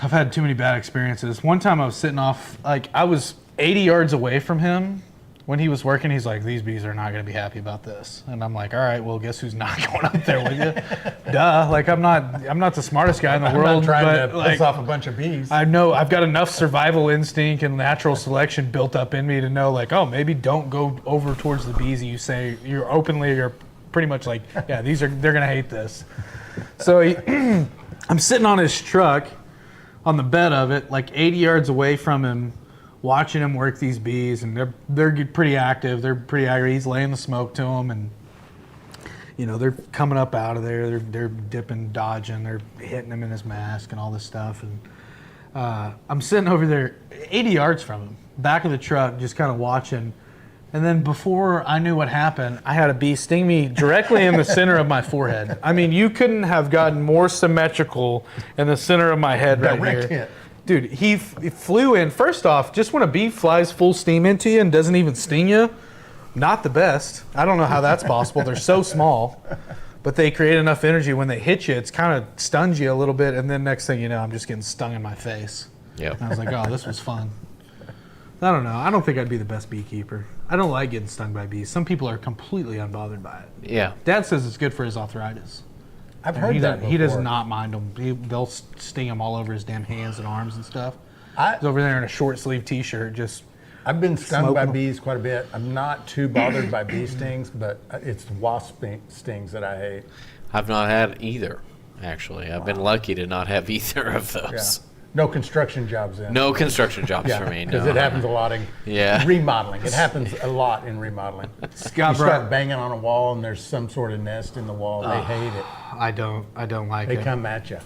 I've had too many bad experiences. One time I was sitting off, like I was 80 yards away from him when he was working. He's like, "These bees are not going to be happy about this," and I'm like, "All right, well, guess who's not going up there with you?" Duh. Like I'm not the smartest guy in the world, I'm not trying but to like, piss off a bunch of bees. I know I've got enough survival instinct and natural selection built up in me to know, like, oh, maybe don't go over towards the bees. You say you're pretty much like, yeah, they're gonna hate this. So I'm sitting on his truck, on the bed of it, like 80 yards away from him, watching him work these bees, and they're pretty active. They're pretty aggressive. He's laying the smoke to them, and they're coming up out of there. They're dipping, dodging. They're hitting him in his mask and all this stuff. And I'm sitting over there, 80 yards from him, back of the truck, just kind of watching. And then before I knew what happened, I had a bee sting me directly in the center of my forehead. I mean, you couldn't have gotten more symmetrical in the center of my head right Direct here. hit. Dude, he flew in. First off, just when a bee flies full steam into you and doesn't even sting you, not the best. I don't know how that's possible. They're so small, but they create enough energy when they hit you. It's kind of stuns you a little bit, and then next thing you know, I'm just getting stung in my face. Yep. And I was like, oh, this was fun. I don't know. I don't think I'd be the best beekeeper. I don't like getting stung by bees. Some people are completely unbothered by it. Yeah. Dad says it's good for his arthritis. I've heard that before. He does not mind them. They'll sting him all over his damn hands and arms and stuff. I- He's over there in a short sleeve T-shirt, just I've been stung by Smoking 'em. bees quite a bit. I'm not too bothered by bee stings, but it's wasp stings that I hate. I've not had either, actually. I've been lucky to not have either of Yeah. those. No construction jobs in. No construction jobs for me, no. because it happens a lot in Yeah. remodeling. It happens a lot in remodeling. Scott You start brought- banging on a wall and there's some sort of nest in the wall. They hate it. I don't like They it. come at you.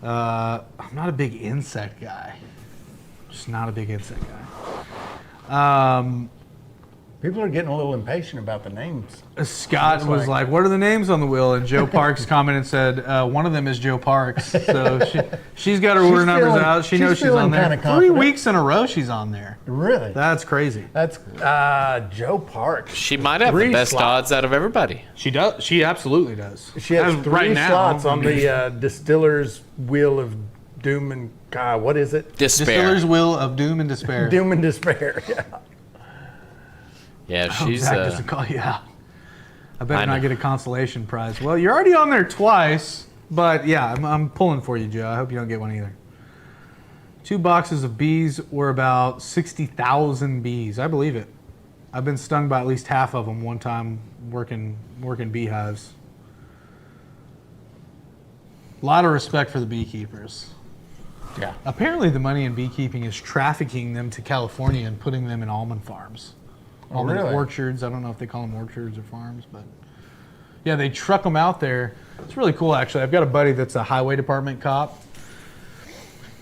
I'm not a big insect guy. Just not a big insect guy. People are getting a little impatient about the names. Scott was like, "What are the names on the wheel?" And Joe Parks commented and said, "One of them is Joe Parks." So she's got her order numbers feeling- out. She she's knows she's feeling on there. kinda 3 confident. weeks in a row, she's on there. Really? That's crazy. That's Joe Parks. She might have the 3 best slots. odds out of everybody. She does. She absolutely does. She has As 3 slots on the distiller's wheel of doom and what is it? Despair. Distiller's Will of Doom and Despair. Doom and despair. Yeah. Yeah, she's Zach doesn't call you out. I better I not know. get a consolation prize. Well, you're already on there twice, but yeah, I'm pulling for you, Joe. I hope you don't get one either. 2 boxes of bees were about 60,000 bees. I believe it. I've been stung by at least half of them one time working beehives. A lot of respect for the beekeepers. Yeah. Apparently, the money in beekeeping is trafficking them to California and putting them in almond farms. Almond really? orchards. I don't know if they call them orchards or farms, but yeah, they truck them out there. It's really cool, actually. I've got a buddy that's a highway department cop,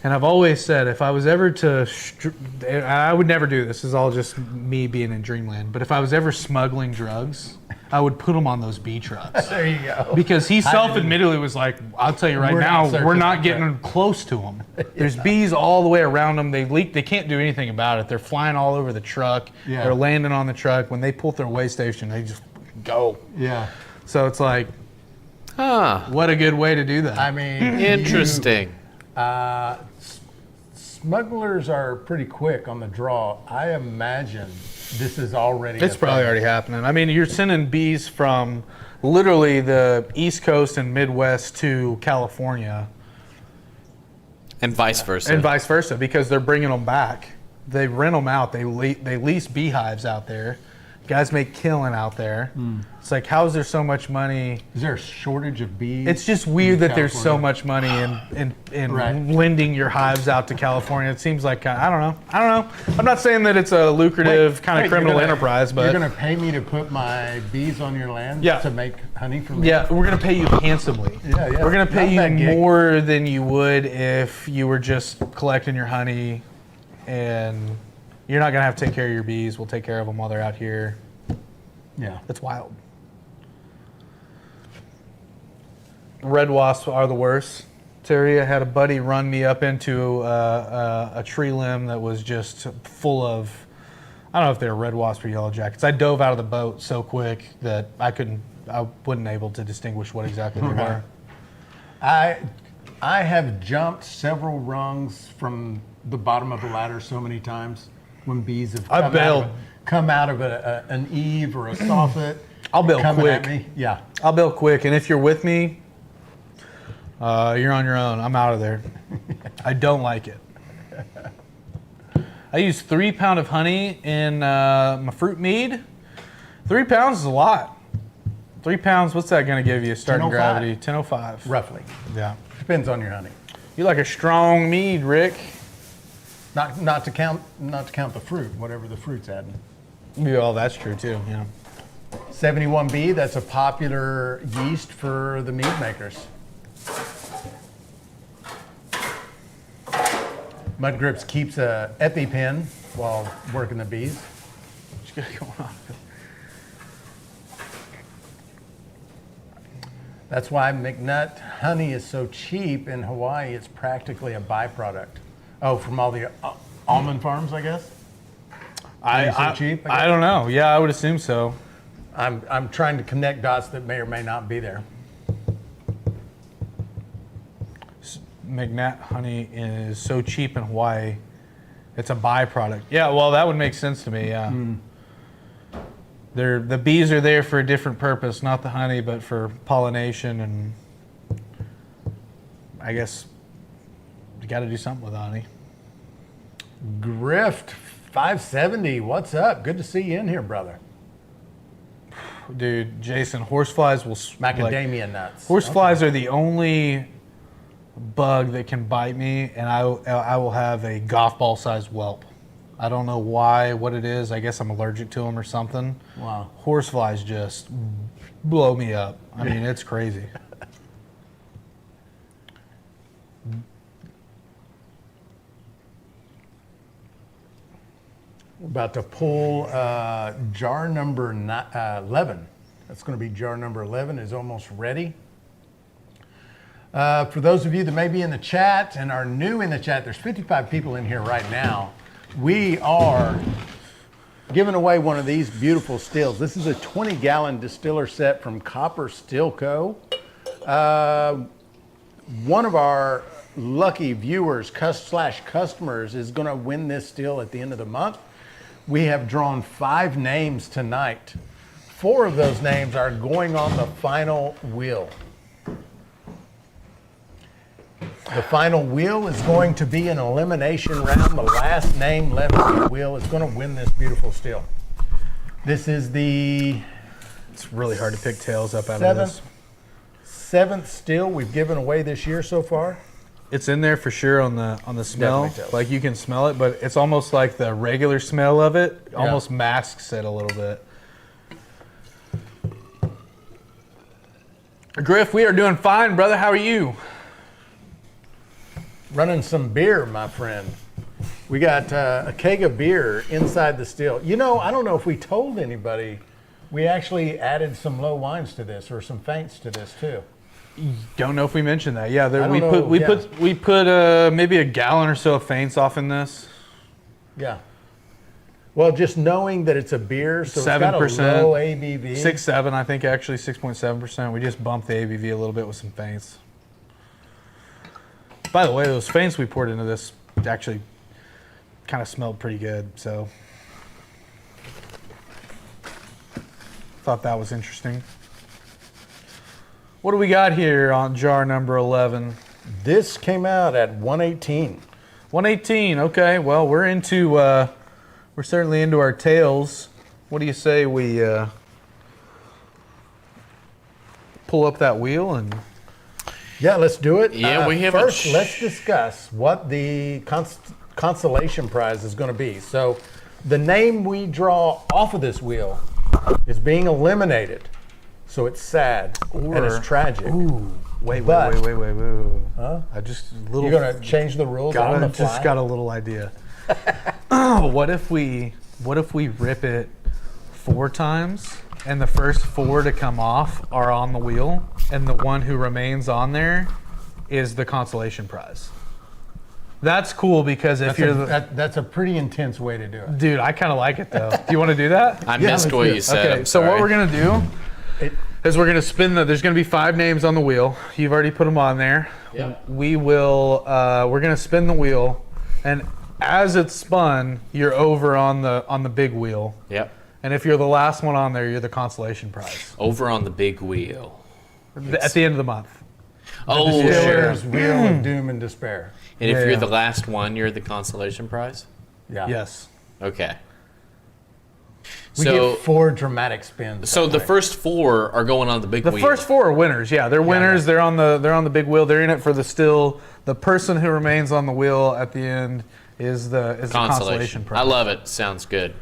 and I've always said if I was ever to, I would never do this. This is all just me being in dreamland. But if I was ever smuggling drugs, I would put them on those bee trucks. There you go. Because he self-admittedly was like, I'll tell you right We're now, not searching we're not that getting close to them. There's bees all the way around them. They leak. They can't do anything about it. They're flying all over the truck. Yeah. They're landing on the truck. When they pull their way station, they just go. Yeah. So it's like, Huh. what a good way to do that. I mean, Interesting. smugglers are pretty quick on the draw. I imagine this is already. It's a probably thing. already happening. I mean, you're sending bees from literally the East Coast and Midwest to California. And vice versa. And vice versa, because they're bringing them back. They rent them out. They lease beehives out there. Guys make killing out there. It's like, how is there so much money? Is there a shortage of bees? It's just weird that there's so California? much money in Right. lending your hives out to California. It seems like, I don't know. I'm not saying that it's a lucrative kind of Wait, criminal you're gonna- enterprise, but you're going to pay me to put my bees on your land Yeah. to make honey for me? yeah, we're gonna pay you handsomely. Yeah, yeah. We're gonna pay Not that you gig. more than you would if you were just collecting your honey, and you're not gonna have to take care of your bees. We'll take care of them while they're out here. Yeah. It's wild. Red wasps are the worst. Terry, I had a buddy run me up into a tree limb that was just full of, I don't know if they were red wasps or yellow jackets. I dove out of the boat so quick that I wasn't able to distinguish what exactly they were. I have jumped several rungs from the bottom of a ladder so many times when bees have come out of an eave or a soffit. I'll bail coming at quick. me. Yeah. I'll bail quick, and if you're with me, you're on your own. I'm out of there. I don't like it. I use 3 pounds of honey in my fruit mead. 3 pounds is a lot. 3 pounds, what's that going to give you? Starting 10.05. gravity, 10.05. Roughly. Yeah. Depends on your honey. You like a strong mead, Rick. Not to count the fruit, whatever the fruit's adding. Yeah, well, that's true too. Yeah. 71B, that's a popular yeast for the mead makers. Mud Grips keeps a EpiPen while working the bees. What's going on? That's why McNut honey is so cheap in Hawaii. It's practically a byproduct. Oh, from all the almond farms, I guess? So cheap, I don't know. Yeah, I would assume so. I'm trying to connect dots that may or may not be there. McNat honey is so cheap in Hawaii, it's a byproduct. Yeah, well, that would make sense to me. Yeah, the bees are there for a different purpose, not the honey, but for pollination, and I guess you got to do something with honey. Grift 570, what's up? Good to see you in here, brother. Dude, Jason, horseflies will Macadamia nuts. Horseflies are the only bug that can bite me, and I will have a golf ball sized whelp. I don't know why, what it is. I guess I'm allergic to them or something. Wow. Horseflies just blow me up. I mean, it's crazy. We're about to pull jar number 11. That's going to be jar number 11 is almost ready. For those of you that may be in the chat and are new in the chat, there's 55 people in here right now. We are giving away one of these beautiful stills. This is a 20-gallon distiller set from Copper Still Co. One of our lucky viewers / customers is going to win this still at the end of the month. We have drawn 5 names tonight. 4 of those names are going on the final wheel. The final wheel is going to be an elimination round. The last name left on the wheel is going to win this beautiful still. This is the... It's really hard to pick tails up out of this. 7th still we've given away this year so far. It's in there for sure on the smell. Definitely tails. Like you can smell it, but it's almost like the regular smell of it almost masks it a little bit. Griff, we are doing fine, brother. How are you? Running some beer, my friend. We got a keg of beer inside the still. You know, I don't know if we told anybody, we actually added some low wines to this, or some faints to this too. Don't know if we mentioned that. Yeah, we put maybe a gallon or so of faints off in this. Yeah. Well, just knowing that it's a beer, so 7%, it's got a low ABV. 6.7, I think actually 6.7%. We just bumped the ABV a little bit with some faints. By the way, those faints we poured into this actually kind of smelled pretty good, so thought that was interesting. What do we got here on jar number 11? This came out at 118. 118. Okay. Well, we're certainly into our tails. What do you say we pull up that wheel and? Yeah, let's do it. Yeah, we have first. Let's discuss what the consolation prize is going to be. So, the name we draw off of this wheel is being eliminated. So it's sad and it's tragic. Ooh, wait. Huh? I just You're gonna change the rules on the fly? Just got a little idea. What if we rip it 4 times and the first 4 to come off are on the wheel, and the one who remains on there is the consolation prize. That's cool because if that's a pretty intense way to do it. dude, I kind of like it though. Do you want to do that? I missed what you said. Okay, I'm so what sorry. we're gonna do is we're gonna spin there's gonna be 5 names on the wheel. You've already put them on there. Yep. We're gonna spin the wheel, and as it's spun, you're over on the big wheel. Yep. And if you're the last one on there, you're the consolation prize Over on the big wheel. at the end of the month. Oh, sure. Distiller's Wheel of Doom and Despair. And if Yeah, you're yeah. the last one, you're the consolation prize? Yeah. Yes. Okay. We get 4 dramatic spins. So that the way. first 4 are going on the big The wheel. first 4 are winners. Yeah, they're winners. They're on the big wheel. They're in it for the still. The person who remains on the wheel at the end is the consolation prize. I love it. Sounds good.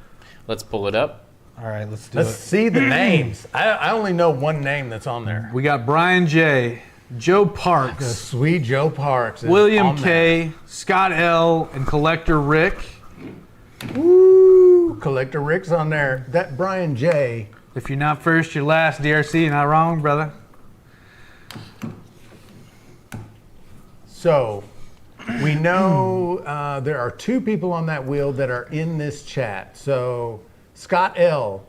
Let's pull it up. All right, let's do Let's it. see the names. I only know one name that's on there. We got Brian J, Joe The Parks, sweet Joe Parks. is William on there. K, Scott L, and Collector Rick. Woo! Collector Rick's on there. That Brian J. If you're not first, you're last. DRC, you're not wrong, brother. So we know there are 2 people on that wheel that are in this chat. So Scott L,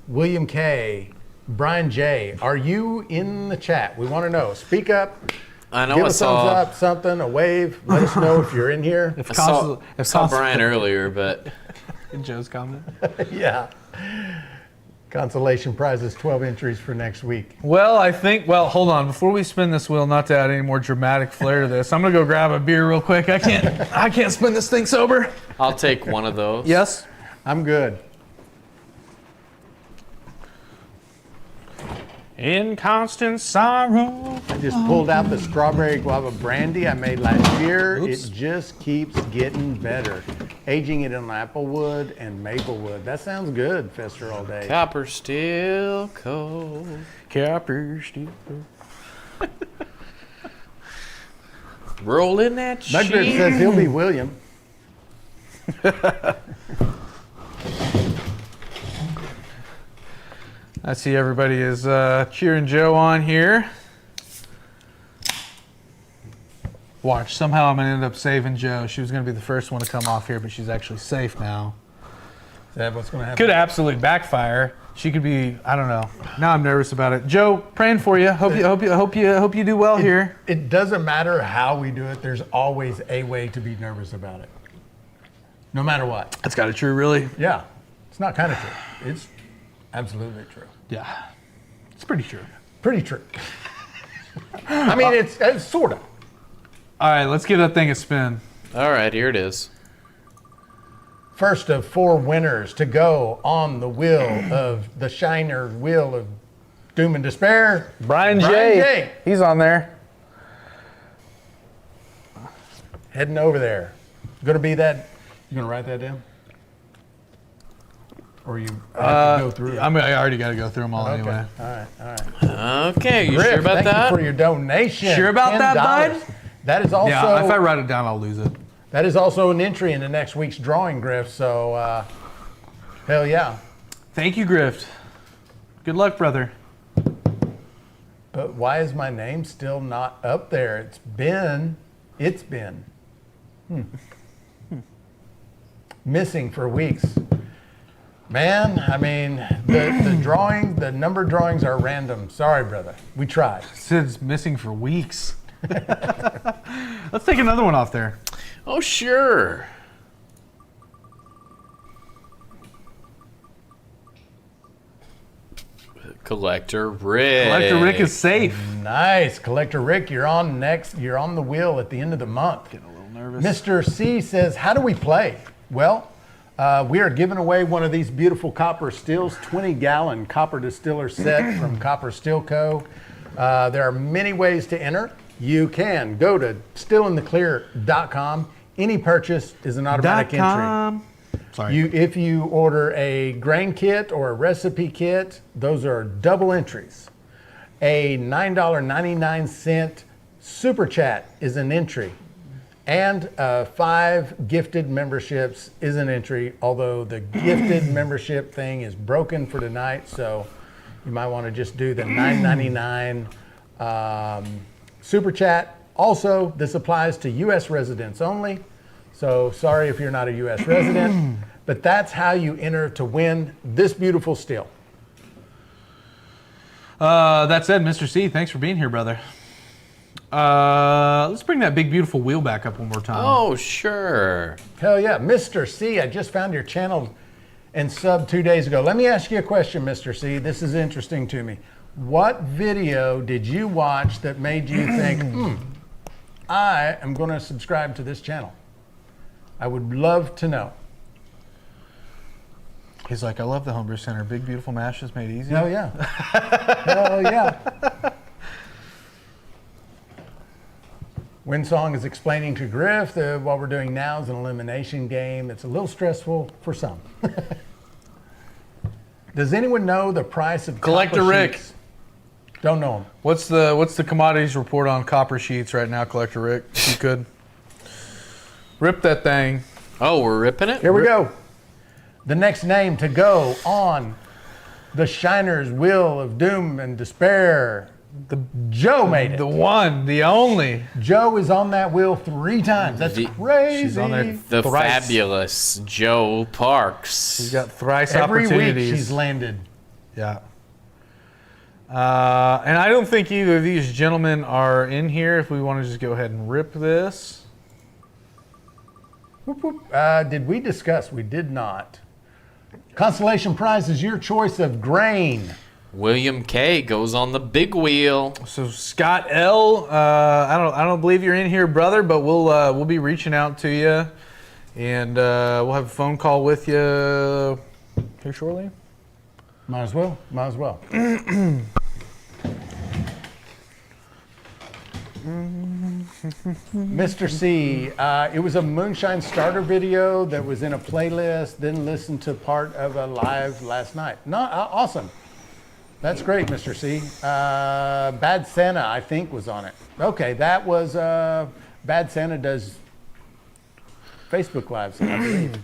William K, Brian J. Are you in the chat? We want to know. Speak up. I know Give I a thumbs saw, up, something, a wave. Let us know if you're in here. If I saw Brian earlier, but Joe's comment. Yeah. Consolation prize is 12 entries for next week. Well, hold on. Before we spin this wheel, not to add any more dramatic flair to this, I'm gonna go grab a beer real quick. I can't spin this thing sober. I'll take one of those. Yes. I'm good. In constant sorrow. I just pulled out the strawberry guava brandy I made last year. Oops. It just keeps getting better. Aging it in applewood and maplewood. That sounds good, Fester all day. Copper steel cold. Capper Steve. Rolling that Mudgrip sheet. says he'll be William. I see everybody is cheering Joe on here. Watch, somehow I'm going to end up saving Joe. She was going to be the first one to come off here, but she's actually safe now. Is that what's going to happen? Could absolutely backfire. She could be, I don't know. Now I'm nervous about it. Joe, praying for you. Hope you do well here. It doesn't matter how we do it. There's always a way to be nervous about it. No matter what. That's kind of true, really. Yeah. It's not kind of true. It's absolutely true. Yeah. It's pretty true. Pretty true. I mean, it's sort of. All right, let's give that thing a spin. All right, here it is. First of 4 winners to go on the wheel of the Shiner Wheel of Doom and Despair. Brian J. J. He's on there. Heading over there. Going to be that. You going to write that down? Or you have to go through it? I already got to go through them all anyway. All right. Okay, you Griff, sure about thank that? you for your donation. Sure about that, $10. bud? That is also Yeah, if I write it down, I'll lose it. that is also an entry in the next week's drawing, Griff. So hell yeah. Thank you, Grift. Good luck, brother. But why is my name still not up there? It's been missing for weeks. Man, I mean, the number drawings are random. Sorry, brother. We tried. It said it's missing for weeks. Let's take another one off there. Oh, sure. Collector Rick. Collector Rick is safe. Nice. Collector Rick, you're on next. You're on the wheel at the end of the month. Getting a little nervous. Mr. C says, how do we play? Well, we are giving away one of these beautiful copper stills, 20-gallon copper distiller set from Copper Still Co. There are many ways to enter. You can go to stillintheclear.com. Any purchase is an automatic entry. Sorry. If you order a grain kit or a recipe kit, those are double entries. A $9.99 super chat is an entry. And 5 gifted memberships is an entry, although the gifted membership thing is broken for tonight, so you might want to just do the $9.99 super chat. Also, this applies to U.S. residents only, so sorry if you're not a U.S. resident, but that's how you enter to win this beautiful still. That said, Mr. C, thanks for being here, brother. Let's bring that big, beautiful wheel back up one more time. Oh, sure. Hell yeah. Mr. C, I just found your channel and sub 2 days ago. Let me ask you a question, Mr. C. This is interesting to me. What video did you watch that made you think, I am going to subscribe to this channel? I would love to know. He's like, I love the Homebrew Center. Big, beautiful mashes made easy. Hell yeah. Hell yeah. Windsong is explaining to Griff that what we're doing now is an elimination game. It's a little stressful for some. Does anyone know the price of Collector copper Rick. sheets? Don't know them. What's the commodities report on copper sheets right now, Collector Rick? If you could. Rip that thing. Oh, we're ripping it? Here we go. The next name to go on the Shiner's Wheel of Doom and Despair. Joe made it. The one, the only. Joe is on that wheel 3 times. That's crazy. She's on there The thrice. fabulous Joe Parks. She's got thrice Every opportunities. week she's landed. Yeah. And I don't think either of these gentlemen are in here. If we want to just go ahead and rip this. Whoop, whoop. Did we discuss? We did not. Consolation prize is your choice of grain. William K goes on the big wheel. So Scott L, I don't believe you're in here, brother, but we'll be reaching out to you, and we'll have a phone call with you here shortly. Might as well. Might as well. Mr. C, it was a Moonshine starter video that was in a playlist, then listened to part of a live last night. Awesome. That's great, Mr. C. Bad Santa, I think, was on it. Okay, that was Bad Santa does Facebook Lives, I believe.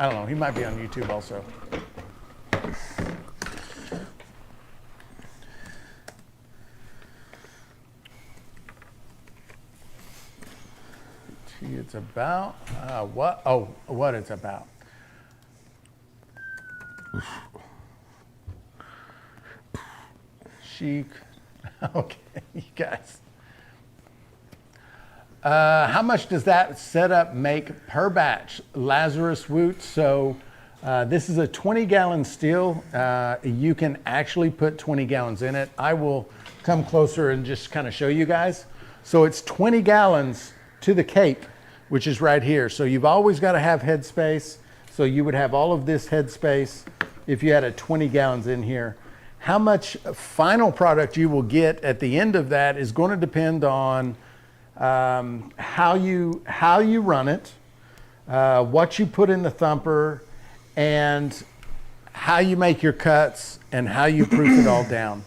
I don't know. He might be on YouTube also. It's about what? Oh, what it's about. Chic. Okay, you guys. How much does that setup make per batch? Lazarus Woot. So this is a 20-gallon still. You can actually put 20 gallons in it. I will come closer and just kind of show you guys. So it's 20 gallons to the cape, which is right here. So you've always got to have head space. So you would have all of this head space if you had a 20 gallons in here. How much final product you will get at the end of that is going to depend on how you run it, what you put in the thumper, and how you make your cuts and how you proof it all down.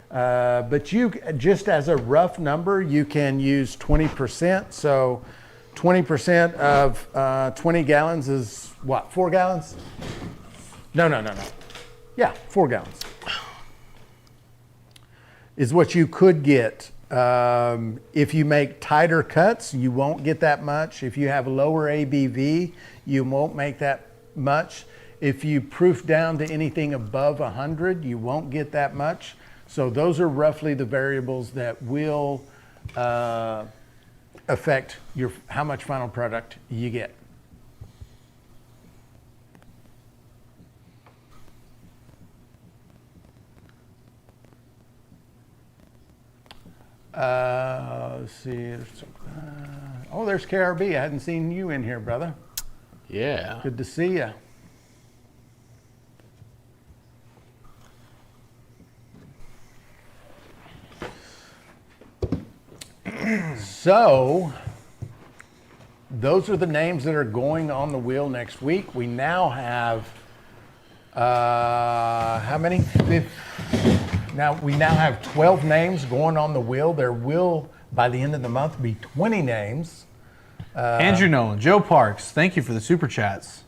But you, just as a rough number, you can use 20%. So 20% of 20 gallons is what, 4 gallons? No. Yeah, 4 gallons is what you could get. If you make tighter cuts, you won't get that much. If you have lower ABV, you won't make that much. If you proof down to anything above 100, you won't get that much. So those are roughly the variables that will affect how much final product you get. Let's see. Oh, there's KRB. I hadn't seen you in here, brother. Yeah. Good to see you. So, those are the names that are going on the wheel next week. We now have, how many? We now have 12 names going on the wheel. There will, by the end of the month, be 20 names. Andrew Nolan, Joe Parks, thank you for the super chats.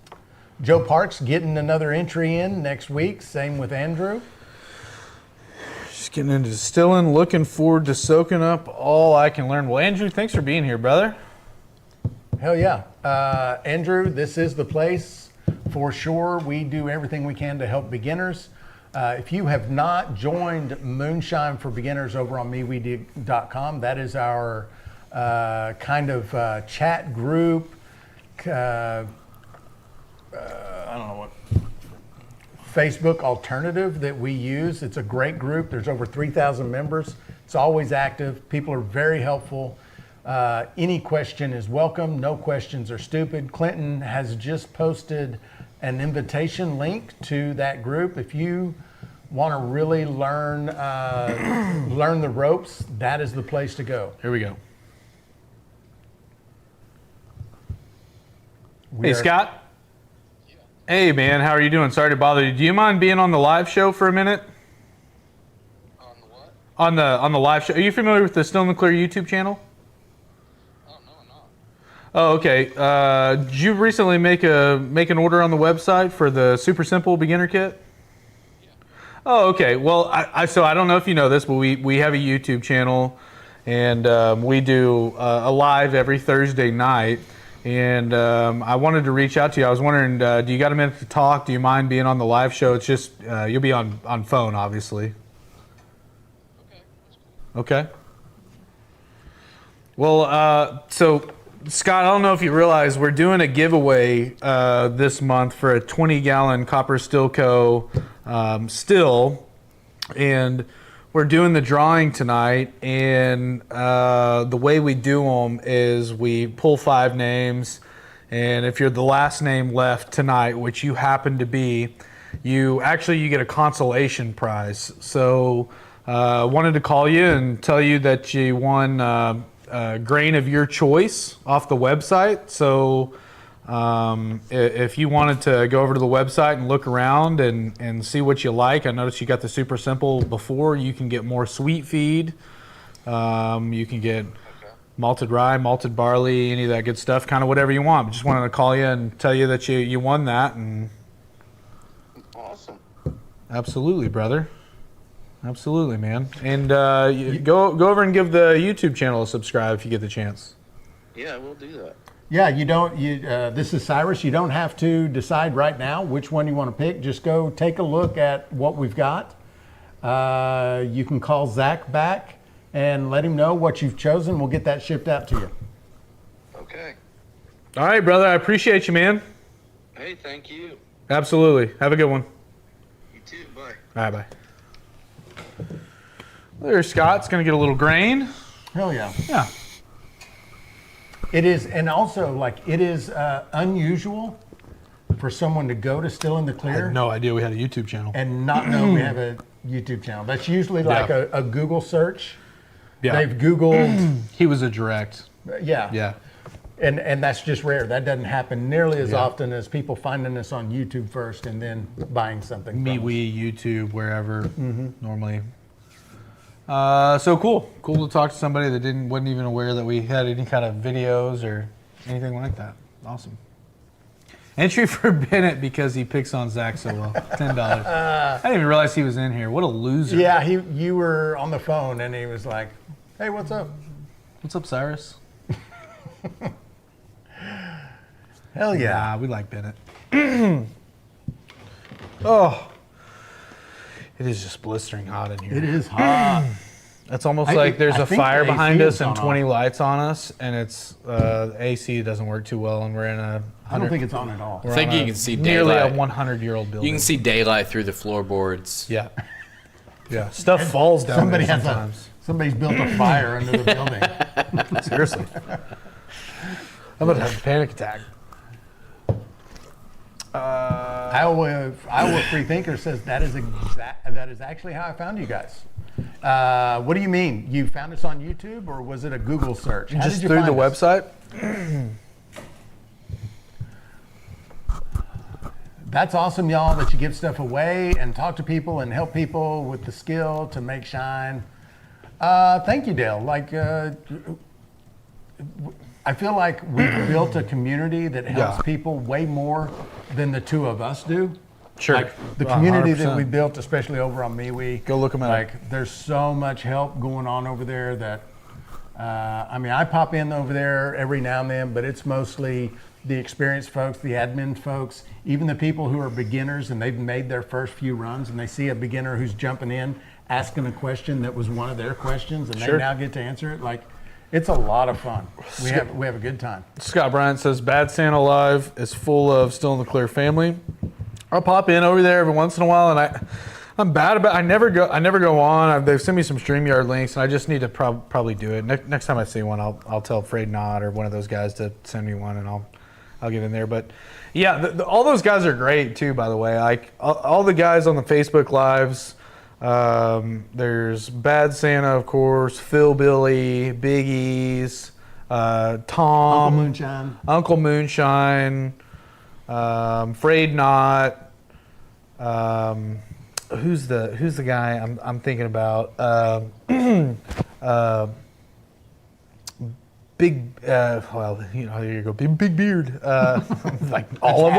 Joe Parks getting another entry in next week. Same with Andrew. Just getting into distilling, looking forward to soaking up all I can learn. Well, Andrew, thanks for being here, brother. Hell yeah. Andrew, this is the place for sure. We do everything we can to help beginners. If you have not joined Moonshine for Beginners over on MeWeDig.com, that is our kind of chat group. I don't know what. Facebook alternative that we use. It's a great group. There's over 3,000 members. It's always active. People are very helpful. Any question is welcome. No questions are stupid. Clinton has just posted an invitation link to that group. If you want to really learn the ropes, that is the place to go. Here we go. Hey, Scott. Hey, man, how are you doing? Sorry to bother you. Do you mind being on the live show for a minute? On the what? On the live show. Are you familiar with the Still in the Clear YouTube channel? Oh, no, I'm not. Oh, okay. Did you recently make an order on the website for the super simple beginner kit? Yeah. Oh, okay. Well, I don't know if you know this, but we have a YouTube channel, and we do a live every Thursday night. And I wanted to reach out to you. I was wondering, do you got a minute to talk? Do you mind being on the live show? It's just you'll be on phone, obviously. Okay, that's cool. Okay. Well, so Scott, I don't know if you realize we're doing a giveaway this month for a 20-gallon Copper Stilco still, and we're doing the drawing tonight. And the way we do them is we pull 5 names, and if you're the last name left tonight, which you happen to be, you get a consolation prize. So wanted to call you and tell you that you won a grain of your choice off the website. So if you wanted to go over to the website and look around and see what you like, I noticed you got the super simple before. You can get more sweet feed. You can get malted rye, malted barley, any of that good stuff, kind of whatever you want. Just wanted to call you and tell you that you won that. And Awesome. absolutely, brother. Absolutely, man. And you go over and give the YouTube channel a subscribe if you get the chance. Yeah, we'll do that. Yeah, this is Cyrus. You don't have to decide right now which one you want to pick. Just go take a look at what we've got. You can call Zach back and let him know what you've chosen. We'll get that shipped out to you. Okay. All right, brother. I appreciate you, man. Hey, thank you. Absolutely. Have a good one. You too. Bye. All right, bye. There's Scott's going to get a little grain. Hell yeah. Yeah. It is, and also it is unusual for someone to go to Still in the I Clear had no idea we had a YouTube channel. and not know we have a YouTube channel. That's usually like Yeah. a Google search. Yeah. They've Googled, He was a direct. yeah. Yeah. And that's just rare. That doesn't happen nearly as often as people finding us on YouTube first and then buying something. from us. MeWe, YouTube, wherever, normally. So cool to talk to somebody that wasn't even aware that we had any kind of videos or anything like that. Awesome. Entry for Bennett because he picks on Zach so well. $10. I didn't even realize he was in here. What a loser. Yeah, you were on the phone and he was like, "Hey, what's up?" What's up, Cyrus? Hell yeah. Yeah, we like Bennett. Oh, it is just blistering hot in here. It is hot. It's almost like there's I a think fire the behind AC us is and on 20 lights on us, and it's AC doesn't work too well, and we're in a I don't think it's on at all. we're I think on you a can see nearly daylight. a 100-year-old building. You can see daylight through the floorboards. Yeah, yeah. Stuff falls down Somebody there has sometimes. somebody's built a fire under the building. Seriously, I'm about to have a panic attack. Iowa Free Thinker says that is actually how I found you guys. What do you mean? You found us on YouTube, or was it a Google search? How Just did you through the find us? website. That's awesome, y'all, that you give stuff away and talk to people and help people with the skill to make shine. Thank you, Dale. I feel like we've built a community that helps Yeah. people way more than the two of us do. Sure. Like the community that 100%. we built, especially over on MeWe. Go look 'em up. Like there's so much help going on over there that, I mean, I pop in over there every now and then, but it's mostly the experienced folks, the admin folks, even the people who are beginners and they've made their first few runs and they see a beginner who's jumping in, asking a question that was one of their questions and Sure. they now get to answer it. Like, it's a lot of fun. We have a good time. Scott Bryant says Bad Santa Live is full of Still in the Clear family. I'll pop in over there every once in a while, and I'm bad about. I never go on. They've sent me some StreamYard links, and I just need to probably do it. Next time I see one, I'll tell Afraid Not or one of those guys to send me one, and I'll get in there. But yeah, all those guys are great too. By the way, like all the guys on the Facebook lives. There's Bad Santa, of course, Phil Billy, Big E's, Tom, Uncle Moonshine, Afraid Not. Who's the guy I'm thinking about? Big, well, you know, here you go, big beard. Like all of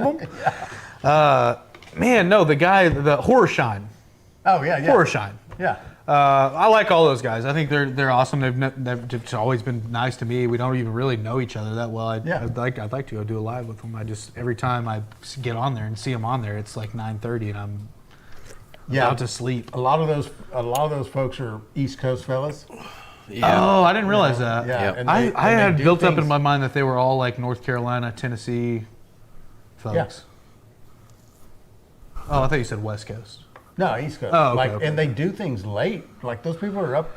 them. Man, no, the guy, the Horrorshine. Oh yeah. Moonshine. Yeah. I like all those guys. I think they're awesome. They've just always been nice to me. We don't even really know each other that well. I'd like to go do a live with them. Every time I get on there and see them on there, it's like 9:30 and I'm about to sleep. A lot of those folks are East Coast fellas. Yeah. Oh, I didn't realize that. Yeah. Yep. And I they had do built up things- in my mind that they were all like North Carolina, Tennessee folks. Yeah. Oh, I thought you said West Coast. No, East Coast. Oh, okay, like, okay. and they do things late. Like those people are up.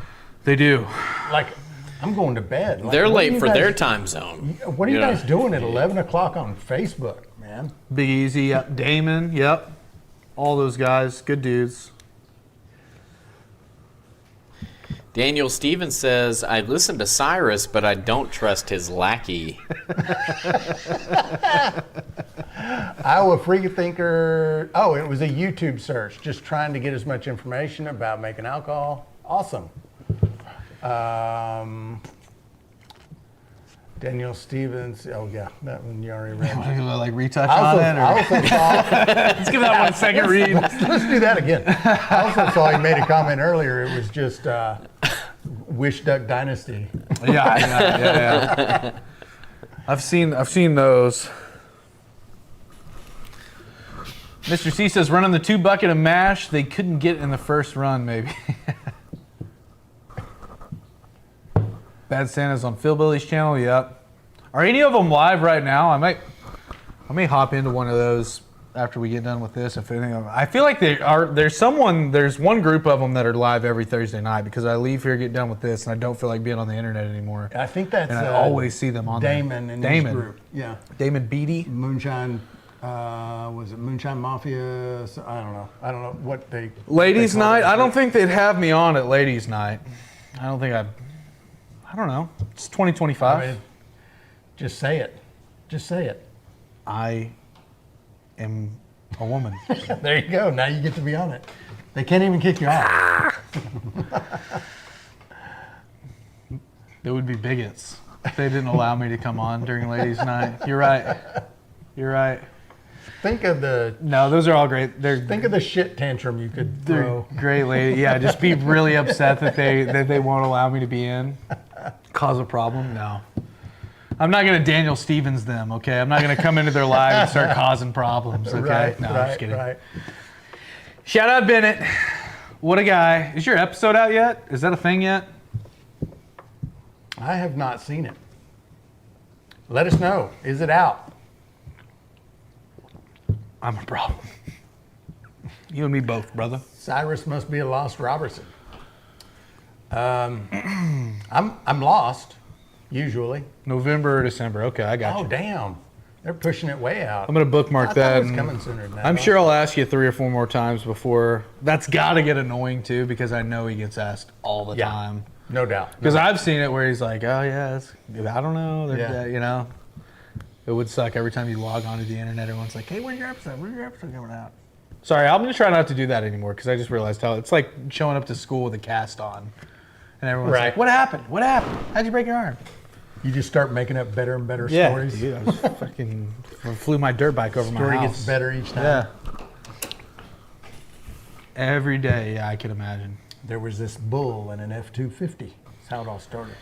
They do. Like, I'm going to bed. Like, They're what are late you for guys- their time zone. What are you know? guys doing at 11 o'clock on Facebook, man? Big Easy, yep. Damon, yep. All those guys, good dudes. Daniel Stevens says, I listen to Cyrus, but I don't trust his lackey. Iowa Free Thinker. Oh, it was a YouTube search, just trying to get as much information about making alcohol. Awesome. Daniel Stevens. Oh yeah, that one you already read. Like retouch I on also, it? Or? I also saw. Let's give that one second read. Let's do that again. I also saw he made a comment earlier. It was just Wish Duck Dynasty. Yeah. I've seen those. Mr. C says running the 2 bucket of mash they couldn't get in the first run, maybe. Bad Santa's on Phil Billy's channel. Yep. Are any of them live right now? I may hop into one of those after we get done with this. If any of them, I feel like they are. There's one group of them that are live every Thursday night because I leave here, get done with this, and I don't feel like being on the internet anymore. I think that's. And I always see them on Damon there. and Damon his group. Yeah. Damon Beatty. Moonshine. Was it Moonshine Mafia? So, I don't know what they. Ladies' they call night. it. I don't think they'd have me on at ladies' night. I don't think I don't know. It's 2025. I mean, just say it. Just say it. I am a woman. There you go. Now you get to be on it. They can't even kick you off. They would be bigots if they didn't allow me to come on during ladies' night. You're right. You're right. Think of the No, those are all great. think of the shit tantrum you could They're throw. great lady. Yeah, just be really upset that they won't allow me to be in. Cause a problem? No. I'm not gonna Daniel Stevens them, okay? I'm not gonna come into their live and start causing problems, okay? Right, No, I'm right, just kidding. right. Shout out Bennett. What a guy. Is your episode out yet? Is that a thing yet? I have not seen it. Let us know. Is it out? I'm a problem. You and me both, brother. Cyrus must be a lost Robertson. I'm lost, usually. November or December. Okay, I got Oh you. damn, they're pushing it way out. I'm gonna bookmark I that. thought it was and coming sooner than that. I'm sure I'll ask you 3 or 4 more times before. That's got to get annoying too, because I know he gets asked all the Yeah. time. No doubt. Because I've seen it where he's like, "Oh yeah, I don't know." Yeah. You know, it would suck every time you log onto the internet. Everyone's like, "Hey, where's your episode? Where's your episode coming out?" Sorry, I'm gonna try not to do that anymore because I just realized how it's like showing up to school with a cast on, and everyone's Right. like, "What happened? What happened? How'd you break your arm?" You just start making up better and better Yeah, stories. dude, I was fucking flew my dirt bike over my Story house. gets better each time. Yeah. Every day, I can imagine. There was this bull in an F-250. That's how it all started.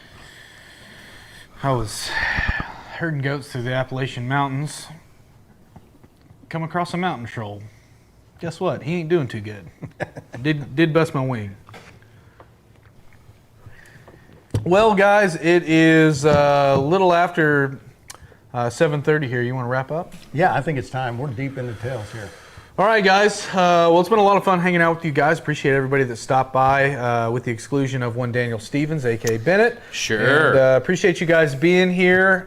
I was herding goats through the Appalachian Mountains. Come across a mountain troll. Guess what? He ain't doing too good. Did bust my wing. Well, guys, it is a little after 7:30 here. You want to wrap up? Yeah, I think it's time. We're deep into tails here. All right, guys. Well, it's been a lot of fun hanging out with you guys. Appreciate everybody that stopped by, with the exclusion of one Daniel Stevens, a.k.a. Bennett. Sure. And, appreciate you guys being here.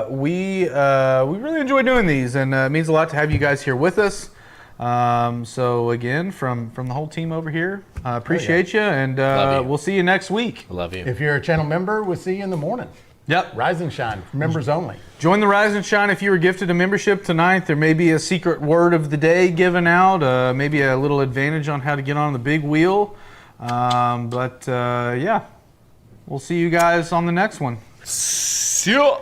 We really enjoy doing these, and it means a lot to have you guys here with us. So again, from the whole team over here, appreciate you, and Love you. we'll see you next week. Love you. If you're a channel member, we'll see you in the morning. Yep. Rise and shine. Members only. Join the Rise and Shine if you were gifted a membership tonight. There may be a secret word of the day given out, maybe a little advantage on how to get on the big wheel. Yeah, we'll see you guys on the next one. See ya.